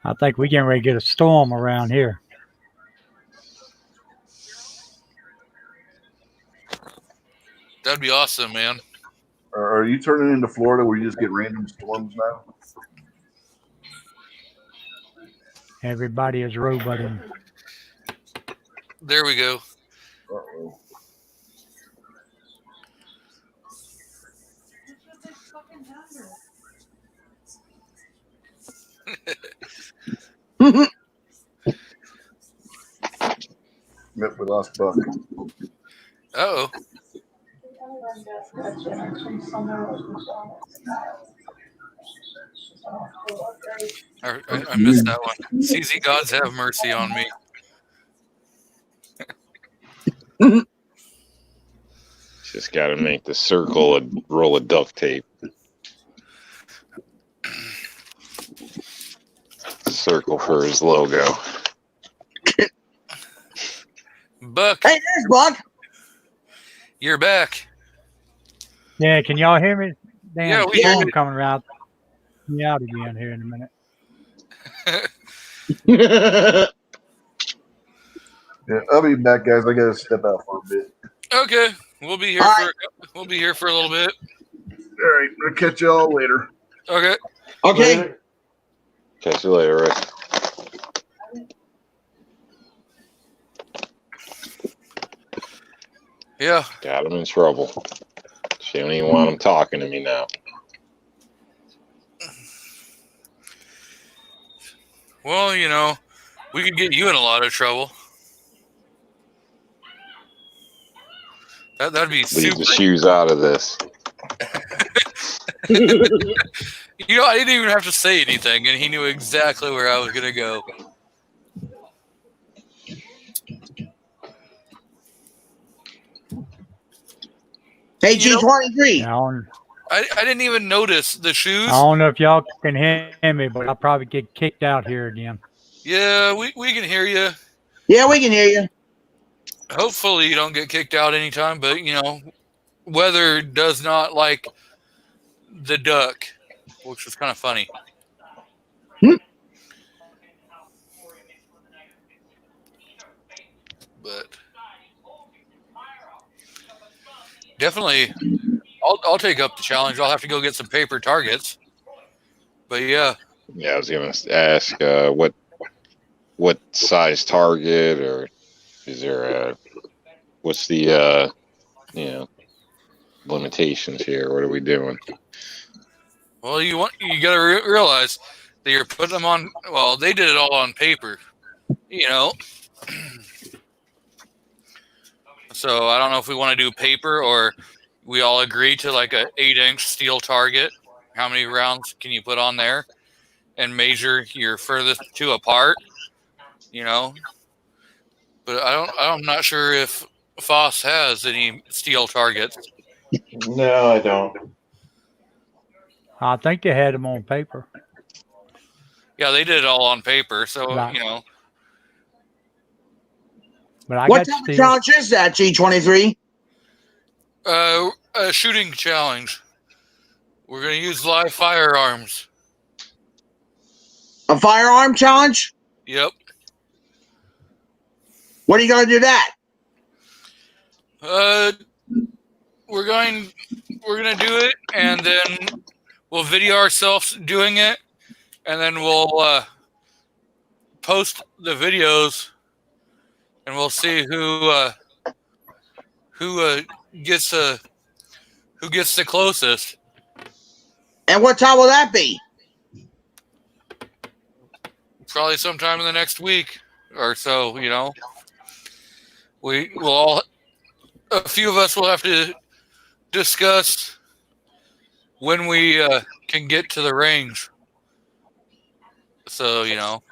I think we're getting ready to get a storm around here. That'd be awesome, man. Are you turning into Florida where you just get random storms now? Everybody is roboting. There we go. Uh-oh. Yep, we lost Buck. Uh-oh. I missed that one. CZ Gods have mercy on me. Just got to make the circle a roll of duct tape. Circle for his logo. Buck, Hey, there's Buck. you're back. Yeah, can y'all hear me? Damn, Yeah, we hear storm you. coming around. Me out again here in a minute. Yeah, I'll be back, guys. I gotta step out for a bit. Okay, we'll be here All for a little bit. All right, I'll catch y'all later. Okay. Okay. Catch you later, Rick. Yeah. Got him in trouble. She don't even want him talking to me now. Well, you know, we could get you in a lot of trouble. That'd be Leave super. the shoes out of this. You know, I didn't even have to say anything, and he knew exactly where I was gonna go. Hey, You know- G23. I I didn't even notice the shoes. don't know if y'all can hear me, but I'll probably get kicked out here again. Yeah, we can hear you. Yeah, we can hear you. Hopefully, you don't get kicked out anytime, but you know, weather does not like the duck, which was kind of funny. But definitely, I'll take up the challenge. I'll have to go get some paper targets. But yeah, Yeah, I was gonna ask what size target, or is there a what's the limitations here? What are we doing? well, you got to realize that you're putting them on. Well, they did it all on paper, you know. So I don't know if we want to do paper or we all agree to like a 8-inch steel target. How many rounds can you put on there and measure your furthest two apart? You know, but I'm not sure if Foss has any steel targets. No, I don't. I think they had them on paper. Yeah, they did it all on paper. So Right. you know, But I What got type of steel. challenge is that, G23? a shooting challenge. We're gonna use live firearms. A firearm challenge? Yep. When are you going to do that? We're gonna do it, and then we'll video ourselves doing it, and then we'll post the videos, and we'll see who gets the closest. And what time will that be? Probably sometime in the next week or so. You know, a few of us will have to discuss when we can get to the range. So, you know.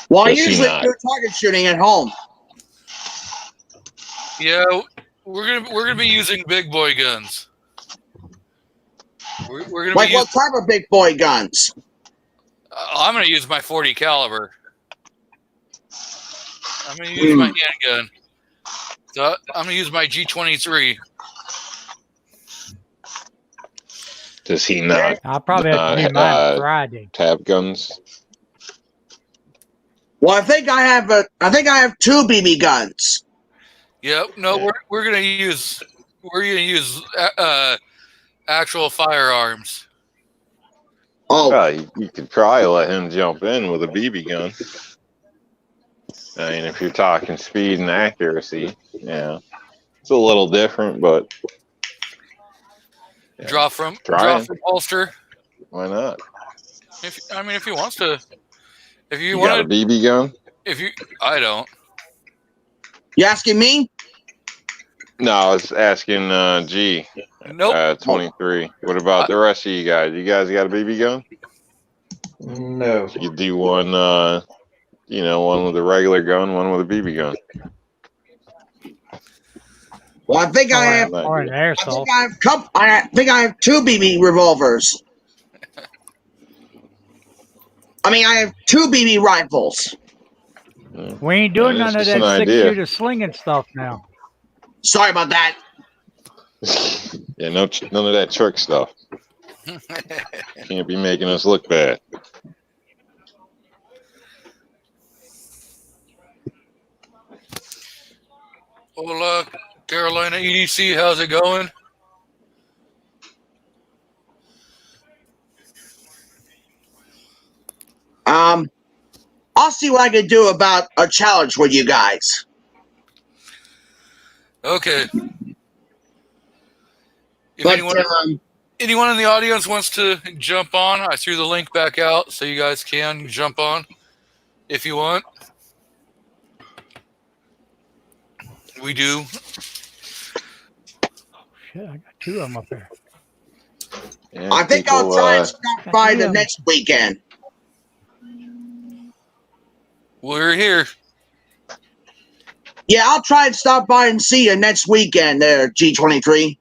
Well, I Does he usually not? do target shooting at home. Yeah, we're gonna be using big boy guns. We're gonna Like be what type of big boy guns? I'm gonna use my 40 caliber. I'm gonna use my handgun. So I'm gonna use my G23. Does he not I'll probably have to do mine Friday. have guns? Well, I think I have two BB guns. Yep. No, Yeah. we're gonna use actual firearms. Oh, Well, you could probably let him jump in with a BB gun. I mean, if you're talking speed and accuracy, yeah, it's a little different, but yeah, Draw from Trying. holster. why not? If he wants to. If you You got a want to, BB gun? I don't. you asking me? No, I was asking G. Nope. 23. What about the rest of you guys? You guys got a BB gun? No. You could do one, one with a regular gun, one with a BB gun. Well, I think I have. Or an airsoft. I think I have 2 BB revolvers. I mean, I have 2 BB rifles. We ain't doing That's none of just that an idea. 6-shooter slinging stuff now. Sorry about that. Yeah, none of that trick stuff. Can't be making us look bad. Hola, Carolina EDC. How's it going? I'll see what I can do about a challenge with you guys. Okay. If But anyone in the audience wants to jump on, I threw the link back out so you guys can jump on if you want. We do. Shit, I got 2 of them up there. Yeah, I think I'll people, try and stop by the next weekend. We're here. Yeah, I'll try and stop by and see you next weekend there, G23.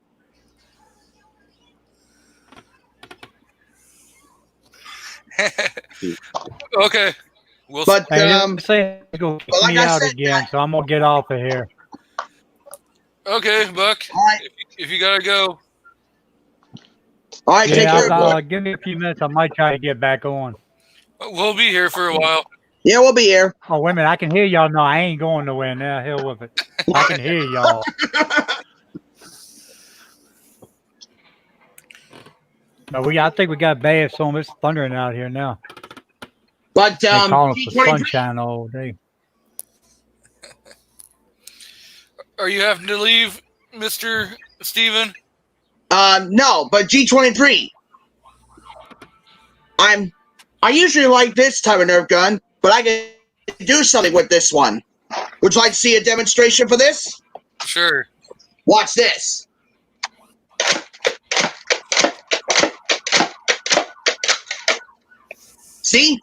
Okay. We'll But Hey, say it's gonna kick like me I out said, again, so I'm gonna get off of here. okay, Buck. all right, If you gotta go. all right, take Yeah, care. give me a few minutes. I might try to get back on. We'll be here for a while. Yeah, we'll be here. Oh, wait a minute. I can hear y'all. No, I ain't going nowhere now. Hell with it. I can hear y'all. No, I think we got bad storm. It's thundering out here now. But They calling for G23, sunshine all day. Are you having to leave, Mr. Steven? no, but G23. I usually like this type of Nerf gun, but I can do something with this one. Would you like to see a demonstration for this? Sure. Watch this. See?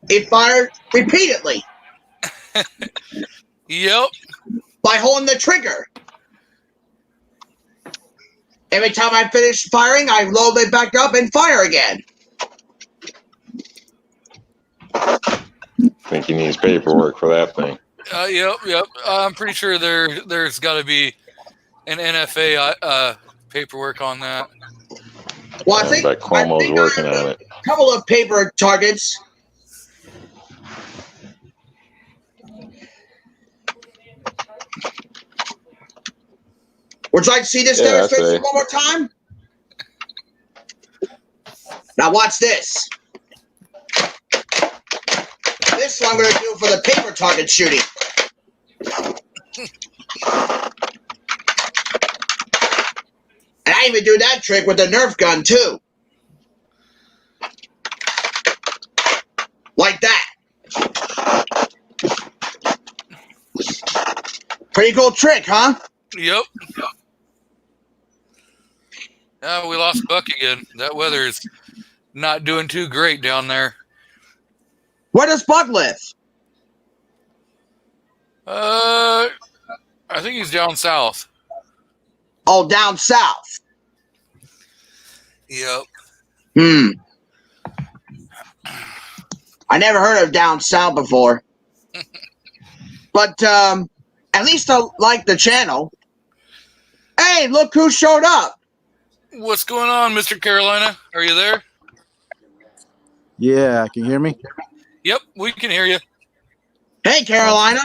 It fired repeatedly Yep. by holding the trigger. Every time I finish firing, I load it back up and fire again. I think he needs paperwork for that thing. Yep. I'm pretty sure there's got to be an NFA paperwork on that. Well, I I think bet Cuomo's working on it. a couple of paper targets. Would you like to see this Yeah, demonstration I'd say. one more time? Now watch this. This one I'm going to do for the paper target shooting. And I even do that trick with the Nerf gun too. Like that. Pretty cool trick, huh? Yep. We lost Buck again. That weather is not doing too great down there. Where does Buck live? I think he's down south. Oh, down south. Yep. I never heard of down south before. But at least I like the channel. Hey, look who showed up. What's going on, Mr. Carolina? Are you there? Yeah, can you hear me? Yep, we can hear you. Hey, Carolina.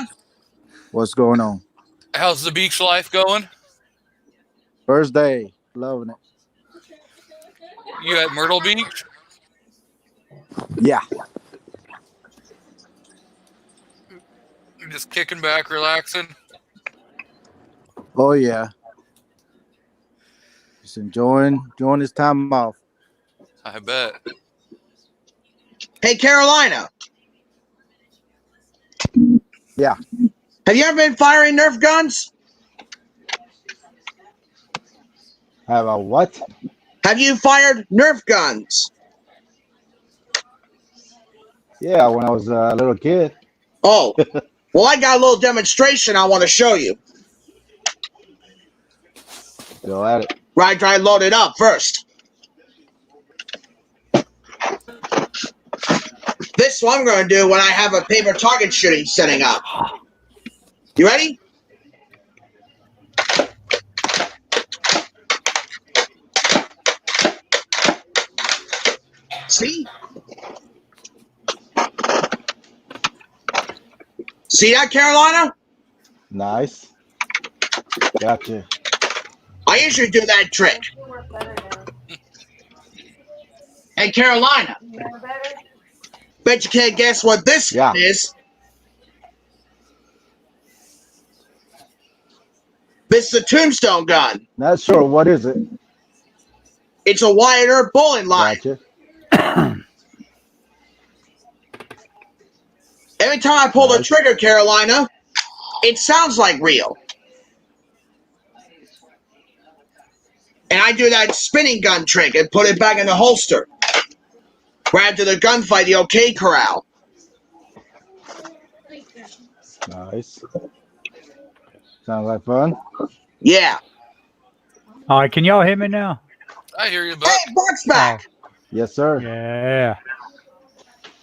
What's going on? How's the beach life going? First day, loving it. You at Myrtle Beach? Yeah, You're just kicking back, relaxing? oh yeah. Just enjoying this time off. I bet. Hey, Carolina. Yeah. Have you ever been firing Nerf guns? Have a what? Have you fired Nerf guns? Yeah, when I was a little kid. Oh, well, I got a little demonstration I want to show you. Go at it. Right, try to load it up first. This one I'm going to do when I have a paper target shooting setting up. You ready? See? See that, Carolina? Nice. Gotcha. I usually do that trick. Hey, Carolina. Bet you can't guess what this Yeah. is. This is a Tombstone gun. Not sure. What is it? It's a Wyatt Earp bowling line. Gotcha. Every time I pull the Nice. trigger, Carolina, it sounds like real. And I do that spinning gun trick and put it back in the holster. Right after the gunfight, the OK Corral. Nice. Sounds like fun. Yeah. All right, can y'all hear me now? I hear you, Buck. Hey, Buck's back. Yes, sir. Yeah.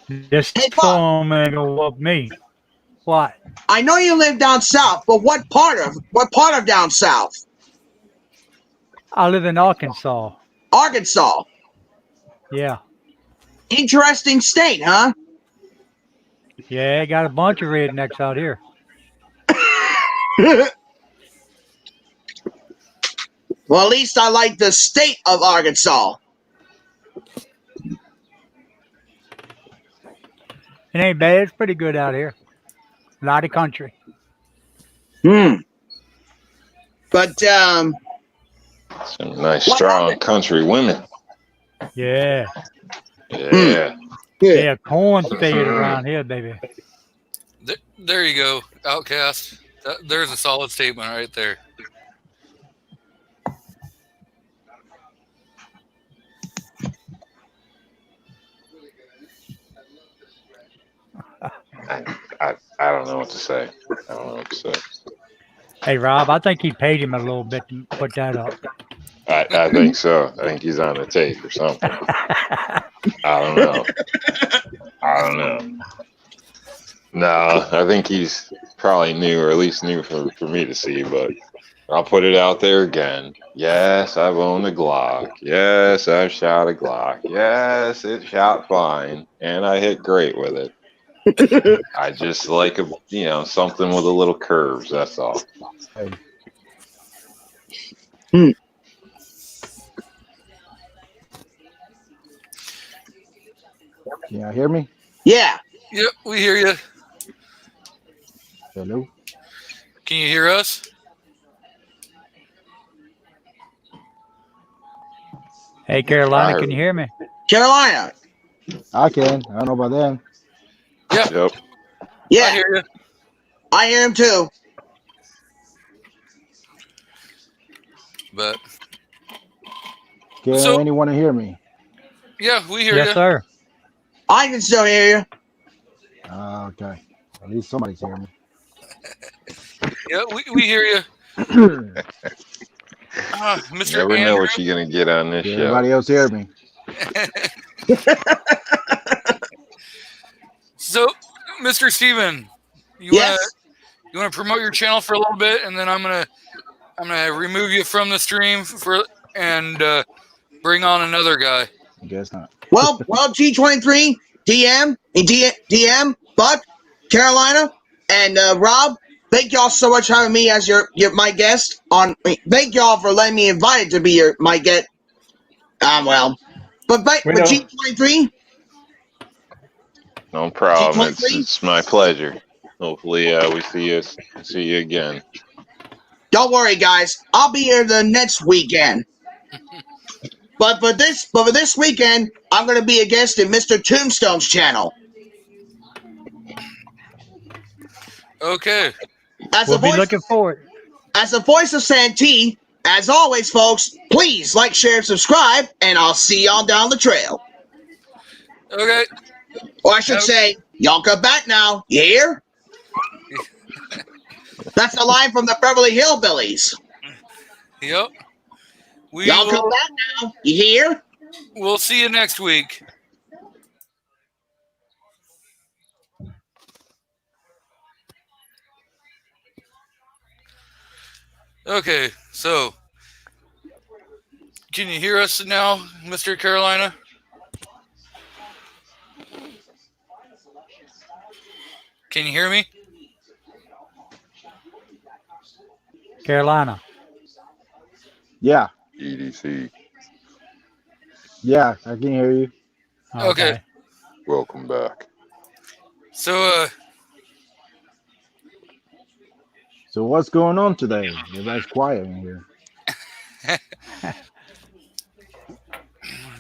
This Hey, Buck. storm ain't gonna whoop me. What? I know you live down south, but what part of down south? I live in Arkansas. Arkansas. Yeah. Interesting state, huh? Yeah, got a bunch of rednecks out here. Well, at least I like the state of Arkansas. It ain't bad. It's pretty good out here. A lot of country. But Some nice, What strong happened? country women. Yeah. Yeah. Yeah, corn fed around here, baby. There you go, Outcast. There's a solid statement right there. I don't know what to say. I don't know what to say. Hey, Rob, I think he paid him a little bit to put that up. I think so. I think he's on the tape or something. I don't know. I don't know. No, I think he's probably new, or at least new for me to see, but I'll put it out there again. Yes, I've owned a Glock. Yes, I've shot a Glock. Yes, it shot fine, and I hit great with it. I just like something with a little curves. That's all. Can y'all hear me? yeah. Yep, we hear you. Hello? Can you hear us? Hey, Carolina, can you hear me? Carolina. I can. I don't know about them. Yep. I Yeah, hear you. I hear him too. But Can So- anyone hear me? yeah, we hear Yes, you. sir. I can still hear you. Okay. At least somebody's hearing me. Yeah, we hear you. Mr. Never know Andrew. what you're gonna get on this Can show. everybody else hear me? So, Mr. Steven, you Yes. wanna promote your channel for a little bit, and then I'm gonna remove you from the stream and bring on another guy. I guess not. Well, G23, DM, Buck, Carolina, and Rob. Thank y'all so much for having me as my guest on. Thank y'all for letting me invited to be my guest. But We know. G23, No problem. G23? It's my pleasure. Hopefully, we see you again. don't worry, guys. I'll be here the next weekend. But for this weekend, I'm going to be a guest in Mr. Tombstone's channel. Okay. As We'll a be voice, looking forward. as the voice of Santee, as always, folks, please like, share, subscribe, and I'll see y'all down the trail. Okay. Or I should say, y'all come back now. You hear? That's a line from the Beverly Hillbillies. Yep. We Y'all come will, back now. You hear? we'll see you next week. Okay, so can you hear us now, Mr. Carolina? Can you hear me? Carolina. Yeah, EDC, yeah, I can hear you. Okay. welcome back. So, So what's going on today? Everybody's quiet in here.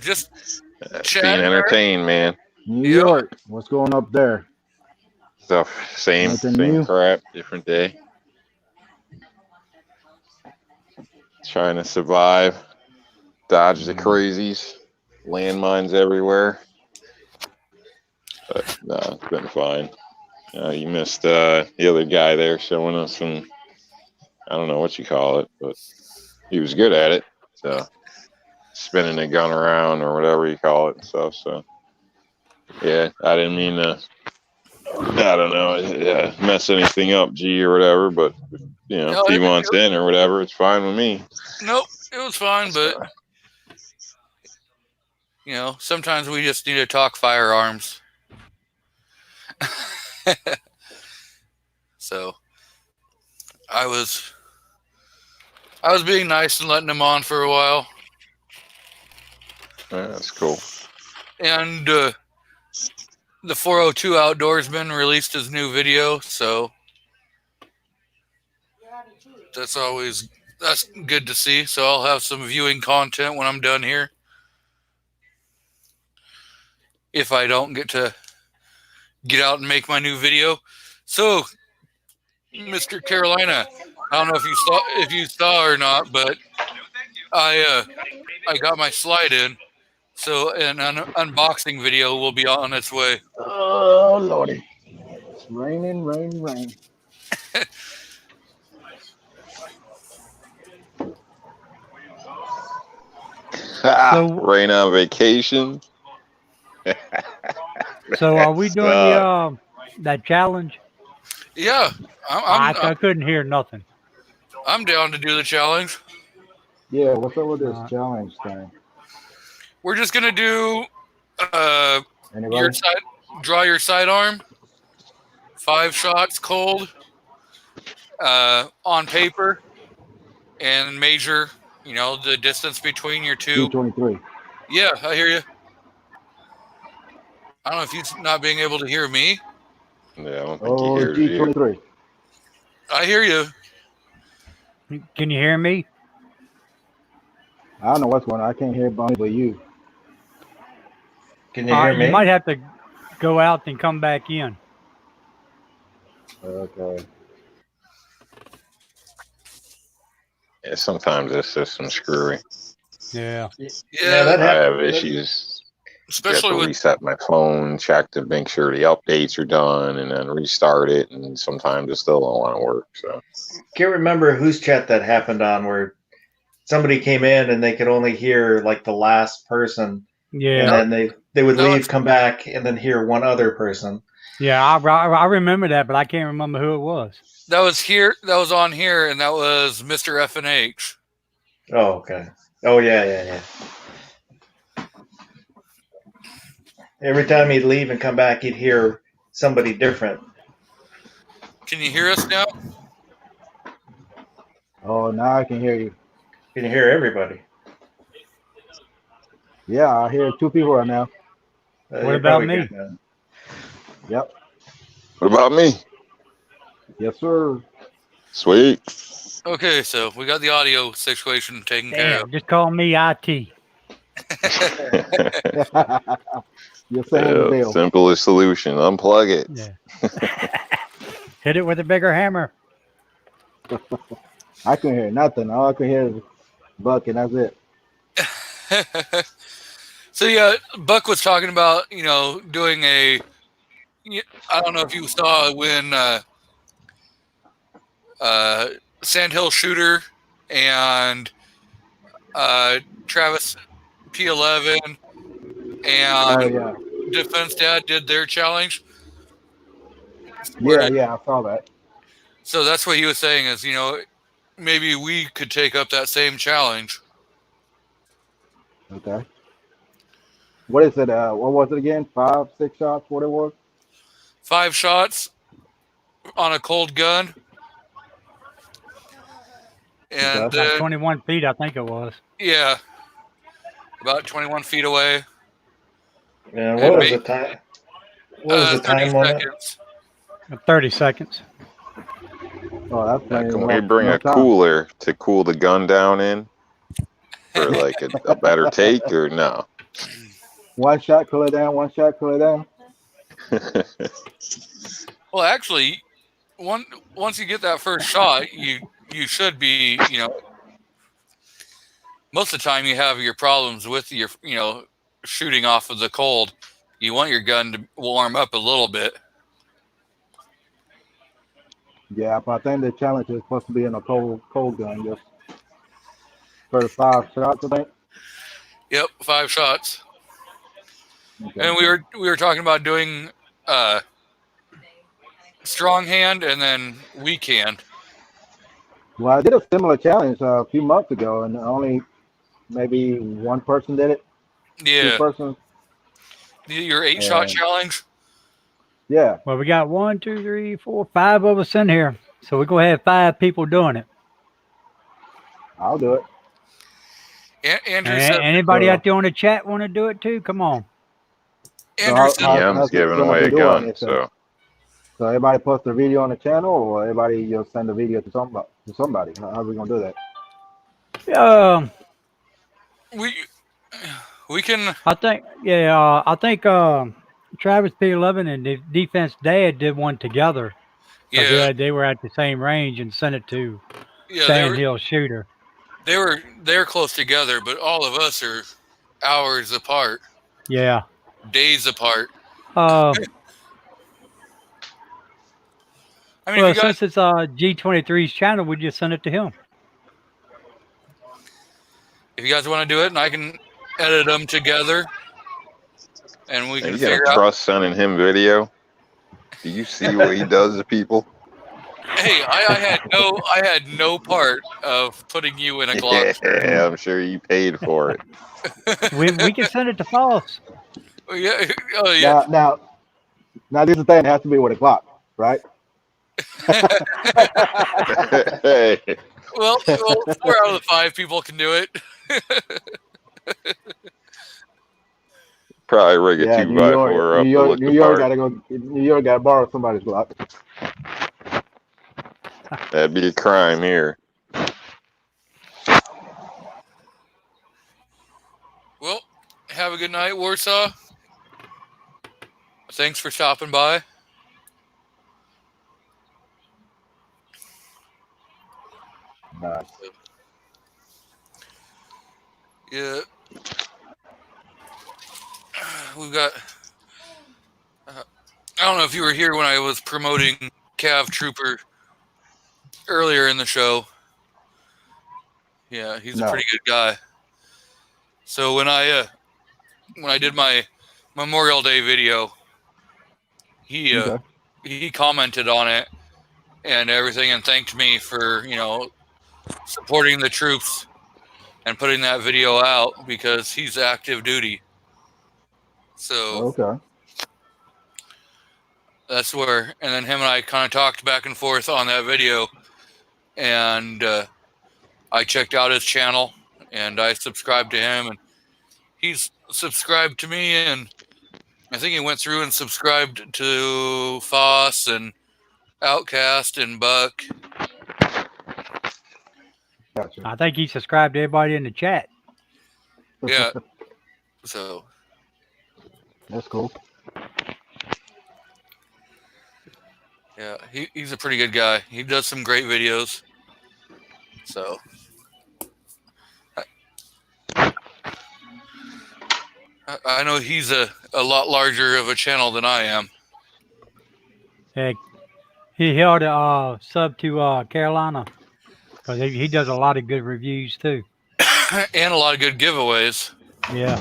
just Being chatting. entertained, man. New Yep. York, what's going up there? Stuff, same Nothing new? crap, different day. Trying to survive, dodge the crazies, landmines everywhere. But no, it's been fine. You missed the other guy there showing us some, I don't know what you call it, but he was good at it. So spinning the gun around or whatever you call it and stuff. So yeah, I didn't mean to, I don't know, mess anything up, G or whatever. But you know, No, if he wants in or whatever, it's fine with me. Nope, it was fine, but sometimes we just need to talk firearms. So I was being nice and letting him on for a while, Yeah, that's cool. and the 402 Outdoorsman released his new video, so that's good to see. So I'll have some viewing content when I'm done here, if I don't get to get out and make my new video. So, Mr. Carolina, I don't know if you saw or not, but I got my slide in, so an unboxing video will be on its way. Oh, Lordy. It's raining, rain, rain. So- Rain on vacation. So are we doing the that challenge? Yeah, I couldn't hear nothing. I'm down to do the challenge. Yeah, what's up with this challenge thing? We're just gonna do Anybody? draw your sidearm, 5 shots cold, on paper, and measure, the distance between your two. G23. Yeah, I hear you. I don't know if you're not being able to hear me. Yeah, I don't think Oh, he hears you. G23. I hear you. Can you hear me? I don't know what's going on. I can't hear but you. Can you hear me? You might have to go out and come back in. Okay. Yeah, sometimes this system's screwy. Yeah. Yeah, that I happened. have issues. especially Got to with reset my phone, check to make sure the updates are done, and then restart it. And sometimes it still don't want to work. So Can't remember whose chat that happened on, where somebody came in and they could only hear like the last person, Yeah. and then they would No, leave, it's- come back, and then hear one other person. Yeah, I remember that, but I can't remember who it was. that was on here, and that was Mr. F&H. Oh, okay. Oh, yeah. Every time he'd leave and come back, he'd hear somebody different. Can you hear us now? Oh, now I can hear you. Can you hear everybody? Yeah, I hear 2 people right now. What You're about probably me? good then. Yep. what about me? Yes, sir. Sweet. Okay, so we got the audio situation taken care Damn, just call me IT. You're saying the Yeah, bill. simplest solution. Unplug it. Yeah. Hit it with a bigger hammer. I can hear nothing. All I can hear is Buck, and that's it. So yeah, Buck was talking about, doing I don't know if you saw when Sandhill Shooter and Travis P11 Oh and yeah, Defense Dad did their challenge. yeah, I saw that. So that's what he was saying is, maybe we could take up that same challenge. Okay. What is it? What was it again? 5, 6 shots? What it was? 5 shots on a cold gun. And Okay. About then, 21 feet, I think it was. yeah, about 21 feet away. And And what was ma- the time? What was the 30 time limit? seconds. 30 seconds. Oh, that's Now, plenty. can No, we bring no a time. cooler to cool the gun down in for like a better take, or no? One shot, cool it down. One shot, cool it down. Well, actually, once you get that first shot, you should be, most of the time you have your problems with your, shooting off of the cold. You want your gun to warm up a little bit. Yeah, but I think the challenge is supposed to be in a cold gun. Just for 5 shots, I think. Yep, 5 shots. Okay. And we were talking about doing strong hand and then weak hand. Well, I did a similar challenge a few months ago, and only maybe one person did it. 2 Yeah, persons. your 8-shot And- challenge. Yeah. Well, we got 1, 2, 3, 4, 5 of us in here. So we're going to have 5 people doing it. I'll do it. Andrew said, Anybody out there on the chat want to do it too? Come on. Andrew said, DM's giving away a gun, so So everybody post a video on the channel, or everybody just send a video to somebody. How are we gonna do that? we can. I think Travis P11 and the Defense Dad did one together. 'Cause Yeah, they were at the same range and sent it to yeah, Sandhill Shooter. they're close together, but all of us are hours apart, Yeah. days apart. Well, I mean, if you guys, since it's G23's channel, we just send it to him. want to do it, and I can edit them together, and we are can you gonna figure out. trust sending him video? Do you see what he does to people? Hey, I had no part of putting you in a Glock. Yeah, I'm sure you paid for it. We can send it to Foss. Yeah, oh yeah. Now this is the thing. It has to be with a clock, right? Hey, Well, 4 out of the 5 people can do it. probably rig a Yeah, 2x4 up New to York, look New the York part. gotta borrow somebody's clock. That'd be a crime here. Well, have a good night, Warsaw. Thanks for stopping by. Nice. Yeah. We've got. I don't know if you were here when I was promoting Cav Trooper earlier in the show. Yeah, he's a No. pretty good guy. So when I did my Memorial Day video, he Okay. he commented on it and everything and thanked me for, supporting the troops and putting that video out because he's active duty. So Okay. that's where, and then him and I kind of talked back and forth on that video, and I checked out his channel and I subscribed to him, and he's subscribed to me, and I think he went through and subscribed to Foss and Outcast and Buck. Gotcha. I think he subscribed to everybody in the chat. Yeah. So That's cool. yeah, he's a pretty good guy. He does some great videos. So I know he's a lot larger of a channel than I am. Heck, he held a sub to Carolina because he does a lot of good reviews too. and a lot of good giveaways. Yeah.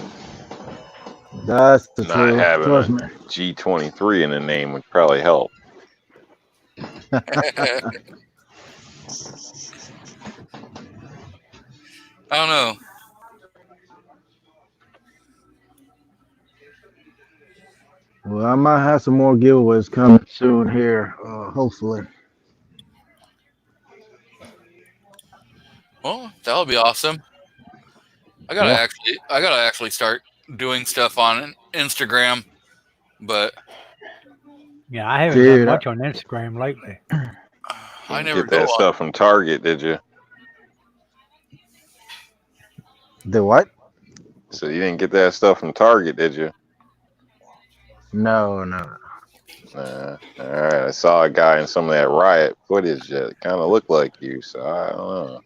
That's the Not truth. having Trust a me. G23 in the name would probably help. I don't know. Well, I might have some more giveaways coming soon here. Hopefully. Well, that would be awesome. I gotta actually start doing stuff on Instagram, but Yeah, I haven't Dude, done much on Instagram lately. I You never get go that on. stuff from Target, did you? The what? So you didn't get that stuff from Target, did you? No. All right. I saw a guy in some of that riot footage that kind of looked like you, so I don't know.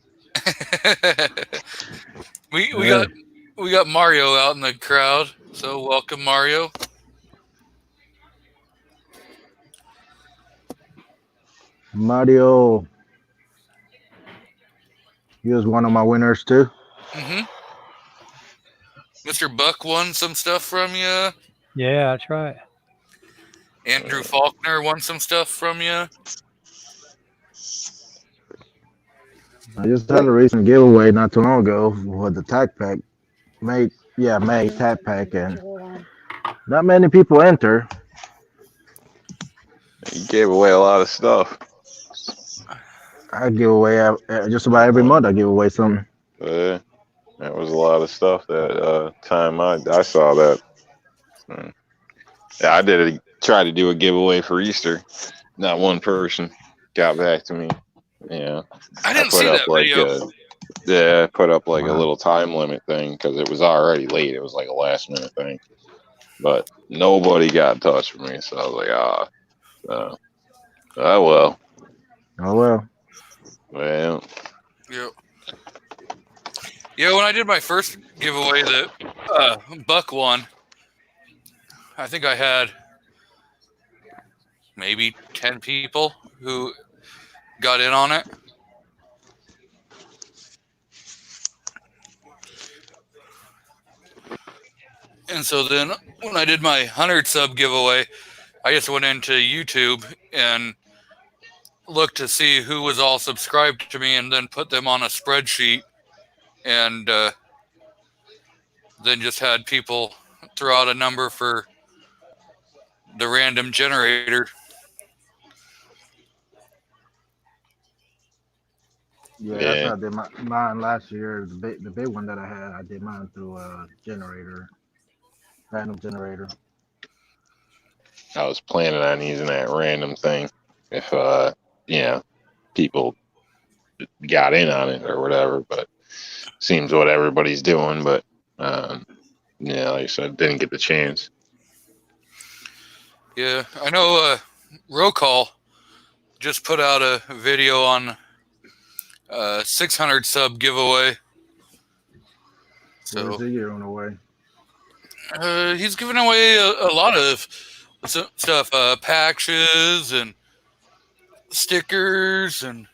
we got Mario out in the crowd, so welcome, Mario. Mario. He was one of my winners too. Mm-hmm. Mr. Buck won some stuff from you. Yeah, that's right. Andrew Faulkner won some stuff from you. I just had a recent giveaway not too long ago with the tack pack. May tack pack, and not many people enter. You gave away a lot of stuff. I give away just about every month. I give away something. That was a lot of stuff that time I saw that. Yeah, I try to do a giveaway for Easter. Not one person got back to me. Yeah, I didn't see that video. I put up like a little time limit thing because it was already late. It was like a last minute thing, but nobody got in touch with me. So I was like, oh well. Oh well. Well. Yep. Yeah, when I did my first giveaway that Buck won, I think I had maybe 10 people who got in on it. And so then when I did my 100 sub giveaway, I just went into YouTube and looked to see who was all subscribed to me and then put them on a spreadsheet and then just had people throw out a number for the random generator. Yeah, that's how I did mine last year. The big one that I had, I did mine through a generator, random generator. I was planning on using that random thing if people got in on it or whatever, but seems what everybody's doing. But like I said, didn't get the chance. Yeah, I know Roll Call just put out a video on 600 sub giveaway. So Where's the year on the way? he's giving away a lot of stuff, patches and stickers and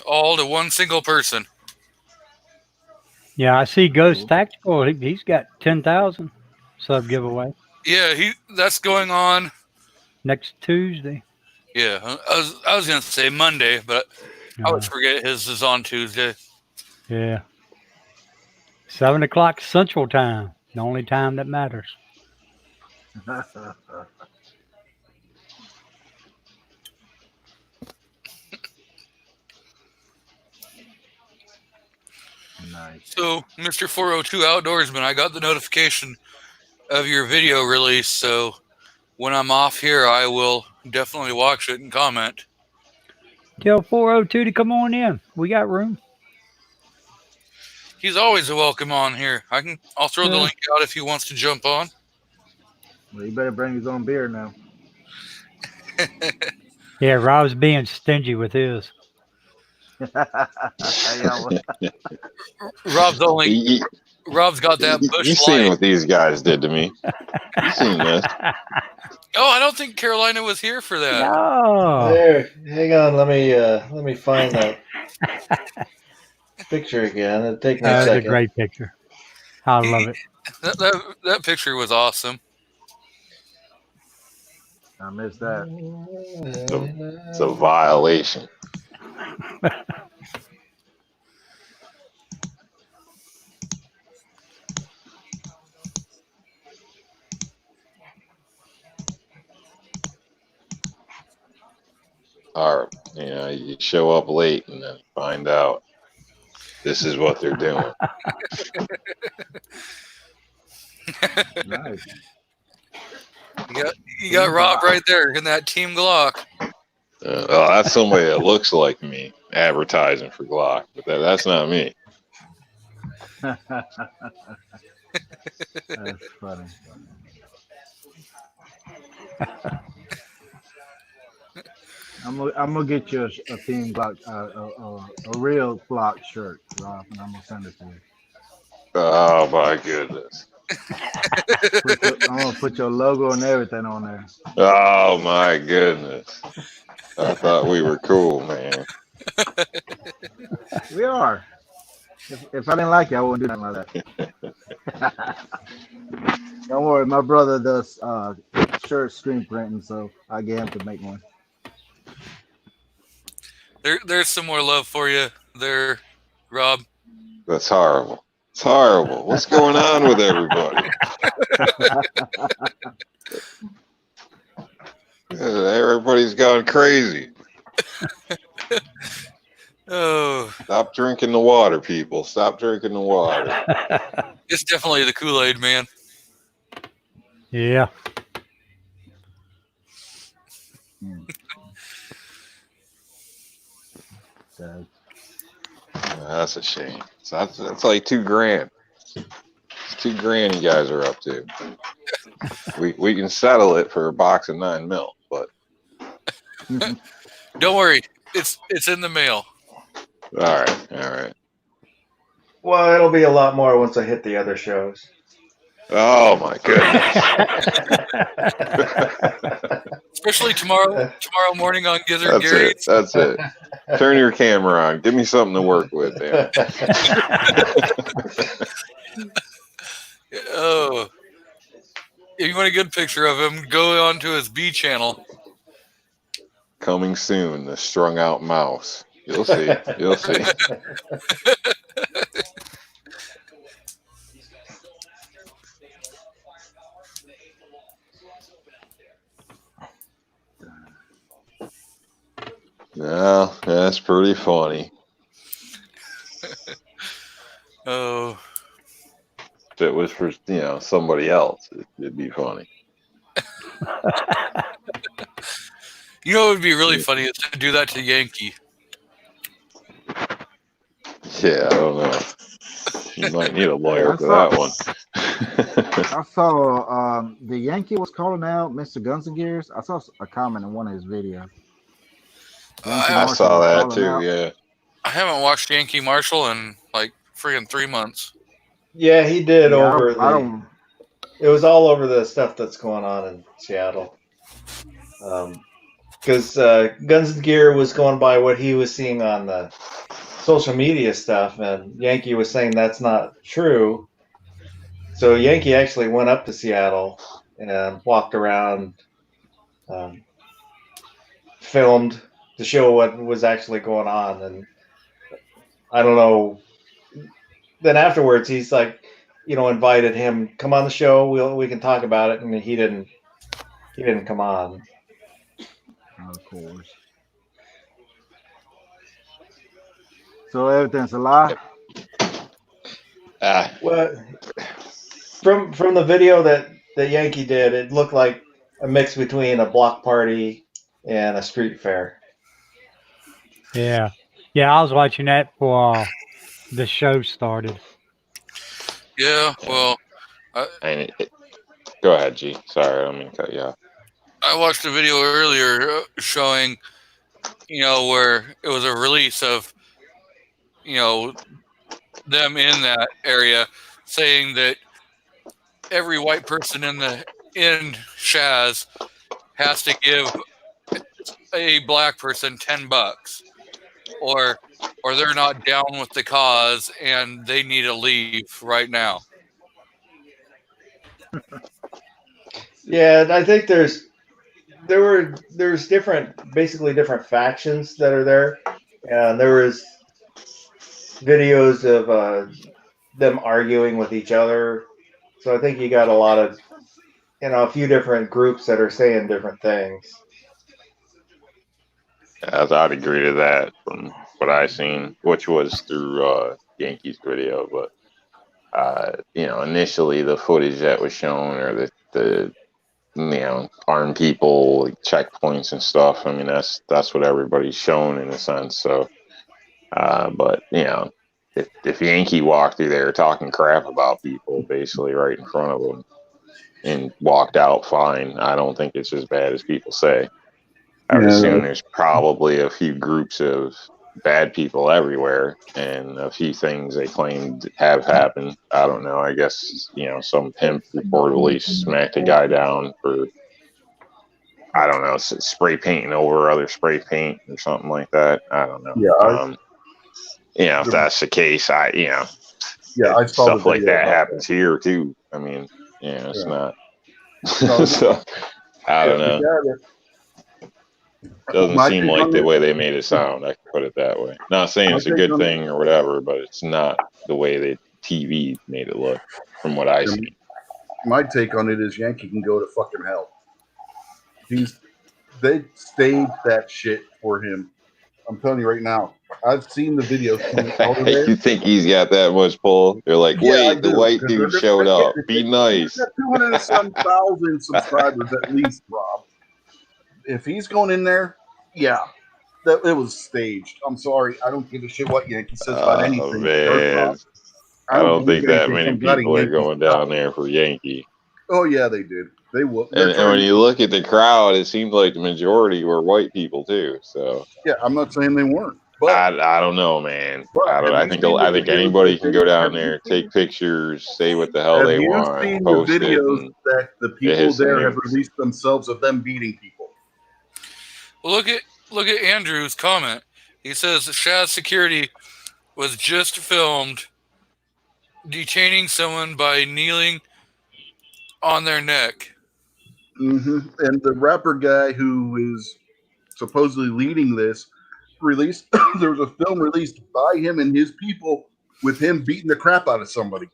all to one single person. Yeah, I see Ghost Tactical. He's got 10,000 sub giveaway Yeah, that's going on next Tuesday. Yeah, I was gonna say Monday, but I always forget his is on Tuesday. Yeah. 7 o'clock Central Time, the only time that matters. Nice. So, Mr. 402 Outdoorsman, I got the notification of your video release, so when I'm off here, I will definitely watch it and comment. Tell 402 to come on in. We got room. He's always a welcome on here. I'll throw the link out if he wants to jump on. Well, you better bring his own beer now. Yeah, Rob's being stingy with his. Rob's got that Busch You seen Light. what these guys did to me? You seen this? Oh, I don't think Carolina was here for that. No. There, hang on. Let me find that. picture again. It'll take me a That was a second. great picture. I love it. That picture was awesome. I missed that. It's a violation. Or, you show up late and then find out this is what they're doing. Nice. You got Rob right there in that Team Glock. Well, that's somebody that looks like me advertising for Glock, but that's not me. That's funny. I'm gonna get you a Team Glock, a real Glock shirt, Rob, and I'm gonna send it to you. Oh my goodness. I'm gonna put your logo and everything on there. Oh my goodness. I thought we were cool, man. We are. If I didn't like it, I wouldn't do nothing like that. Don't worry, my brother does shirt screen printing, so I get him to make one. There's some more love for you there, Rob. That's horrible. It's horrible. What's going on with everybody? Everybody's gone crazy. Oh, Stop drinking the water, people. Stop drinking the water. it's definitely the Kool-Aid, man. Yeah. So, That's a shame. So that's like $2,000. It's $2,000 you guys are up to. We can settle it for a box of 9 mil, but Don't worry, it's in the mail. all right. Well, it'll be a lot more once I hit the other shows. Oh my goodness. Especially tomorrow morning on Gizzard Gary's. That's it. Turn your camera on. Give me something to work with, man. Oh, if you want a good picture of him, go on to his B channel. Coming soon, the strung out mouse. You'll see. You'll see. No, that's pretty funny. Oh, If it was for somebody else, it'd be funny. you know what would be really funny is to do that to Yankee. Yeah, I don't know. You might need a lawyer for that one. I saw the Yankee was calling out Mr. Guns and Gears. I saw a comment in one of his videos. I saw that too. Yeah. I haven't watched Yankee Marshall in like friggin' 3 months. Yeah, he did Yeah, over I don't. It was all over the stuff that's going on in Seattle. Because Guns and Gear was going by what he was seeing on the social media stuff, and Yankee was saying that's not true. So Yankee actually went up to Seattle and walked around, filmed to show what was actually going on, and I don't know. Then afterwards, he's like, invited him, come on the show. We can talk about it, and he didn't come on. Of course. So everything's a lie. Well, from the video that Yankee did, it looked like a mix between a block party and a street fair. Yeah. Yeah, I was watching that before the show started. Yeah, well, Go ahead, G. Sorry, I don't mean to cut you off. I watched a video earlier showing, where it was a release of, them in that area saying that every white person in Shaz has to give a black person $10, or or they're not down with the cause and they need to leave right now. Yeah, I think there's basically different factions that are there, and there was videos of them arguing with each other. So I think you got a lot of, a few different groups that are saying different things. As I'd agree to that from what I seen, which was through Yankees video, but initially the footage that was shown, or the armed people, like checkpoints and stuff. I mean, that's what everybody's shown in a sense. So, but if Yankee walked through there talking crap about people, basically right in front of them, and walked out fine, I don't think it's as bad as people say. I would assume there's probably a few groups of bad people everywhere, and a few things they claimed have happened. I don't know. I guess, some pimp reportedly smacked a guy down for, I don't know, spray painting over other spray paint or something like that. I don't know. Yeah. If that's the case, I saw stuff like that happens here too. I mean, it's not. So, I don't know. Doesn't seem like the way they made it sound. I can put it that way. Not saying it's a good thing or whatever, but it's not the way the TV made it look, from what I see. My take on it is Yankee can go to fucking hell. They staged that shit for him. I'm telling you right now. I've seen the video. You think he's got that much pull? They're like, wait, the white dude showed up. Be nice. 200,000 subscribers at least, Rob. If he's going in there, it was staged. I'm sorry. I don't give a shit what Yankee says about anything. Man. I don't think that many people are going down there for Yankee. Oh, yeah, they did. They will. And when you look at the crowd, it seemed like the majority were white people, too. So yeah, I'm not saying they weren't. But I don't know, man. I think anybody can go down there, take pictures, say what the hell they want. Have you seen the videos that the people there have released themselves of them beating people? Well, look at Andrew's comment. He says Shaz Security was just filmed detaining someone by kneeling on their neck. Mm-hmm. And the rapper guy who is supposedly leading this released, there was a film released by him and his people with him beating the crap out of somebody.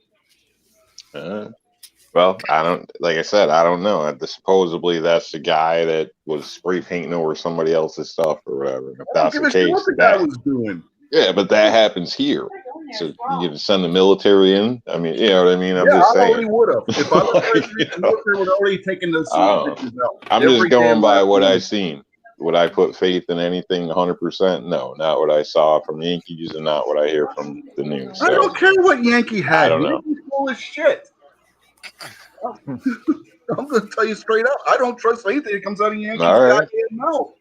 Well, I don't know. Supposedly that's the guy that was spray painting over somebody else's stuff or whatever. If that's the case, what the guy was doing. Yeah, but that happens here. So you can send the military in. I mean, you know what I mean? I'm just saying. I already would have. If I was president, the military would have already taken those pictures out. I'm just going by what I've seen. Would I put faith in anything 100%? No, not what I saw from Yankees and not what I hear from the news. So, I don't care what Yankee had. I don't know. Yankee's full of shit. I'm going to tell you straight up. I don't trust anything that comes out of Yankees' goddamn mouth.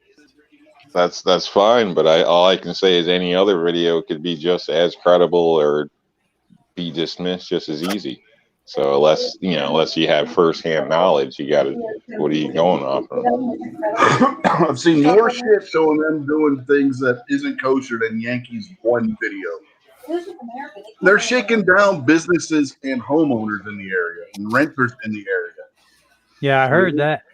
That's fine, but all I can say is any other video could be just as credible or be dismissed just as easy. So unless you have firsthand knowledge, what are you going off of? I've seen more shit showing them doing things that isn't kosher than Yankees one video. They're shaking down businesses and homeowners in the area and renters in the area. Yeah, I heard that.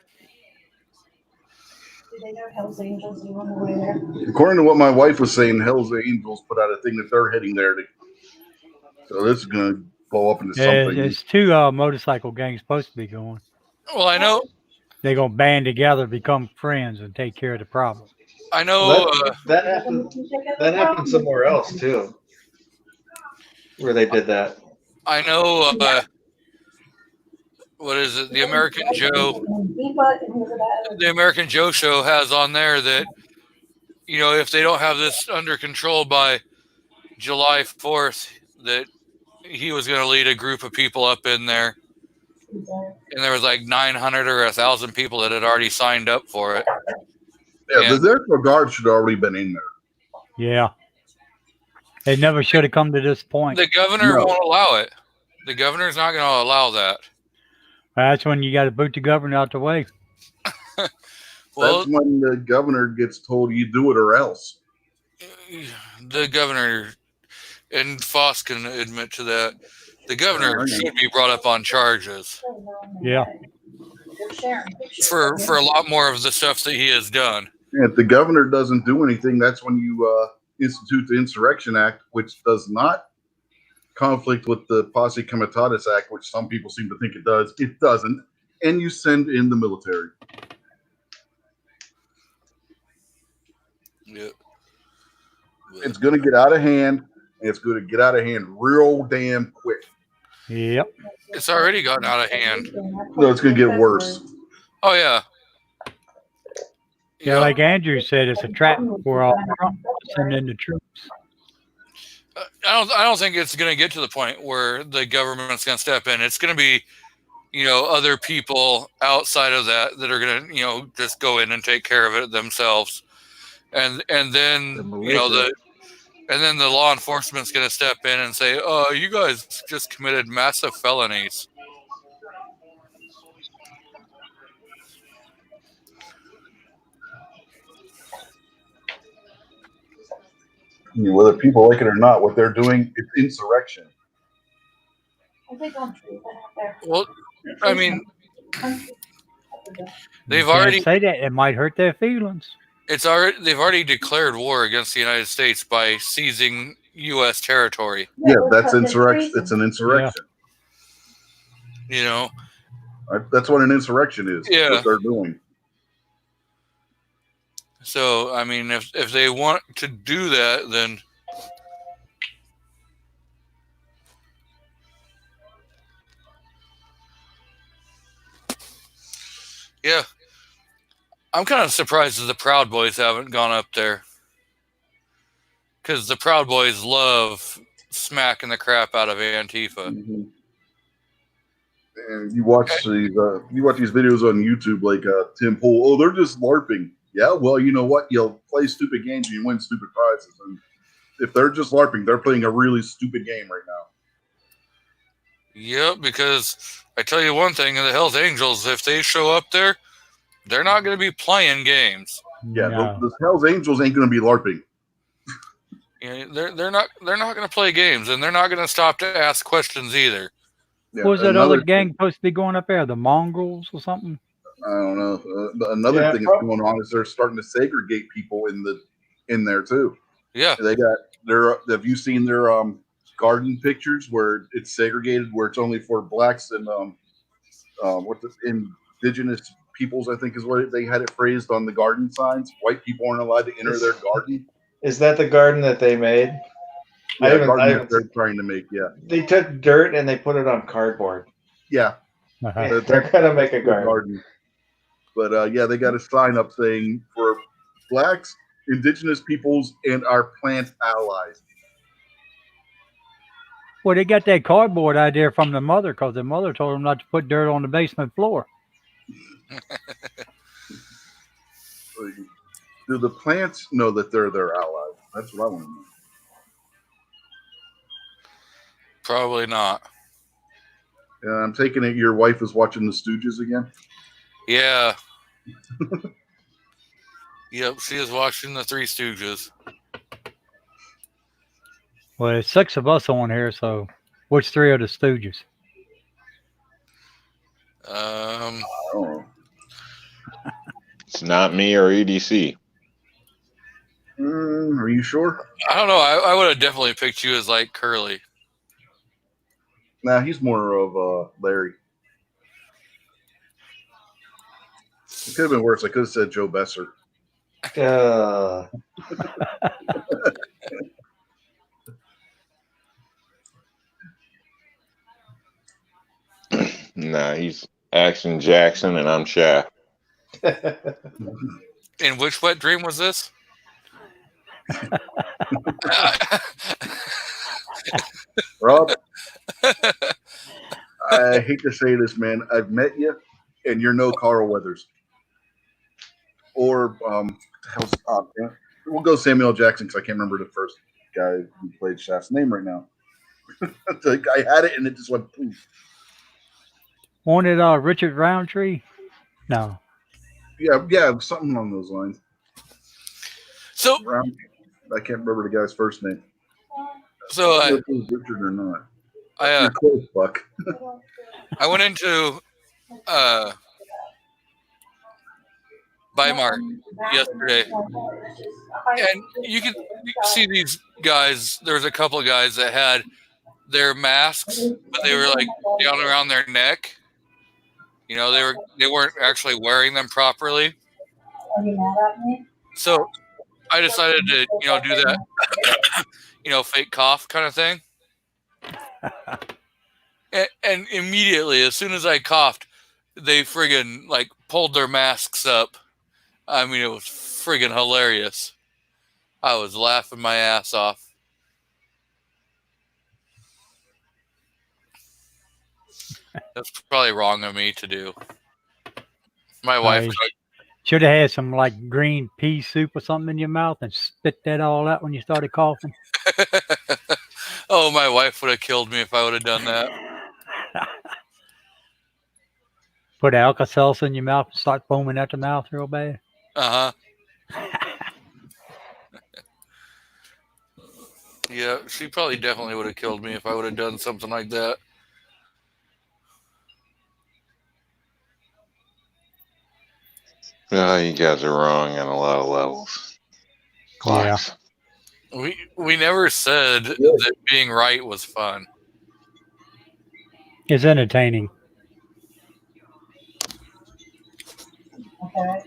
Do they know Hell's Angels are on the way there? According to what my wife was saying, Hell's Angels put out a thing that they're heading there. So this is going to blow up into something. There's two motorcycle gangs supposed to be going. Well, I know. They're going to band together, become friends, and take care of the problem. I know. That happened somewhere else, too, where they did that. I know. What is it? The American Joe. The American Joe show has on there that, if they don't have this under control by July 4th, that he was going to lead a group of people up in there. And there was like 900 or 1,000 people that had already signed up for it. Yeah, the National Guard should have already been in there. Yeah. They never should have come to this point. The governor won't allow it. The governor's not going to allow that. That's when you got to boot the governor out the way. Well, that's when the governor gets told you do it or else. the governor, and Foss can admit to that, the governor should be brought up on charges. Yeah. For a lot more of the stuff that he has done. If the governor doesn't do anything, that's when you institute the Insurrection Act, which does not conflict with the Posse Comitatus Act, which some people seem to think it does. It doesn't. And you send in the military. Yeah. It's going to get out of hand, and it's going to get out of hand real damn quick. Yep. It's already gotten out of hand. No, it's going to get worse. Oh yeah. Yeah, like Andrew said, it's a trap for Trump sending the troops. I don't think it's going to get to the point where the government's going to step in. It's going to be, other people outside of that are going to, just go in and take care of it themselves, and then and then the law enforcement's going to step in and say, "Oh, you guys just committed massive felonies." Whether people like it or not, what they're doing is insurrection. Well, I mean, they've You already can't say that; it might hurt their feelings. they've already declared war against the United States by seizing U.S. territory. Yeah, that's insurrection. It's an insurrection. That's what an insurrection is. Yeah. What they're doing. So, I mean, if they want to do that, then yeah. I'm kind of surprised that the Proud Boys haven't gone up there, because the Proud Boys love smacking the crap out of Antifa. Mm-hmm. And you watch these videos on YouTube, like Tim Pool. Oh, they're just LARPing. Yeah, well, you know what? You'll play stupid games and you win stupid prizes. And if they're just LARPing, they're playing a really stupid game right now. Yep, because I tell you one thing, the Hells Angels, if they show up there, they're not going to be playing games. Yeah, No. the Hells Angels ain't going to be LARPing. They're not going to play games, and they're not going to stop to ask questions either. Yeah, What was that other gang supposed to be going up there? The Mongrels or something? I don't know. Another thing that's going on is they're starting to segregate people in there too. Yeah. They got their. Have you seen their garden pictures where it's segregated, where it's only for blacks and indigenous peoples? I think is what they had it phrased on the garden signs. White people aren't allowed to enter their garden. Is that the garden that they made? Yeah, garden that they're trying to make. Yeah. They took dirt and they put it on cardboard. Yeah. Uh-huh. They're gonna make a garden. But yeah, they got a sign up saying for blacks, indigenous peoples, and our plant allies. Well, they got that cardboard idea from the mother because the mother told them not to put dirt on the basement floor. Do the plants know that they're their allies? That's what I want to know. Probably not. I'm taking it your wife is watching the Stooges again? Yeah. Yep, she is watching the Three Stooges. Well, there's 6 of us on here, so which 3 are the Stooges? I don't know. It's not me or EDC. Are you sure? I don't know. I would have definitely picked you as like Curly. Nah, he's more of Larry. It could have been worse. I could have said Joe Besser. Nah, he's Action Jackson and I'm Shaft. In which wet dream was this? Rob, I hate to say this, man. I've met you, and you're no Carl Weathers. Or, we'll go Samuel Jackson because I can't remember the first guy who played Shaft's name right now. Like, I had it, and it just went poof. Wanted Richard Roundtree? No. Yeah, something along those lines. So, I can't remember the guy's first name. So I don't know if it was Richard or not. I You're close, Buck. I went into Weimar yesterday, and you can see these guys. There was a couple of guys that had their masks, but they were like down around their neck. You know, they weren't actually wearing them properly. So I decided to, you know, do that, you know, fake cough kind of thing. And immediately, as soon as I coughed, they friggin' like pulled their masks up. I mean, it was friggin' hilarious. I was laughing my ass off. That's probably wrong of me to do. My wife. Should have had some like green pea soup or something in your mouth and spit that all out when you started coughing. Oh, my wife would have killed me if I would have done that. Put Alka-Seltzer in your mouth and start foaming at the mouth real bad. Uh-huh. Yeah, she probably definitely would have killed me if I would have done something like that. No, you guys are wrong on a lot of levels. Class. Yeah. We never said that being right was fun. It's entertaining. Okay.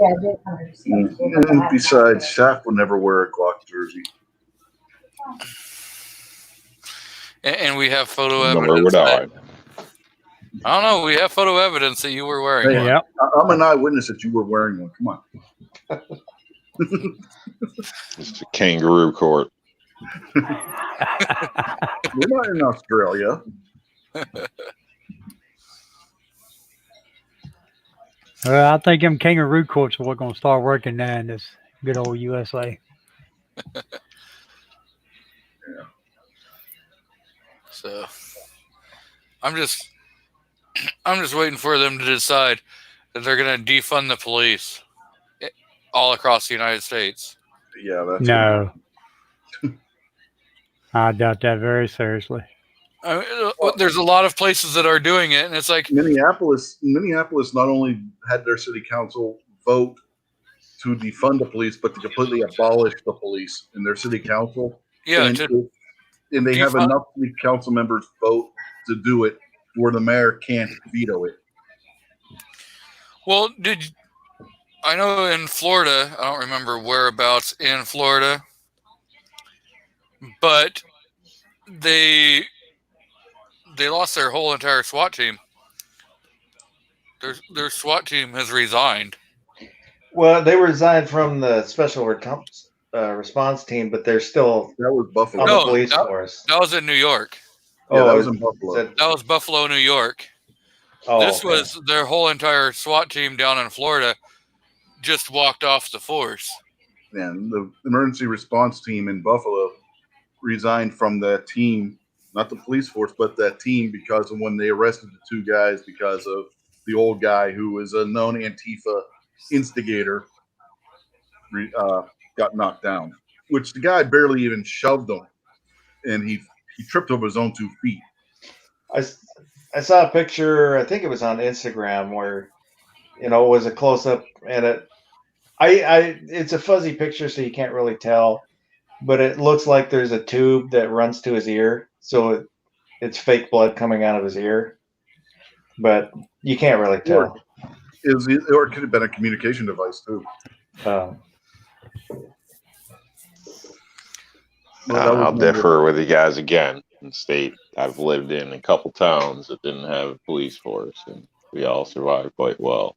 Yeah, I did understand. And besides, Shaq will never wear a Glock jersey. And we have photo Nor evidence. would I. I don't know. We have photo evidence that you were wearing one. Yeah. I'm an eyewitness that you were wearing one. Come on. It's a kangaroo court. We're not in Australia. Well, I think them kangaroo courts are going to start working now in this good old USA. So I'm just waiting for them to decide that they're going to defund the police all across the United States. Yeah, that's No. I doubt that very seriously. I mean, there's a lot of places that are doing it, and it's like Minneapolis not only had their city council vote to defund the police, but to completely abolish the police in their city council. Yeah, and they have enough city council members vote to do it where the mayor can't veto it. Well, I know in Florida, I don't remember whereabouts in Florida, but they lost their whole entire SWAT team. Their SWAT team has resigned. Well, they resigned from the special response team, but they're still that was Buffalo. on the police force. That was in New York. Yeah, that was in Buffalo. That was Buffalo, New York. This was their whole entire SWAT team down in Florida just walked off the force. And the emergency response team in Buffalo resigned from that team, not the police force, but that team because of when they arrested the two guys because of the old guy who was a known Antifa instigator got knocked down, which the guy barely even shoved him, and he tripped over his own 2 feet. I saw a picture, I think it was on Instagram, where it was a close up, and it's a fuzzy picture, so you can't really tell, but it looks like there's a tube that runs to his ear, so it's fake blood coming out of his ear, but you can't really tell. Or it could have been a communication device too. I'll differ with you guys again. In state I've lived in a couple towns that didn't have a police force, and we all survived quite well.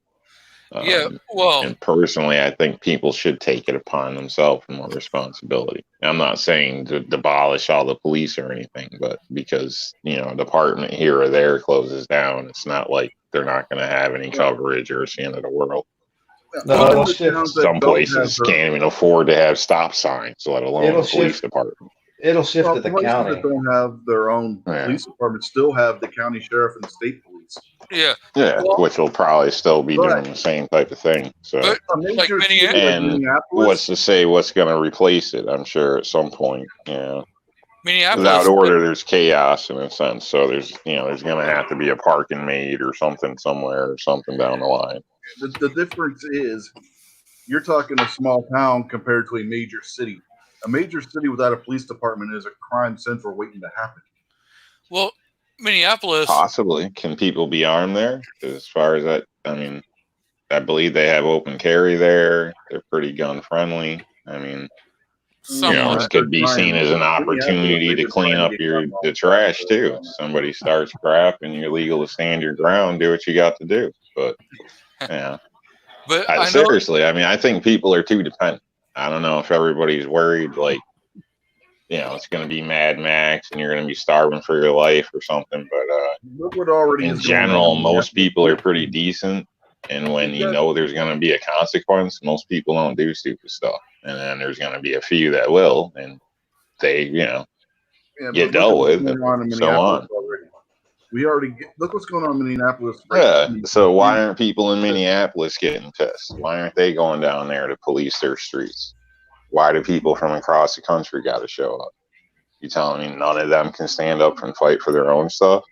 And personally, I think people should take it upon themselves more responsibility. I'm not saying to abolish all the police or anything, but because a department here or there closes down, it's not like they're not going to have any coverage or it's the end of the world. Some places can't even afford to have stop signs, let alone a police department. It'll shift to the county. That don't have their own police department still have the county sheriff and the state police. police. Yeah. Yeah, Well, which will probably still be Right. doing the same type of thing. So, but A major like city like and Minneapolis, what's to say what's going to replace it? I'm sure at some point, without Minneapolis, order, there's chaos in a sense. So there's going to have to be a parking made or something somewhere or something down the line. the difference is you're talking a small town compared to a major city. A major city without a police department is a crime central waiting to happen. well, Minneapolis, Possibly. Can people be armed there? As far as that, I mean, I believe they have open carry there. They're pretty gun friendly. I mean, somewhat. this could be seen as an opportunity to clean up the trash too. Somebody starts crap and you're legal to stand your ground, do what you got to do. But yeah, But I know, seriously, I mean, I think people are too dependent. I don't know if everybody's worried, like, it's going to be Mad Max and you're going to be starving for your life or something. But Look what already in is going general, on. most people are pretty decent. And when you know there's going to be a consequence, most people don't do stupid stuff. And then there's going to be a few that will, and they, get dealt with, and so on. We already look what's going on in Minneapolis. Yeah. So why aren't people in Minneapolis getting pissed? Why aren't they going down there to police their streets? Why do people from across the country got to show up? You telling me none of them can stand up and fight for their own stuff?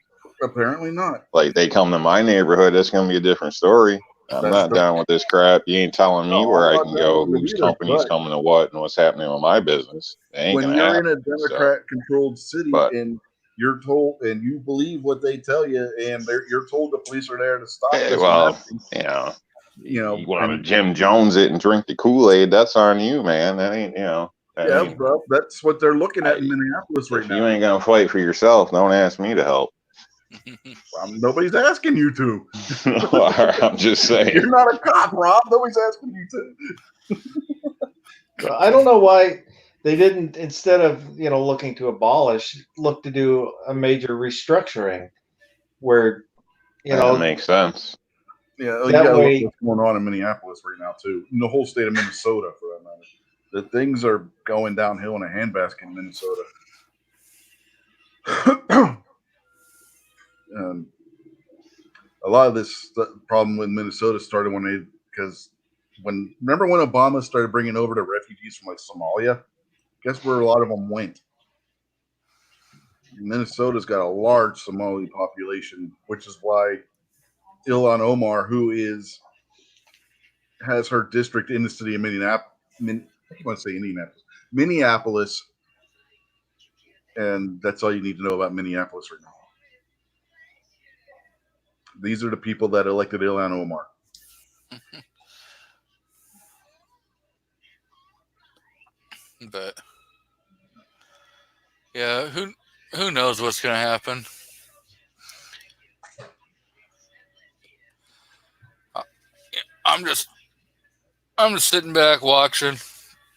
Apparently not. Like, they come to my neighborhood, that's going to be a different story. I'm not down with this crap. You ain't telling me where I can go, whose company's coming to what, and what's happening with my business. It ain't when gonna you're happen. in a Democrat-controlled city and you're told and you believe what they tell you, and you're told the police are there to stop this. Well, you want to Jim Jones it and drink the Kool-Aid, that's on you, man. That ain't, bro, that's what they're looking at in Minneapolis right now. You ain't gonna fight for yourself. Don't ask me to help. Nobody's asking you to. I'm just saying. You're not a cop, Rob. Nobody's asking you to. I don't know why they didn't, instead of looking to abolish, look to do a major restructuring, where that makes sense. Yeah, you gotta look what's going on in Minneapolis right now too. In the whole state of Minnesota, for that matter. The things are going downhill in a handbasket in Minnesota. A lot of this problem with Minnesota started remember when Obama started bringing over the refugees from like Somalia? Guess where a lot of them went? Minnesota's got a large Somali population, which is why Ilhan Omar, who has her district in the city of Minneapolis, and that's all you need to know about Minneapolis right now. These are the people that elected Ilhan Omar. But yeah, who knows what's gonna happen? I'm just sitting back watching,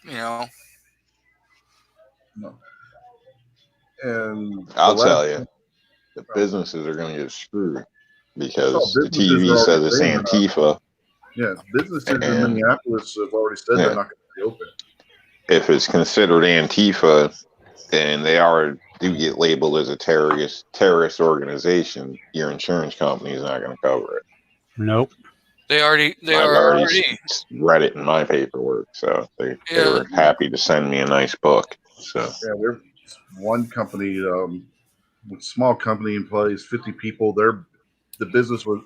No. And I'll tell you, the businesses are going to get screwed because the TV says it's Antifa. Yeah, businesses in Minneapolis have already said they're not going to be open. If it's considered Antifa and they do get labeled as a terrorist organization, your insurance company is not going to cover it. Nope. I've already read it in my paperwork, so they were happy to send me a nice book. So yeah, there's one company, small company employs 50 people. The business was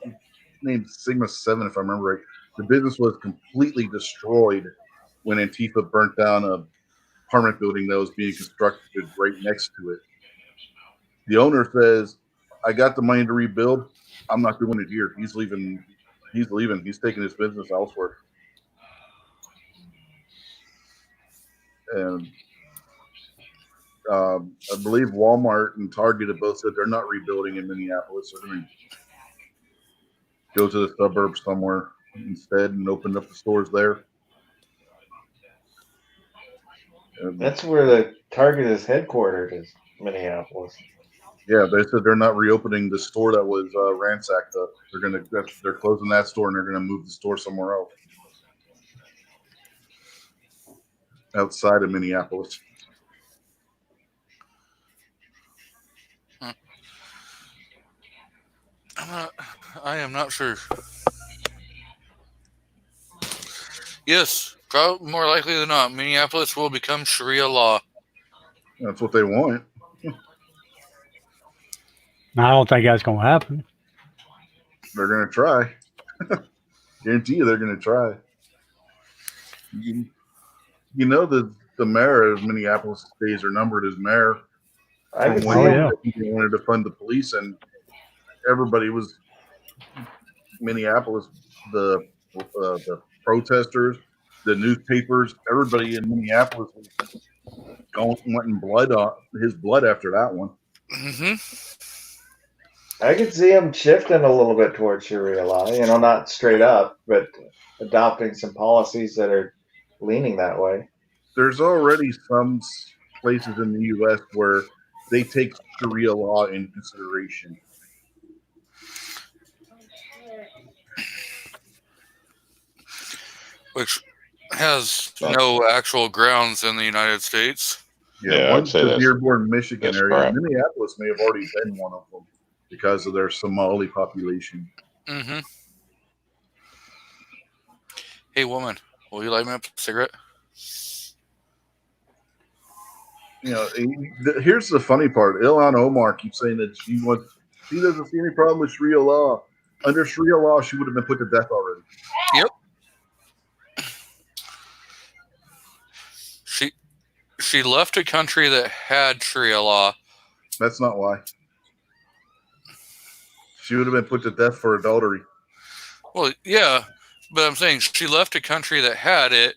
named Sigma 7, if I remember right. The business was completely destroyed when Antifa burnt down a apartment building that was being constructed right next to it. The owner says, "I got the money to rebuild. I'm not doing it here." He's leaving. He's taking his business elsewhere. And I believe Walmart and Target have both said they're not rebuilding in Minneapolis. They're going to go to the suburbs somewhere instead and open up the stores there. That's where the Target is headquartered, is Minneapolis. Yeah, they said they're not reopening the store that was ransacked. They're closing that store and they're going to move the store somewhere else outside of Minneapolis. I am not sure. Yes, probably more likely than not, Minneapolis will become Sharia law. That's what they want. I don't think that's gonna happen. They're going to try. Guarantee you they're going to try. You know the mayor of Minneapolis days are numbered as mayor. I could From see when him. he wanted to fund the police, and everybody was Minneapolis, the protesters, the newspapers, everybody in Minneapolis was wanting his blood after that one. Mm-hmm. I could see him shifting a little bit towards Sharia law. You know, not straight up, but adopting some policies that are leaning that way. There's already some places in the U.S. where they take Sharia law into consideration. Which has no actual grounds in the United States. Yeah, one I'd say the that's- Dearborn, Michigan that's area. crap. Minneapolis may have already been one of them because of their Somali population. Mm-hmm. Hey, woman, will you light me up a cigarette? You know, here's the funny part. Ilhan Omar keeps saying that she doesn't see any problem with Sharia law. Under Sharia law, she would have been put to death already. Yep. She left a country that had Sharia law. That's not why. She would have been put to death for adultery. Well, yeah, but I'm saying she left a country that had it,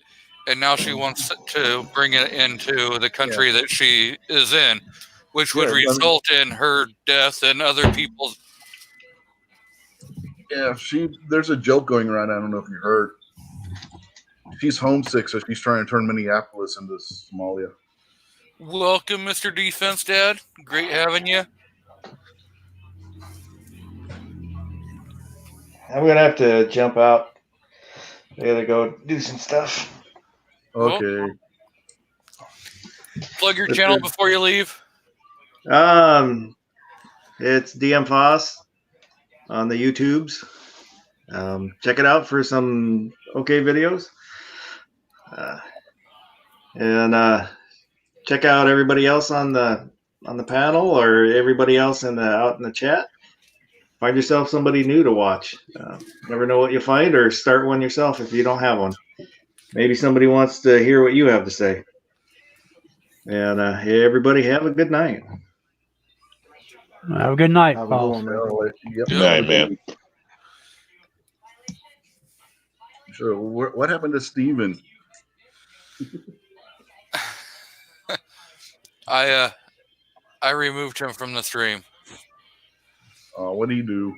and now she wants to bring it into the country that she is in, which would result in her death and other people's. Yeah, there's a joke going around. I don't know if you heard. She's homesick, so she's trying to turn Minneapolis into Somalia. Welcome, Mr. Defense Dad. Great having you. I'm gonna have to jump out. I gotta go do some stuff. Okay. Plug your channel before you leave. It's DM Foss on the YouTubes. Check it out for some okay videos. And check out everybody else on the panel or everybody else out in the chat. Find yourself somebody new to watch. Never know what you find, or start one yourself if you don't have one. Maybe somebody wants to hear what you have to say. And hey, everybody, have a good night. Have a good night, Have a Paul. good one, man. Yep. Good night, man. Sure. What happened to Steven? I removed him from the stream. What do you do?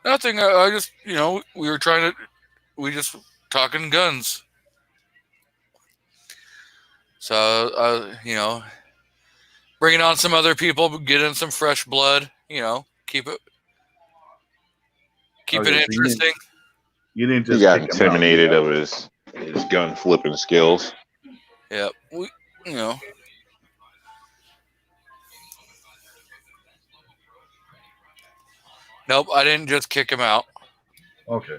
Nothing. I just, we just talking guns. So, bringing on some other people, get in some fresh blood, keep it interesting. You didn't He just got kick him out. intimidated of his gun flipping skills. Yeah, Nope, I didn't just kick him out. Okay.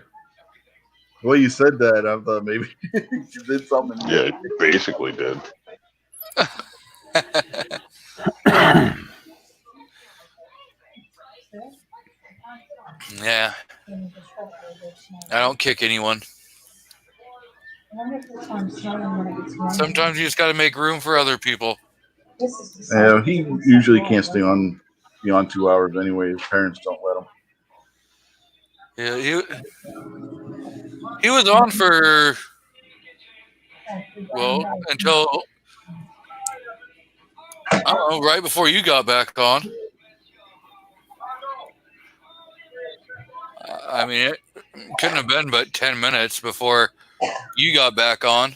Well, you said that. I thought maybe you did something. Yeah, he basically did. Yeah, I don't kick anyone. Sometimes you just got to make room for other people. He usually can't stay on beyond 2 hours anyway. His parents don't let him. Yeah, he was on for until I don't know, right before you got back on. I mean, it couldn't have been but 10 minutes before you got back on.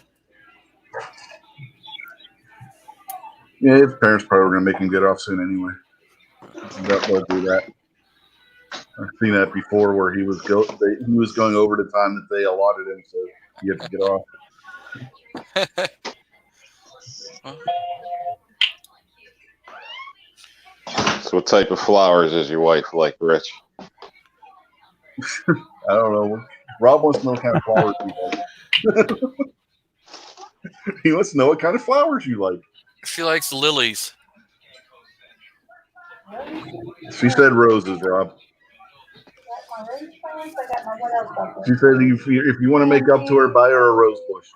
Yeah, his parents probably were gonna make him get off soon anyway. They'll do that. I've seen that before, where he was going over the time that they allotted him, so he had to get off. So what type of flowers does your wife like, Rich? I don't know. Rob wants to know what kind of flowers you like. He wants to know what kind of flowers you like. She likes lilies. She said roses, Rob. Got my rose plants, I got my what else up there? She said if you want to make up to her, buy her a rose bush.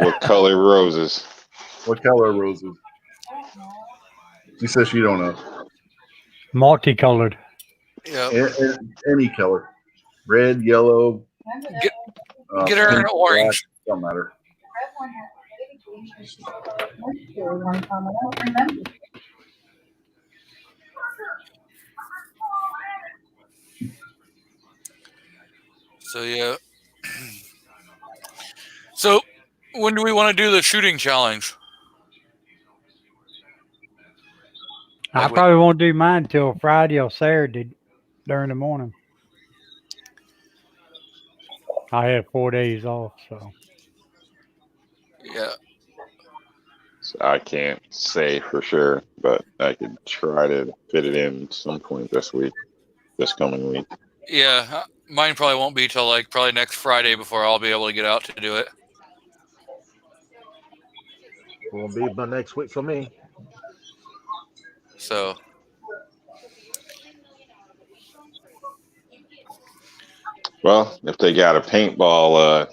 What color roses? What color roses? I don't know. She says she don't know. Multicolored. Yeah. Any color. Red, yellow. Remember Get- that Get her an pink, orange. black, don't matter. red one had baby green, and she went to her one time, I don't remember. So yeah. So when do we want to do the shooting challenge? I Like, probably won't do mine till Friday or Saturday during the morning. I have 4 days off, so yeah. So I can't say for sure, but I could try to fit it in some point this week, this coming week. Yeah. Mine probably won't be till like probably next Friday before I'll be able to get out to do it. Won't be but next week for me. So Well, if they got a paintball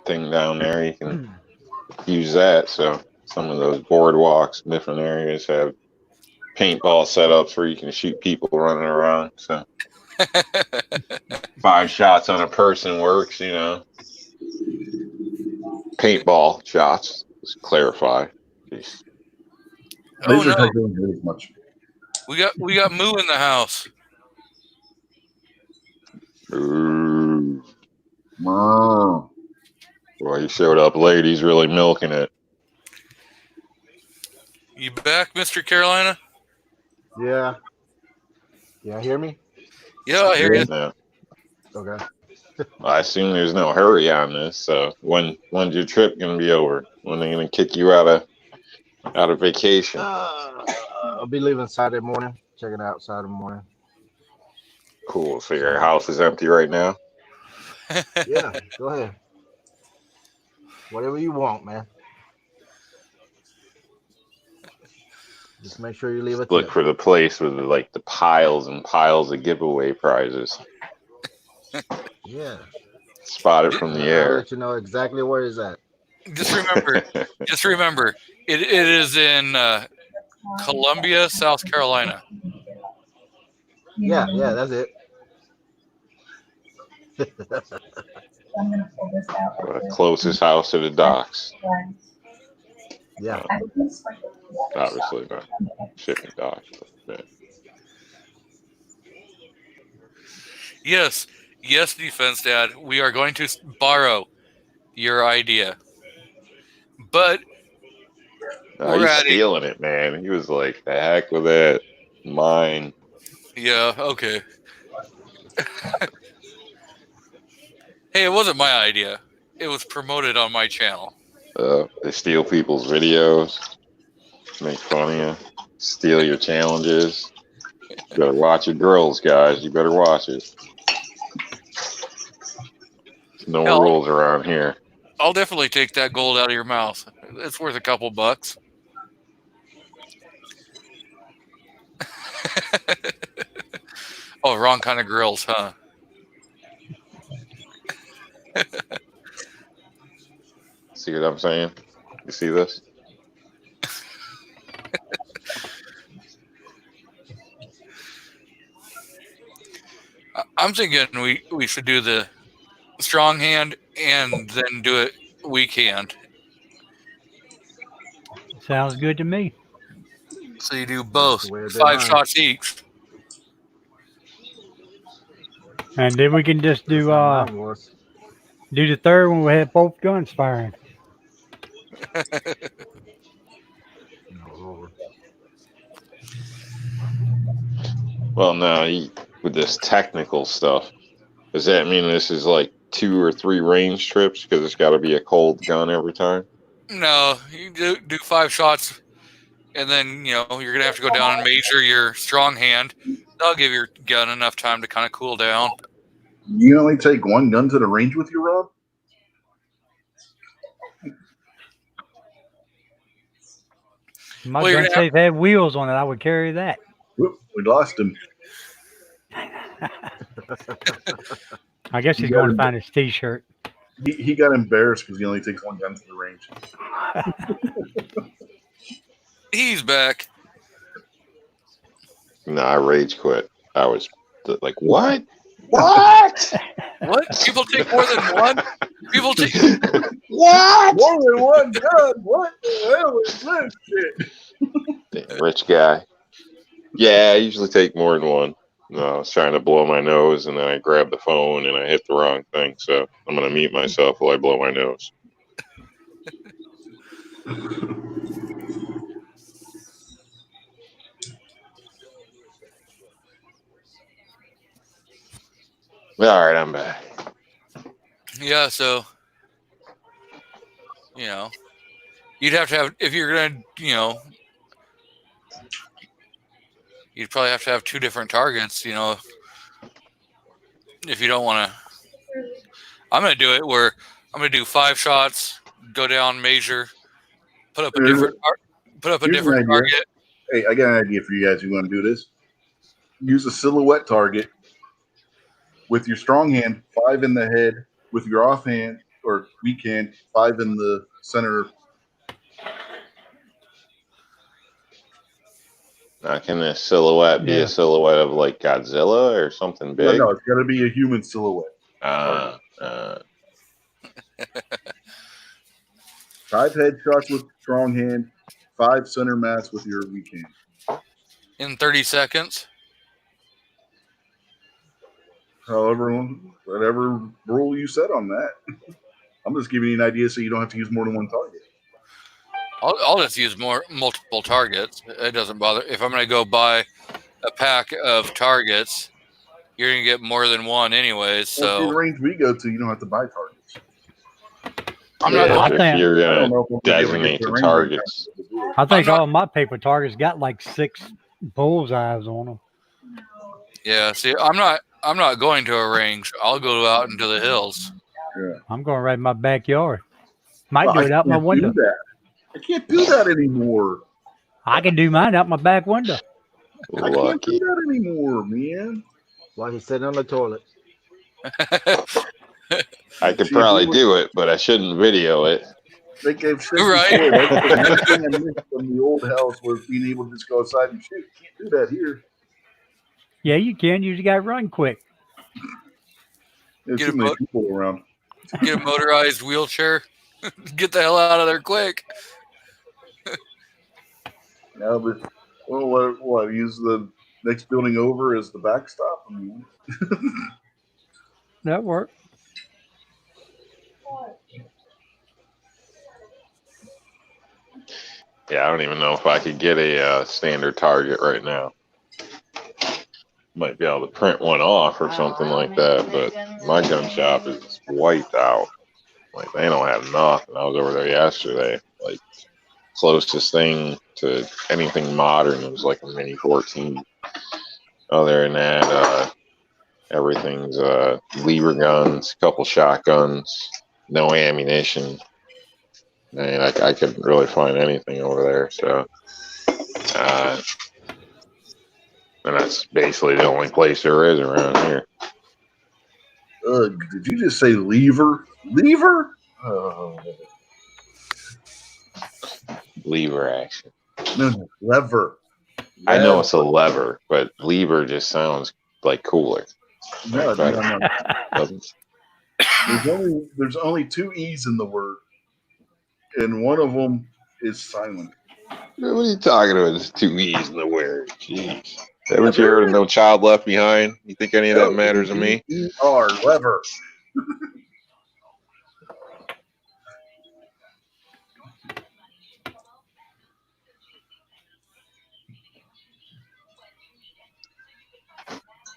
thing down there, you can use that. So some of those boardwalks in different areas have paintball setups where you can shoot people running around. So 5 shots on a person works, you know. Paintball shots, just clarify. Jeez. oh Laser no, tag doesn't hurt as much. we got Moo in the house. Ooh. Oh. Boy, he showed up late. He's really milking it. You back, Mr. Carolina? Yeah. Yeah, hear me? Yeah, I hear you. Yeah. Okay. I assume there's no hurry on this. So when's your trip gonna be over? When are they gonna kick you out of vacation? I'll be leaving Saturday morning. Check it out Saturday morning. Cool. So your house is empty right now? Yeah, go ahead. Whatever you want, man. Just make sure you leave it. Look for the place with like the piles and piles of giveaway prizes. Yeah. Spot it from the I'll air. let you know exactly where it's at. Just remember, it is in Columbia, South Carolina. Yeah, that's it. I'm gonna pull this out. right there. Closest house to the docks. Yeah. I would just like to do that. Obviously not shipping docks. But Yes, Defense Dad. We are going to borrow your idea, but no, We're he's at it. stealing it, man. He was like, "The heck with it, mine." yeah, okay. Hey, it wasn't my idea. It was promoted on my channel. They steal people's videos, make fun of you, steal your challenges. You better watch your girls, guys. You better watch it. No Hell. rules around here. I'll definitely take that gold out of your mouth. It's worth a couple bucks. Oh, wrong kind of grills, huh? See what I'm saying? You see this? I'm thinking we should do the strong hand and then do it weak hand. sounds good to me. So you do both, That's the way I did 5 mine. shots each. And then we can just do That's how mine was. do the third one. We have both guns firing. No, Lord. Well, no, with this technical stuff, does that mean this is like 2 or 3 range trips because it's got to be a cold gun every time? No, you do 5 shots and then you're gonna have to go down and measure your strong hand. That'll give your gun enough time to kind of cool down. You only take one gun to the range with you, Rob? My Well, you're gun gonna safe had wheels on it. I would carry that. Whoop, we lost him. I guess he's going to find his T-shirt. He got embarrassed because he only takes one gun to the range. He's back. No, I rage quit. I was like, what? What? What? People take more than one? People take. What? More than one gun? What the hell is this shit? Damn, rich guy. Yeah, I usually take more than one. No, I was trying to blow my nose, and then I grabbed the phone, and I hit the wrong thing. So I'm going to mute myself while I blow my nose. All right, I'm back. Yeah, so you'd have to have, if you're gonna, you'd probably have to have two different targets, if you don't want to. I'm gonna do it where I'm gonna do 5 shots, go down, measure, put up a different target. Hey, I got an idea for you guys who want to do this. Use a silhouette target with your strong hand, 5 in the head, with your offhand or weak hand, 5 in the center. Can a silhouette be a silhouette of like Godzilla or something big? No, it's got to be a human silhouette. 5 headshots with strong hand, 5 center mass with your weak hand. In 30 seconds. However, whatever rule you set on that. I'm just giving you an idea so you don't have to use more than one target. I'll just use multiple targets. It doesn't bother. If I'm going to go buy a pack of targets, you're going to get more than one anyways. So well, the range we go to, you don't have to buy targets. If you're going to designate the targets. I think all my paper targets got like 6 bullseyes on them. Yeah, see, I'm not going to a range. I'll go out into the hills. Yeah. I'm going right in my backyard. Might do it out my window. I can't do that anymore. I can do mine out my back window. I can't do that anymore, man. While he's sitting on the toilet. I could probably do it, but I shouldn't video it. They gave right. That's the thing I missed from the old house was being able to just go outside and shoot. Can't do that here. Yeah, you can. You just got to run quick. There's too many people around. Get a motorized wheelchair. Get the hell out of there quick. No, but what? Use the next building over as the backstop. I mean, That worked. Yeah, I don't even know if I could get a standard target right now. Might be able to print one off or something like that, but my gun shop is wiped out. Like, they don't have nothing. I was over there yesterday. Like, closest thing to anything modern was like a Mini 14. Other than that, everything's lever guns, couple shotguns, no ammunition. Man, I couldn't really find anything over there. So, and that's basically the only place there is around here. did you just say lever? Lever? Lever action. No, lever. I know it's a lever, but lever just sounds like cooler. No. There's only 2 E's in the word, and one of them is silent. What are you talking about? There's 2 E's in the word. Jeez. Haven't you heard of No Child Left Behind? You think any of that matters to me? E-R, lever.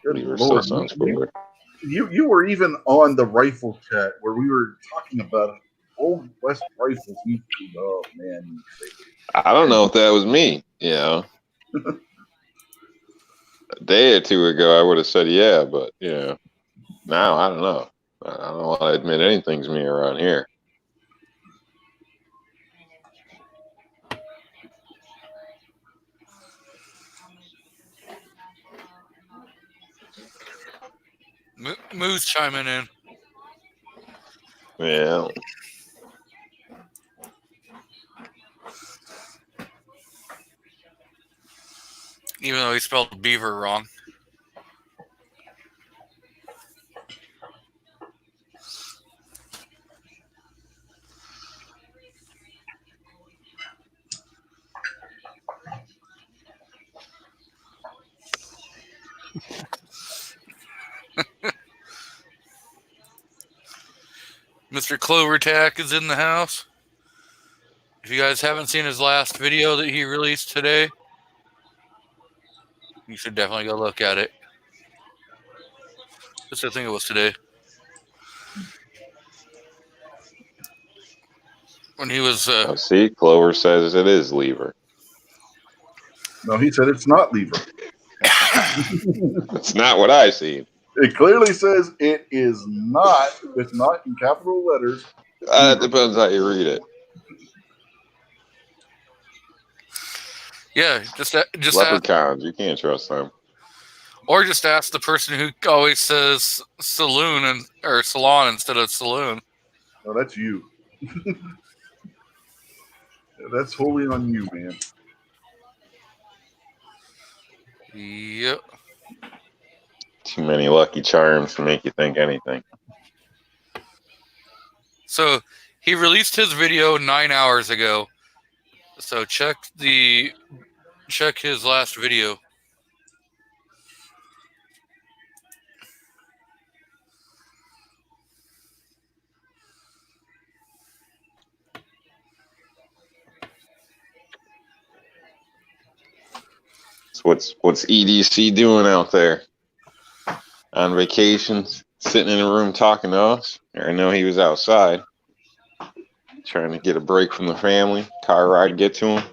Good Lord. Sounds cooler. You were even on the rifle chat where we were talking about old West Rifles YouTube. Oh man, I don't know if that was me. You know, a day or two ago, I would have said yeah, but you know, now I don't know. I don't want to admit anything's me around here. Moose chiming in. Yeah. Even though he spelled beaver wrong. Mr. Clovertack is in the house. If you guys haven't seen his last video that he released today, you should definitely go look at it. Just I think it was today. When he was... Oh, see, Clover says it is Lever. no, he said it's not Lever. That's not what I see. It clearly says it is not. It's not in capital letters. It depends how you read it. Yeah, just ask, Leprechauns, you can't trust them. or just ask the person who always says saloon or salon instead of saloon. No, that's you. That's wholly on you, man. Yep. Too many Lucky Charms to make you think anything. So he released his video 9 hours ago. So check his last video. So what's EDC doing out there? On vacation, sitting in a room talking to us? I know he was outside, trying to get a break from the family. Car ride get to him.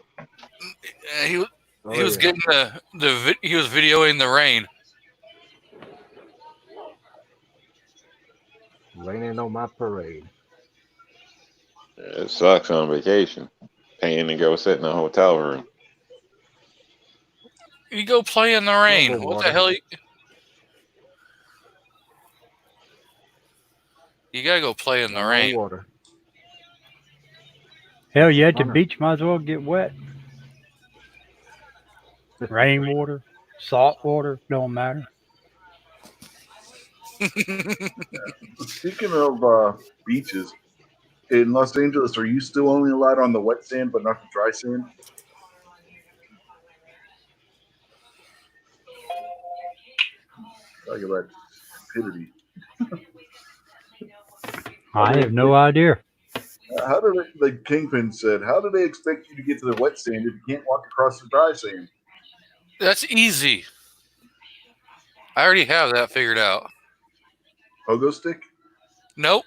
He was getting he was videoing the rain. Raining on my parade. It sucks on vacation, paying to go sit in a hotel room. You go play in the rain. What the hell? You gotta go play in the rain. Water. Hell, you at the beach, might as well get wet. Rainwater, salt water, don't matter. Speaking of beaches, in Los Angeles, are you still only allowed on the wet sand but not the dry sand? Talk about stupidity. I have no idea. How do they, like Kingpin said, how do they expect you to get to the wet sand if you can't walk across the dry sand? That's easy. I already have that figured out. Pogo stick? Nope.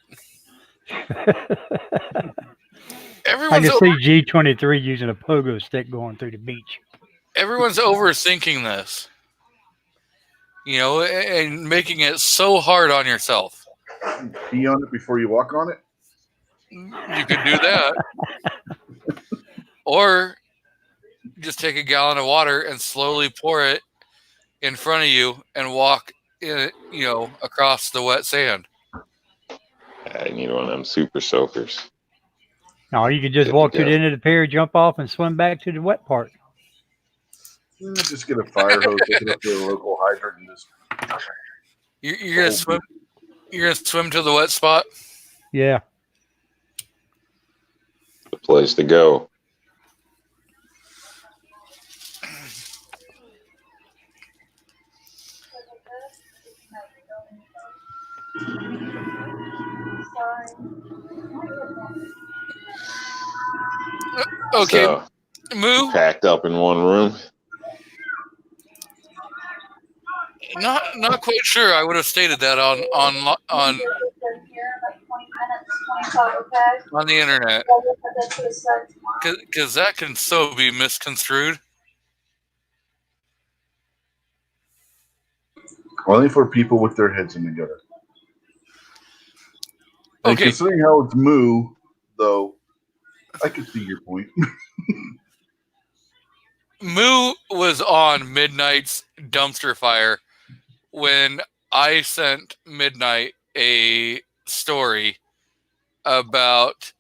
I Everyone's can see G23 using a pogo stick going through the beach. everyone's overthinking this. You know, and making it so hard on yourself. Pee on it before you walk on it? You could do that. Or just take a gallon of water and slowly pour it in front of you and walk in, across the wet sand. I need one of them super soakers. No, you could just walk to the end of the pier, jump off, and swim back to the wet part. Just get a fire hose, take it up to a local hydrant, and just. You're gonna swim. You're gonna swim to the wet spot. Yeah. The place to go. Okay, So, Moo. packed up in one room. Not quite sure. I would have stated that on 20 minutes, 25, okay? On the internet, I'll get that to his side tomorrow. because that can so be misconstrued. Only for people with their heads in the gutter. And Okay, considering how it's Moo, though, I can see your point. Moo was on Midnight's dumpster fire when I sent Midnight a story about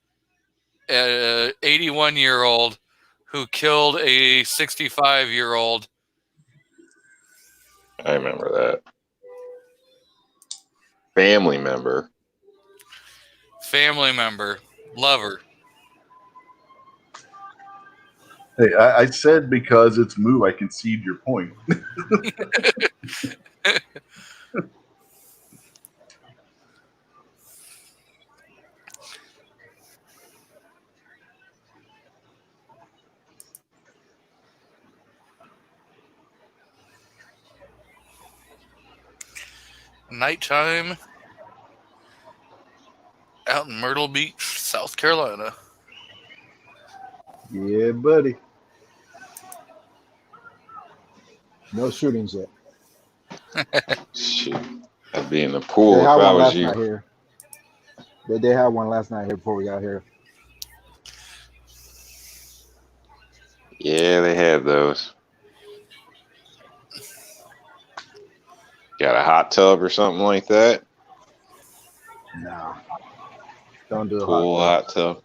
an 81-year-old who killed a 65-year-old. I remember that. Family member. Family member, lover. Hey, I said because it's Moo, I concede your point. Nighttime out in Myrtle Beach, South Carolina. Yeah, buddy. No shootings yet. Shit. I'd be in the pool They if had I one was last you. night here. They had one last night here before we got here. Yeah, they have those. Got a hot tub or something like that? Nah. Don't do a Pool, hot hot tub.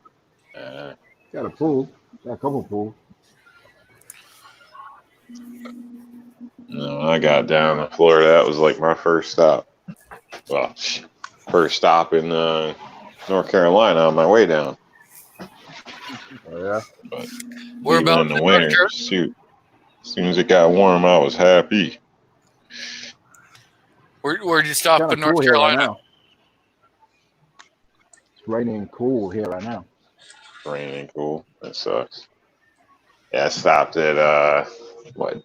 Got a pool. Got a couple pools. No, I got down to Florida. That was like my first stop. Well, first stop in North Carolina on my way down. Oh, yeah? But We're even about in the winter, shoot. As soon as it got warm, I was happy. Where'd you stop Kinda in North cool here right Carolina? now. It's raining and cool here right now. Raining cool. That sucks. Yeah, I stopped at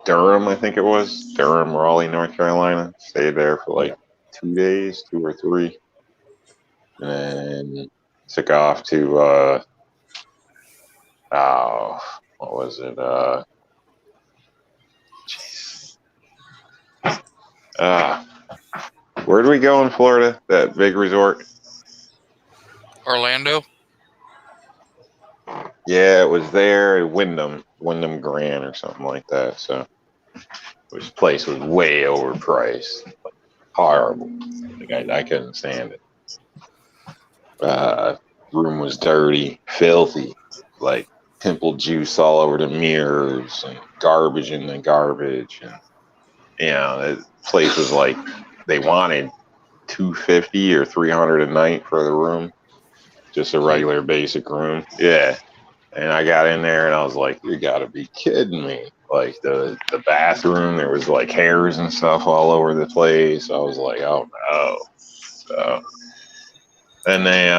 Durham, I think it was. Durham, Raleigh, North Carolina. Stayed there for like 2 days, 2 or 3. And then took off to what was it? Where did we go in Florida? That big resort? Orlando. Yeah, it was there at Wyndham Grand or something like that. So, which place was way overpriced, horrible. Like I couldn't stand it. Room was dirty, filthy, like pimple juice all over the mirrors and garbage in the garbage, and the place was like they wanted $250 or $300 a night for the room, just a regular basic room. Yeah. And I got in there and I was like, you gotta be kidding me. Like the bathroom, there was like hairs and stuff all over the place. I was like, oh no. So then they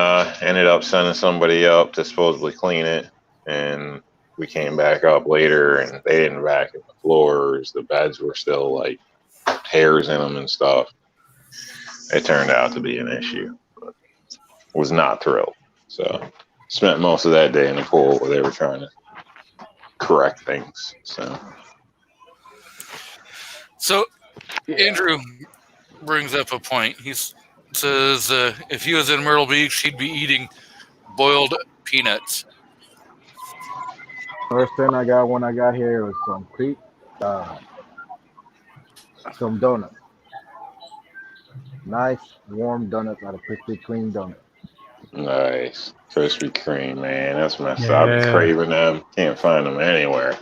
ended up sending somebody up to supposedly clean it. And we came back up later and they didn't vacuum the floors. The beds were still like hairs in them and stuff. It turned out to be an issue, but was not thrilled. So spent most of that day in the pool where they were trying to correct things. So Andrew brings up a point. He says if he was in Myrtle Beach, he'd be eating boiled peanuts. First thing I got when I got here was some donuts. Nice, warm donuts out of Krispy Kreme donut. nice. Krispy Kreme, man. That's messed up. I've been craving them. Can't find them anywhere.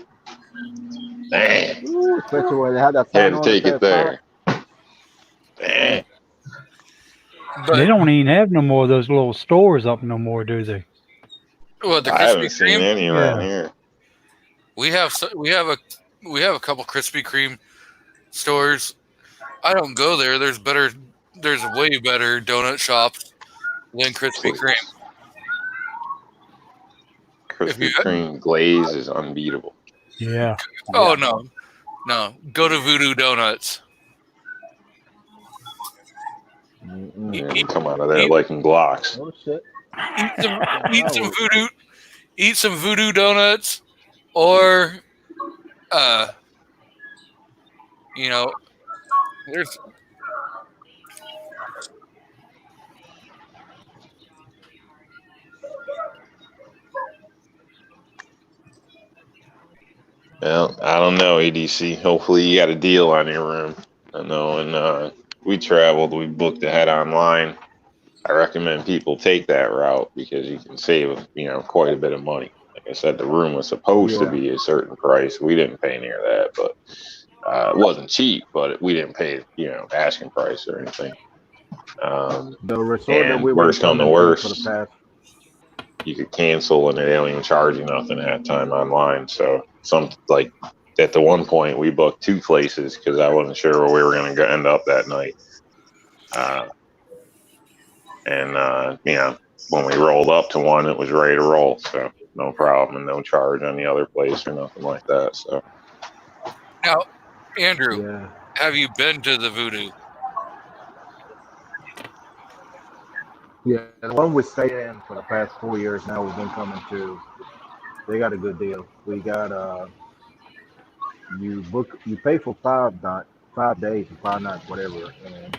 Man. Ooh, especially when they had that Had sign to on take it there. Man. But They don't even have no more of those little stores up no more, do they? what, the I haven't Krispy seen Kreme? any around here. We have a couple Krispy Kreme stores. I don't go there. There's way better donut shops than Krispy Kreme. Krispy Kreme glaze is unbeatable. Yeah. Oh no. Go to Voodoo Donuts. And come out of there liking Glocks. Oh shit. Eat some voodoo donuts, or there's Well, I don't know, ADC. Hopefully you got a deal on your room. I know when we traveled, we booked ahead online. I recommend people take that route because you can save, quite a bit of money. Like I said, the room was supposed to be a certain price. We didn't pay near that, but it wasn't cheap, but we didn't pay, asking price or anything. The resort that And we were worst come to coming to worst, for the past. you could cancel and they don't even charge you nothing at time online. So at the one point we booked 2 places because I wasn't sure where we were going to end up that night. When we rolled up to one, it was ready to roll. So no problem and no charge on the other place or nothing like that. So now, Andrew, Yeah. have you been to the Voodoo? Yeah, the one we stayed in for the past 4 years now, we've been coming to. They got a good deal. We got you pay for 5 days or 5 nights, whatever, and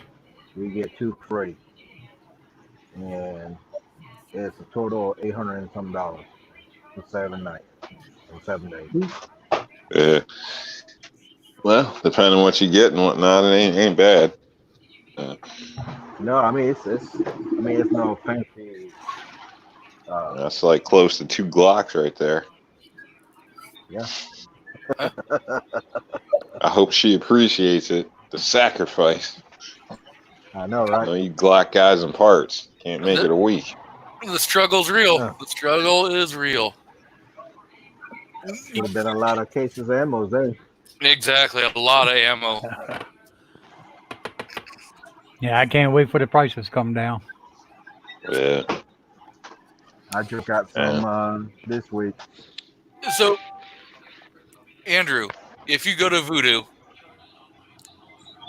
we get 2 free, and it's a total of $800 and some dollars for 7 nights or 7 days. well, depending on what you get and whatnot, it ain't bad. No, I mean it's no fancy. That's like close to 2 Glocks right there. Yeah. I hope she appreciates it. The sacrifice. I know, right? You Glock guys and parts can't make it a week. The struggle's real. Yeah. The struggle is real. Would have been a lot of cases of ammo there. Exactly, a lot of ammo. Yeah, I can't wait for the prices to come down. Yeah. I just got some this week. So, Andrew, if you go to Voodoo,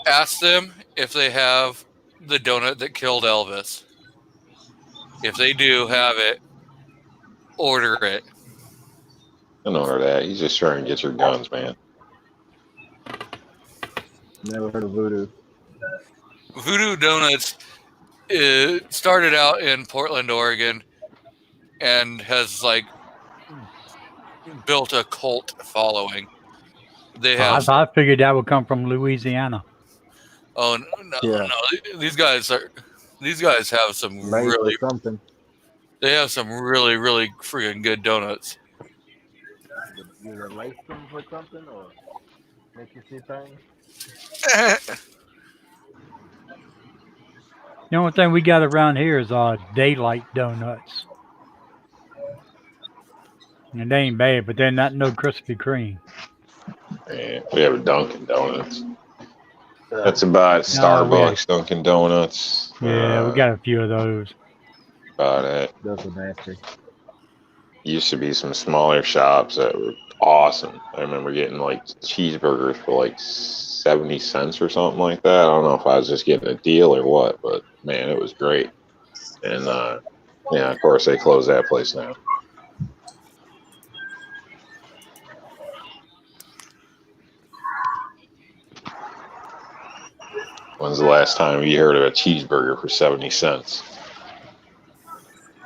ask them if they have the donut that killed Elvis. If they do have it, order it. Don't order that. He's just trying to get your guns, man. Never heard of Voodoo. Voodoo Donuts started out in Portland, Oregon, and has built a cult following. They have. I figured that would come from Louisiana. Oh no! Yeah. No, these guys have some Maybe really. something. They have some really, really freaking good donuts. You lace them or something, or make you see things. The only thing we got around here is Daylight Donuts. And they ain't bad, but they're not no Krispy Kreme. Man, we have a Dunkin' Donuts. That's about Starbucks, Dunkin' Donuts. Yeah, we got a few of those. About it. Those are nasty. Used to be some smaller shops that were awesome. I remember getting cheeseburgers for 70 cents or something like that. I don't know if I was just getting a deal or what, but man, it was great. And of course they closed that place now. When's the last time you heard of a cheeseburger for 70 cents?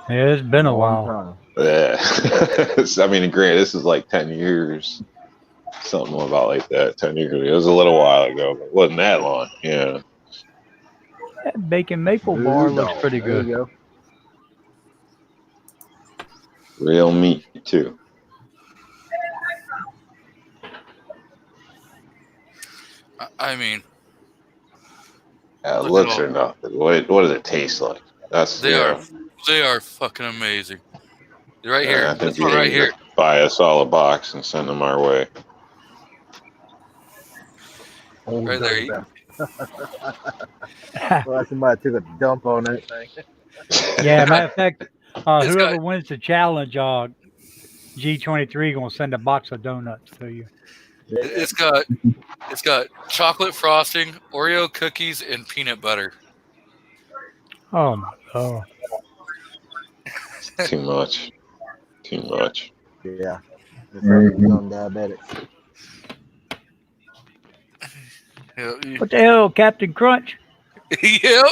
Yeah, it's been a while. Yeah. I mean, granted, this is 10 years. Something about like that. 10 years ago. It was a little while ago, but it wasn't that long. Yeah. That bacon maple bar looks pretty There good. you go. Real meat, too. I mean, It looks or nothing. What does it taste like? they are fucking amazing. Right here. I think This you one need right to here. buy us all a box and send them our way. Right there. Well, somebody took a dump on that thing. Yeah, matter of fact, It's whoever got- wins the challenge, G23 gonna send a box of donuts to you. It's got chocolate frosting, Oreo cookies, and peanut butter. Oh my god. Too much. Too much. Yeah. It's hard to become diabetic. Yeah. What the hell, Captain Crunch? Yep.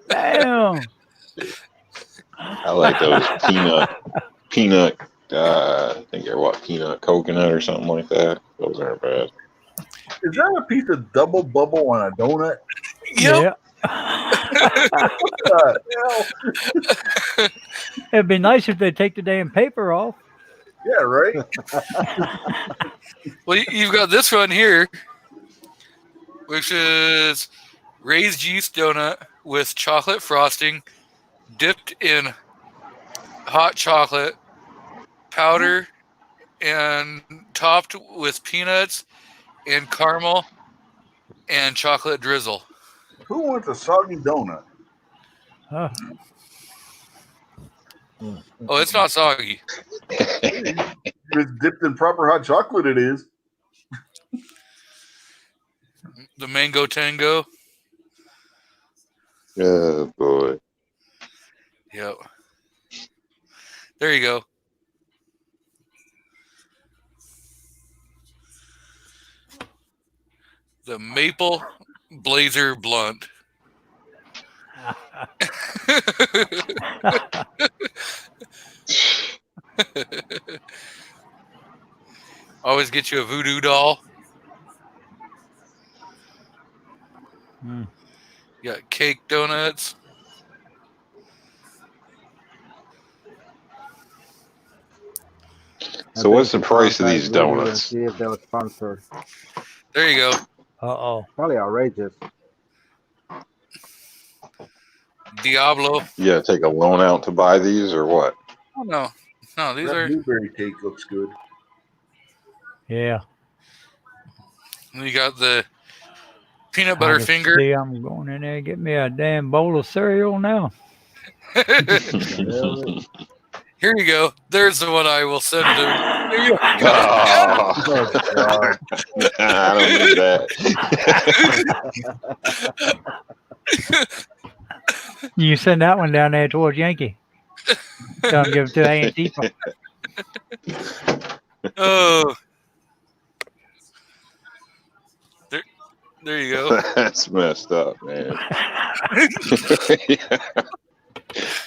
Damn. I like those peanut. I think they're peanut coconut or something like that. Those aren't bad. Is that a piece of double bubble on a donut? Yep. Yeah. It'd be nice if they take the damn paper off. Yeah, right. Well, you've got this one here, which is raised yeast donut with chocolate frosting, dipped in hot chocolate powder, and topped with peanuts and caramel and chocolate drizzle. Who wants a soggy donut? Huh. Oh, it's not soggy. If it's dipped in proper hot chocolate, it is. The mango tango. Oh boy. Yep. There you go. The maple blazer blunt. Always get you a voodoo doll. Mm. You got cake donuts. So what's the price of these donuts? See if they were sponsored. There you go. Uh-oh. Probably outrageous. Diablo. You gotta take a loan out to buy these or what? Oh, no. No, these That are. blueberry cake looks good. Yeah. You got the peanut butter Let's finger. see, I'm going in there and get me a damn bowl of cereal now. Here you go. There's the one I will send to. There you go. Oh, God. I don't need that. You send that one down there towards Yankee. Don't give it to A&T. Oh. There you go. That's messed up, man.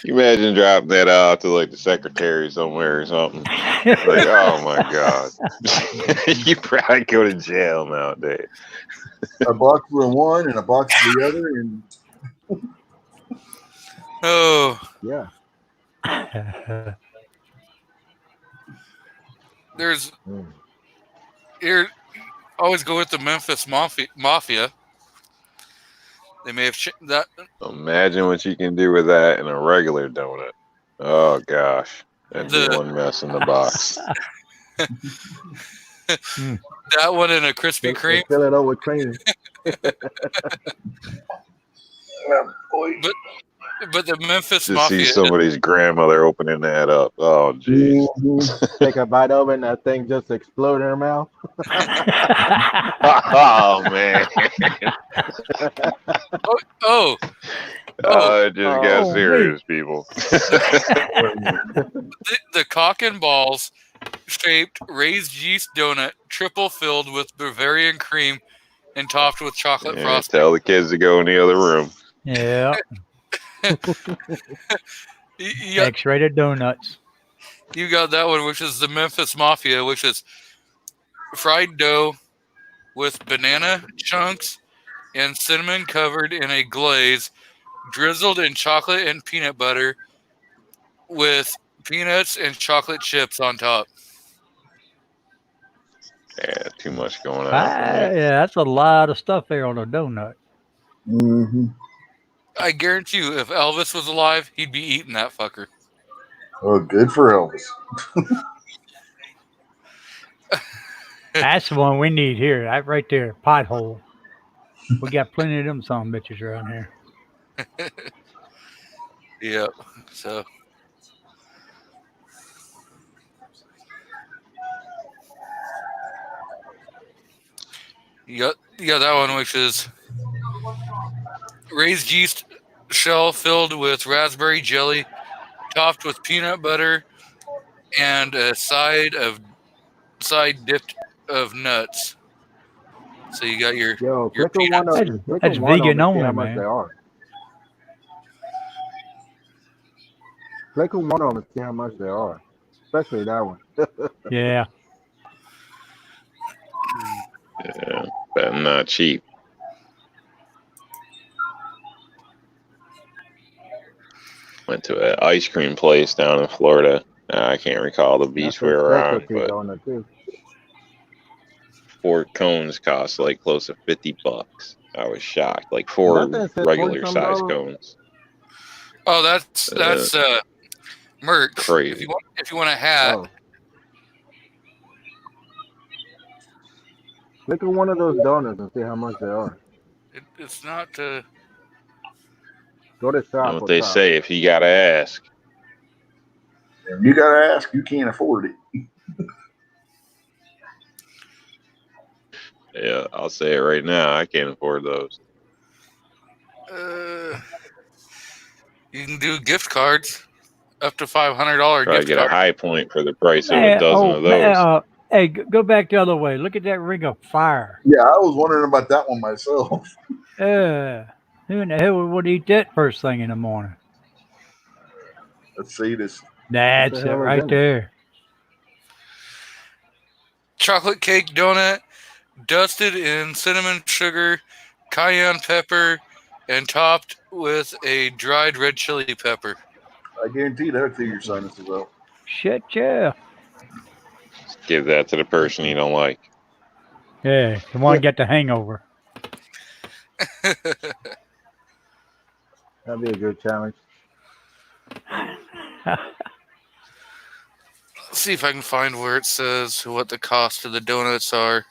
You imagine dropping that out to like the secretary somewhere or something. Like, oh my God. You probably go to jail nowadays. A box for one and a box for the other, and Oh. Yeah. There's. Here. Always go with the Memphis Mafia. They may have that. Imagine what you can do with that in a regular donut. Oh gosh, that'd be one mess in the box. That one in a Krispy Kreme. Fill it up with cream. But the Memphis To Mafia. see somebody's grandmother opening that up. Oh jeez. Take a bite of it and that thing just explode in her mouth. Oh man. It just got serious, people. The cock and balls shaped raised yeast donut, triple filled with Bavarian cream and topped with chocolate frosting. Tell the kids to go in the other room. Yeah. X-rated donuts. You got that one, which is the Memphis Mafia, which is fried dough with banana chunks and cinnamon covered in a glaze, drizzled in chocolate and peanut butter with peanuts and chocolate chips on top. Yeah, too much going on. Yeah, that's a lot of stuff there on a donut. Mm-hmm. I guarantee you, if Elvis was alive, he'd be eating that fucker. Oh, good for Elvis. That's the one we need here. That right there, pothole. We got plenty of them son bitches around here. Yep. So. You got that one, which is raised yeast shell filled with raspberry jelly, topped with peanut butter, and a side dipped of nuts. So you got your Click on one of That's, click that's on one of vegan them and see how only, much they man. are. Click on one of them and see how much they are, especially that one. Yeah. Yeah, but not cheap. Went to an ice cream place down in Florida. I can't recall the beach That's we a were on, specialty but donut too. 4 cones cost like close to $50. I was shocked. Like 4 That thing said regular $40 size something. cones. Oh, that's merch. Crazy. If you want a hat, Oh, click on one of those donuts and see how much they are. it's not. Go to You shop know what or they top. say, if you gotta ask. If you gotta ask, you can't afford it. Yeah, I'll say it right now. I can't afford those. You can do gift cards up to $500 Try to gift get a card. high point for the price of a Man, dozen of man, those. hey, go back the other way. Look at that ring of fire. Yeah, I was wondering about that one myself. Who in the hell would eat that first thing in the morning? Let's see this. That's it hell is right in it? there. Chocolate cake donut dusted in cinnamon sugar, cayenne pepper, and topped with a dried red chili pepper. I guarantee that'll clear your sinuses out. Shit, yeah. Give that to the person you don't like. Yeah, the one get the hangover. That'd be a good challenge. Let's see if I can find where it says what the cost of the donuts are.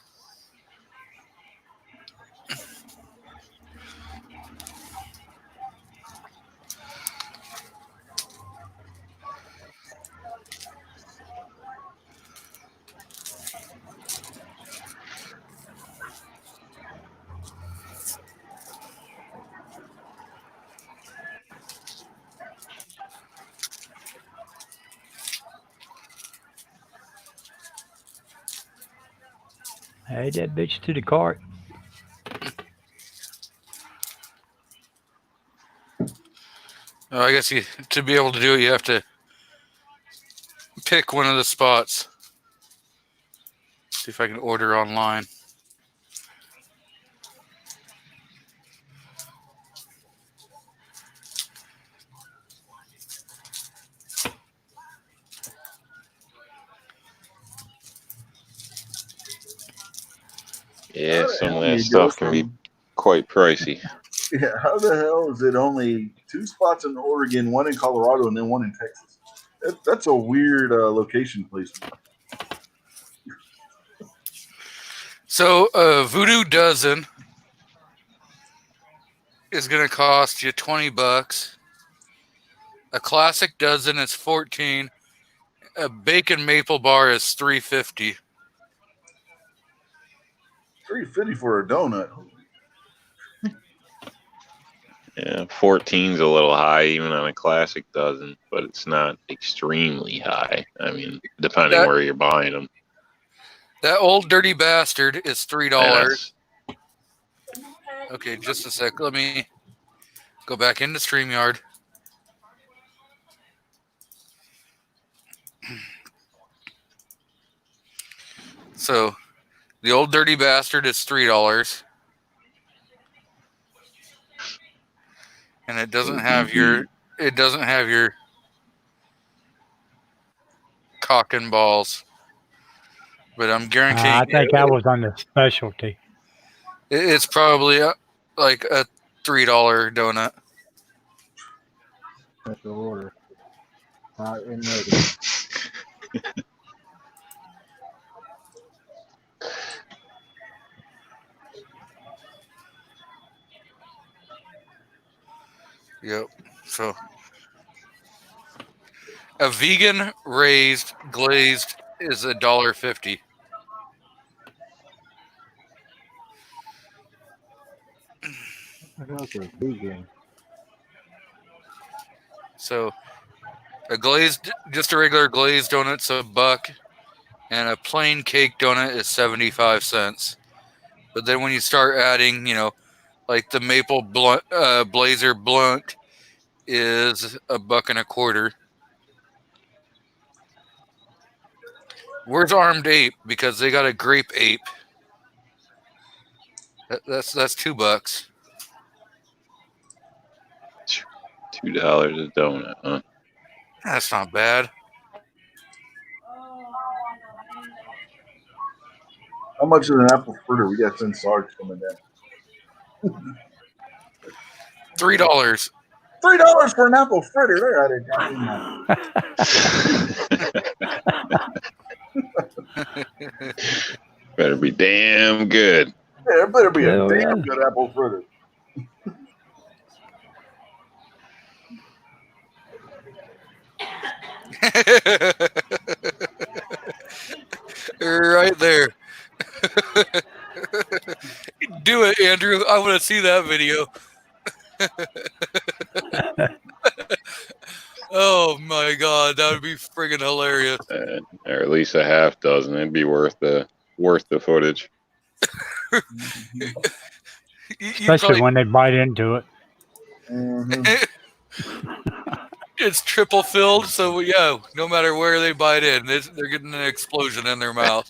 Add that bitch to the cart. Oh, I guess to be able to do it, you have to pick one of the spots. See if I can order online. Yeah, some of How that do you stuff go can be from- quite pricey. Yeah, how the hell is it only 2 spots in Oregon, 1 in Colorado, and then 1 in Texas? That's a weird location placement. So a Voodoo dozen is going to cost you $20. A classic dozen is $14. A bacon maple bar is $3.50. $3.50 for a donut. Yeah, 14's a little high even on a classic dozen, but it's not extremely high. I mean, depending That- where you're buying them. That old dirty bastard is $3. Yes. Okay, just a sec. Let me go back into StreamYard. So, the old dirty bastard is $3, and it doesn't have your cock and balls. But I'm guaranteeing I think that was on the specialty. it's probably like a $3 donut. Special order. Hot and ready. Yep. So a vegan raised glazed is $1.50. What else is vegan? So just a regular glazed donut's $1, and a plain cake donut is 75 cents. But then when you start adding, like the maple blazer blunt is $1.25. Where's Armed Ape? Because they got a grape ape. That's $2. $2 a donut, huh? That's not bad. How much is an apple fritter? We got 10 Sarge coming in. $3. $3 for an apple fritter. They're out of goddamn. Better be damn good. Yeah, it better be a Hell damn yeah. good apple fritter. Right there. Do it, Andrew. I want to see that video. Oh my god, that would be friggin' hilarious. Or at least a half dozen. It'd be worth the footage. Especially when they bite into it. It's triple filled, so yeah, no matter where they bite in, they're getting an explosion in their mouth.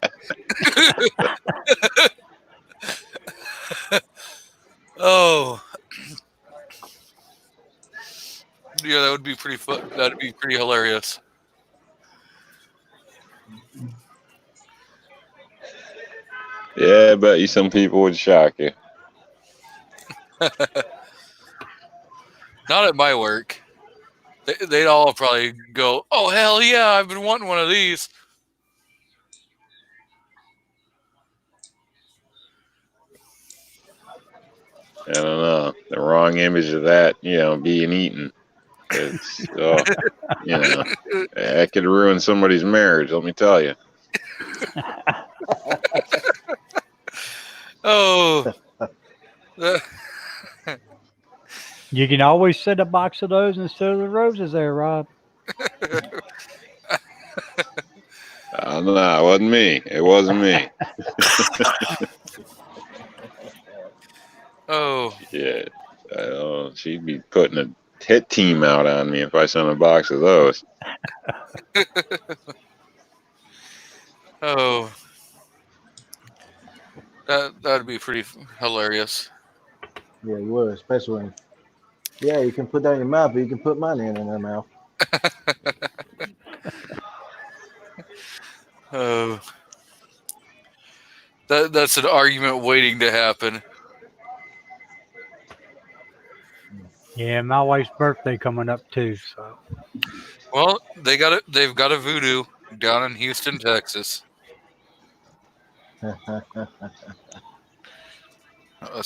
Oh, yeah, that would be pretty fun. That'd be pretty hilarious. Yeah, I bet you some people would shock you. Not at my work. They'd all probably go, "Oh hell yeah, I've been wanting one of these." I don't know. The wrong image of that, being eaten. It's, that could ruin somebody's marriage, let me tell you. Oh. You can always send a box of those instead of the roses there, Rob. No, it wasn't me. It wasn't me. Oh. Yeah. She'd be putting a hit team out on me if I sent a box of those. Oh. That'd be pretty hilarious. Yeah, you would, especially when. Yeah, you can put that in your mouth, but you can put mine in their mouth. Oh. That's an argument waiting to happen. Yeah, my wife's birthday coming up too, so. Well, they've got a voodoo down in Houston, Texas. That's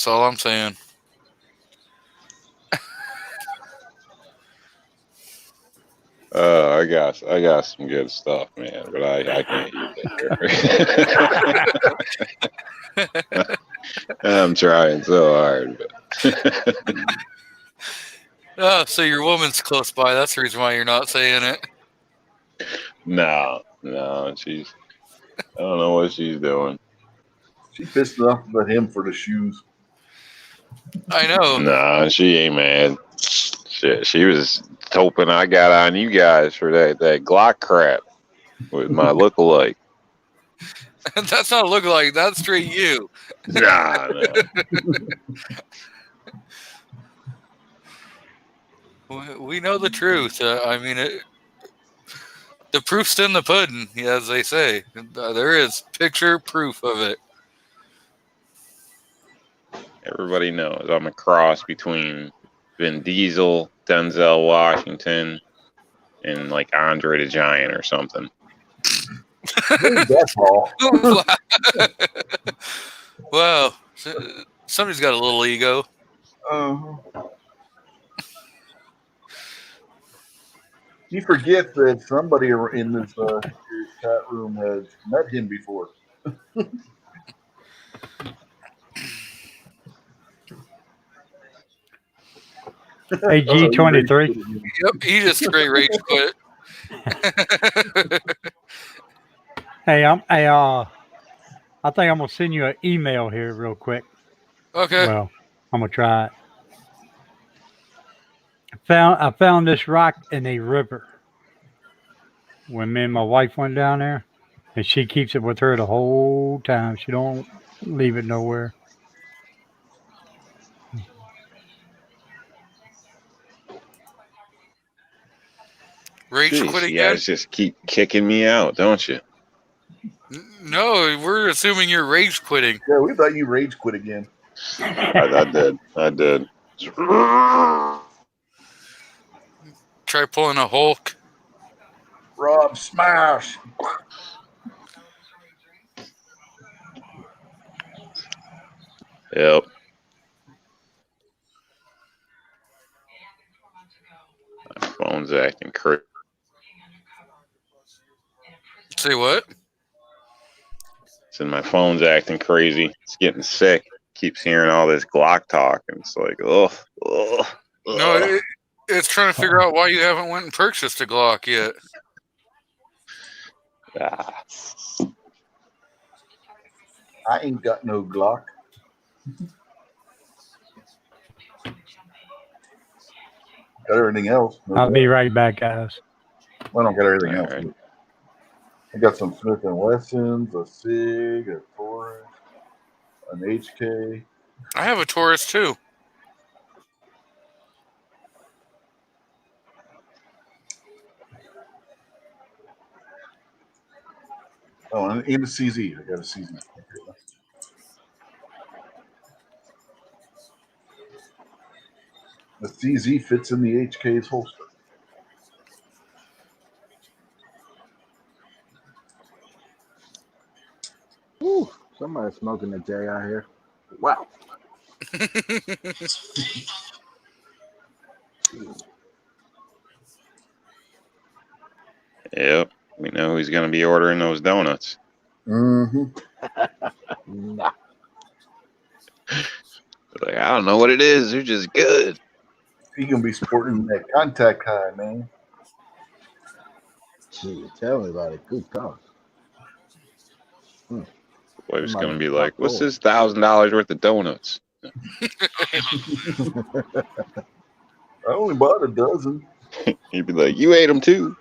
all I'm saying. I got some good stuff, man, but I can't use it here. I'm trying so hard, but Oh, so your woman's close by. That's the reason why you're not saying it. no, I don't know what she's doing. She pissed off about him for the shoes. I know. No, she ain't mad. Shit, she was hoping I got on you guys for that Glock crap with my lookalike. That's not lookalike. That's straight you. Nah, We know the truth. I mean, the proof's in the pudding, as they say. There is picture proof of it. Everybody knows I'm a cross between Vin Diesel, Denzel Washington, and like Andre the Giant or something. That's all. Wow. Somebody's got a little ego. You forget that somebody in this chat room has met him before. AG23. Yep, he just straight rage quit. Hey, I think I'm gonna send you an email here real quick. Okay. Well, I'm gonna try it. I found this rock in a river when me and my wife went down there, and she keeps it with her the whole time. She don't leave it nowhere. Rage Jeez, quit you again? guys just keep kicking me out, don't you? No, we're assuming you're rage quitting. Yeah, we thought you rage quit again. I did. Try pulling a Hulk. Rob, smash. Yep. My phone's acting crazy. Say what? So my phone's acting crazy. It's getting sick. Keeps hearing all this Glock talk, and it's like, ugh. No, it's trying to figure out why you haven't went and purchased a Glock yet. I ain't got no Glock. Got everything else. I'll be right back, guys. I don't got everything All else. right. I got some Smith & Wessons, a SIG, a Taurus, an HK. I have a Taurus too. Oh, and a CZ. I got a CZ. The CZ fits in the HK's holster. Ooh, somebody's smoking a J out here. Wow. Yep. We know who's going to be ordering those donuts. Mm-hmm. Nah. Like, I don't know what it is. They're just good. He gonna be sporting that contact high, man. Gee, tell me about it. Good God. Wife's Somebody going to be got like, what's bored. this $1,000 worth of donuts? I only bought a dozen. He'd be like, you ate them too.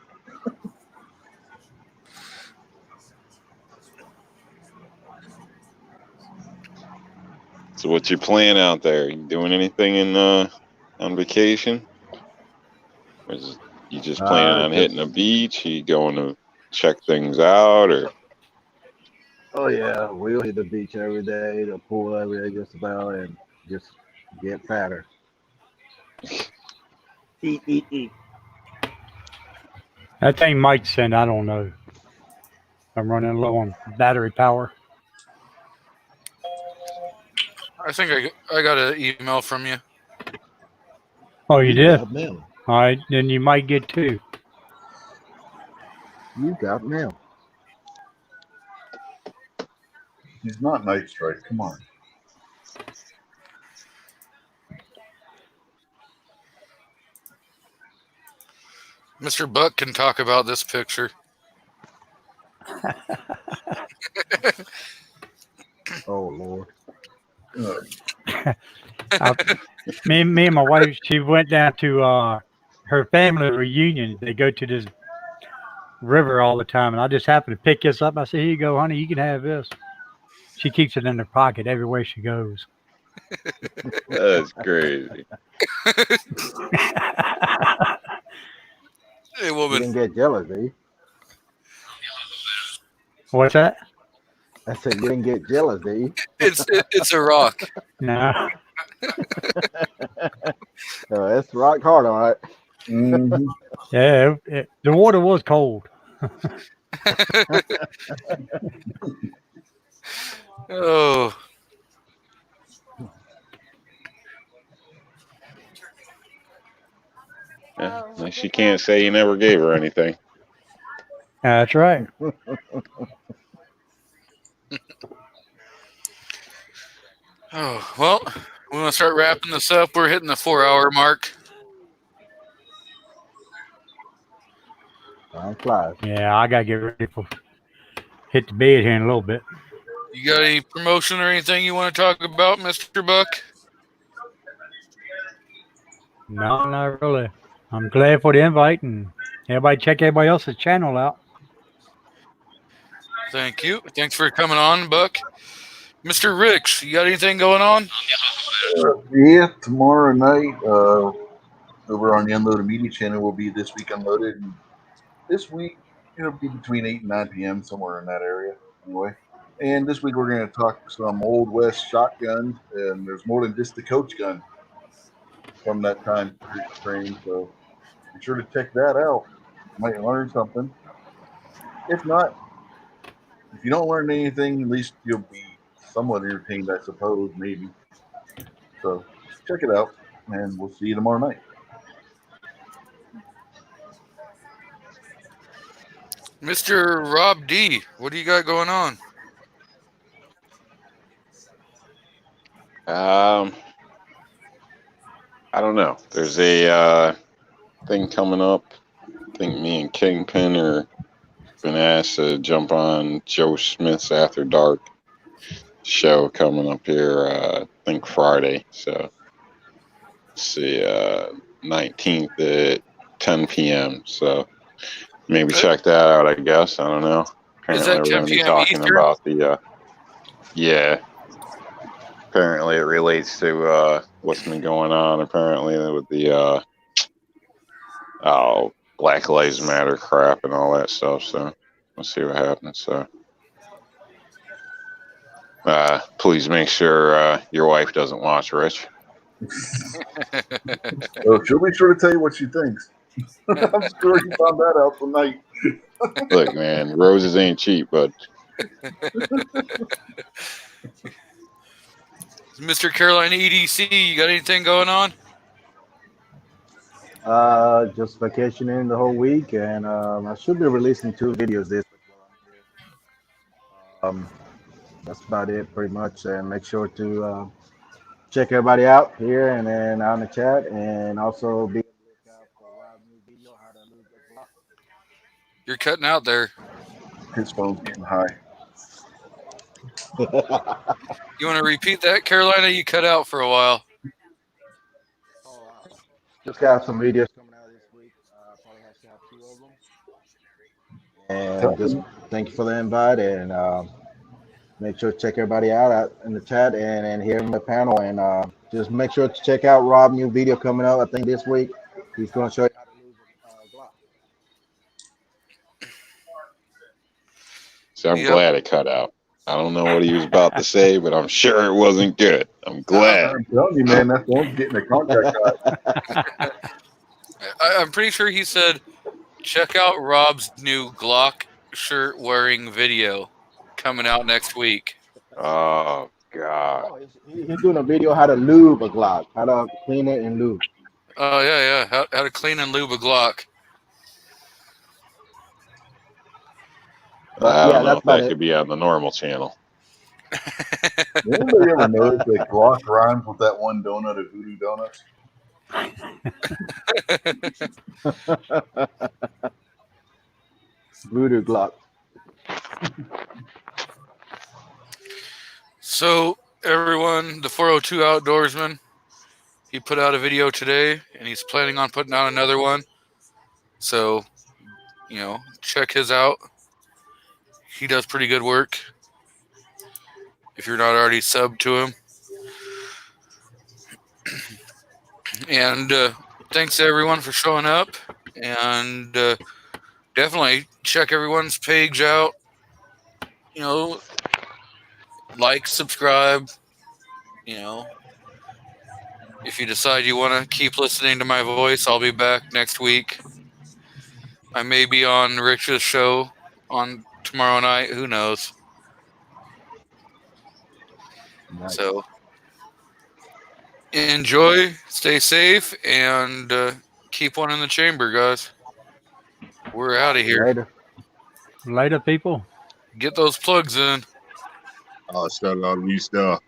So what's your plan out there? You doing anything on vacation? Or is you just planning on hitting a beach? You going to check things out, or? Oh yeah, we'll hit the beach every day, the pool every day, just about, and just get fatter. Eat. That thing might send. I don't know. I'm running low on battery power. I think I got an email from you. Oh, you did? got mail. All right, then you might get two. You got mail. He's not Night Strike. Come on. Mr. Buck can talk about this picture. Oh Lord. Me and my wife, she went down to her family reunion. They go to this river all the time, and I just happened to pick this up. I said, here you go, honey, you can have this. She keeps it in her pocket everywhere she goes. That's crazy. Hey, You woman. didn't get jealous, did you? What's that? I said you didn't get jealous, did you? It's a rock. No. It's rock hard, all right. Mm-hmm. Yeah, the water was cold. Oh. Yeah, like she can't say you never gave her anything. That's right. Oh, well, we want to start wrapping this up. We're hitting the 4-hour mark. Time flies. Yeah, I gotta get ready for hit the bed here in a little bit. You got any promotion or anything you want to talk about, Mr. Buck? No, not really. I'm glad for the invite, and everybody check everybody else's channel out. Thank you. Thanks for coming on, Buck. Mr. Ricks, you got anything going on? Yeah, tomorrow night, over on the Unloaded Media channel will be This Week Unloaded. And this week, it'll be between 8 and 9 p.m., somewhere in that area, anyway. And this week, we're going to talk some Old West shotguns, and there's more than just the coach gun from that time frame. So be sure to check that out. You might learn something. If not, if you don't learn anything, at least you'll be somewhat entertained, I suppose, maybe. So check it out, and we'll see you tomorrow night. Mr. Rob D, what do you got going on? I don't know. There's a thing coming up. I think me and Kingpin are been asked to jump on Joe Smith's After Dark show coming up here, I think Friday. So, let's see, 19th at 10 p.m. So, maybe check that out, I guess. I don't know. Is that Apparently 10 we're going to be p.m. talking Eastern? about the, yeah. Apparently it relates to what's been going on, apparently, with the, Black Lives Matter crap and all that stuff. So, we'll see what happens. So, please make sure your wife doesn't watch, Rich. So she'll be sure to tell you what she thinks. I'm sure you found that out tonight. Look, man, roses ain't cheap, but Mr. Carolina EDC, you got anything going on? Just vacationing the whole week, and I should be releasing 2 videos this week. That's about it, pretty much. And make sure to check everybody out here and then out in the chat, and also be on the lookout for Rob's new video, How to Lose a Block. You're cutting out there. His phone's getting high. You want to repeat that, Carolina? You cut out for a while. Just got some videos coming out this week. Probably have to have 2 of them. And just thank you for the invite, and make sure to check everybody out in the chat and here in the panel. And just make sure to check out Rob's new video coming out, I think this week. He's going to show you how to lose a Glock. so I'm glad it cut out. I don't know what he was about to say, but I'm sure it wasn't good. I'm glad. I'm telling you, man, that's one getting a contract cut. I'm pretty sure he said, check out Rob's new Glock shirt wearing video coming out next week. Oh, God. Oh, he's doing a video how to lube a Glock, how to clean it and lube. Oh, yeah. How to clean and lube a Glock. I don't know that's if that about could be on the normal channel. Anybody ever notice that Glock rhymes with that one donut at Voodoo Donuts? Voodoo Glock. So, everyone, the 402 Outdoorsman, he put out a video today, and he's planning on putting out another one. So, check his out. He does pretty good work. If you're not already subbed to him. And thanks to everyone for showing up. And definitely check everyone's page out. Like, subscribe. If you decide you want to keep listening to my voice, I'll be back next week. I may be on Rich's show on tomorrow night. Who knows? Nice. So enjoy, stay safe, and keep one in the chamber, guys. We're out of here. Later, people. Get those plugs in. Hasta la vista.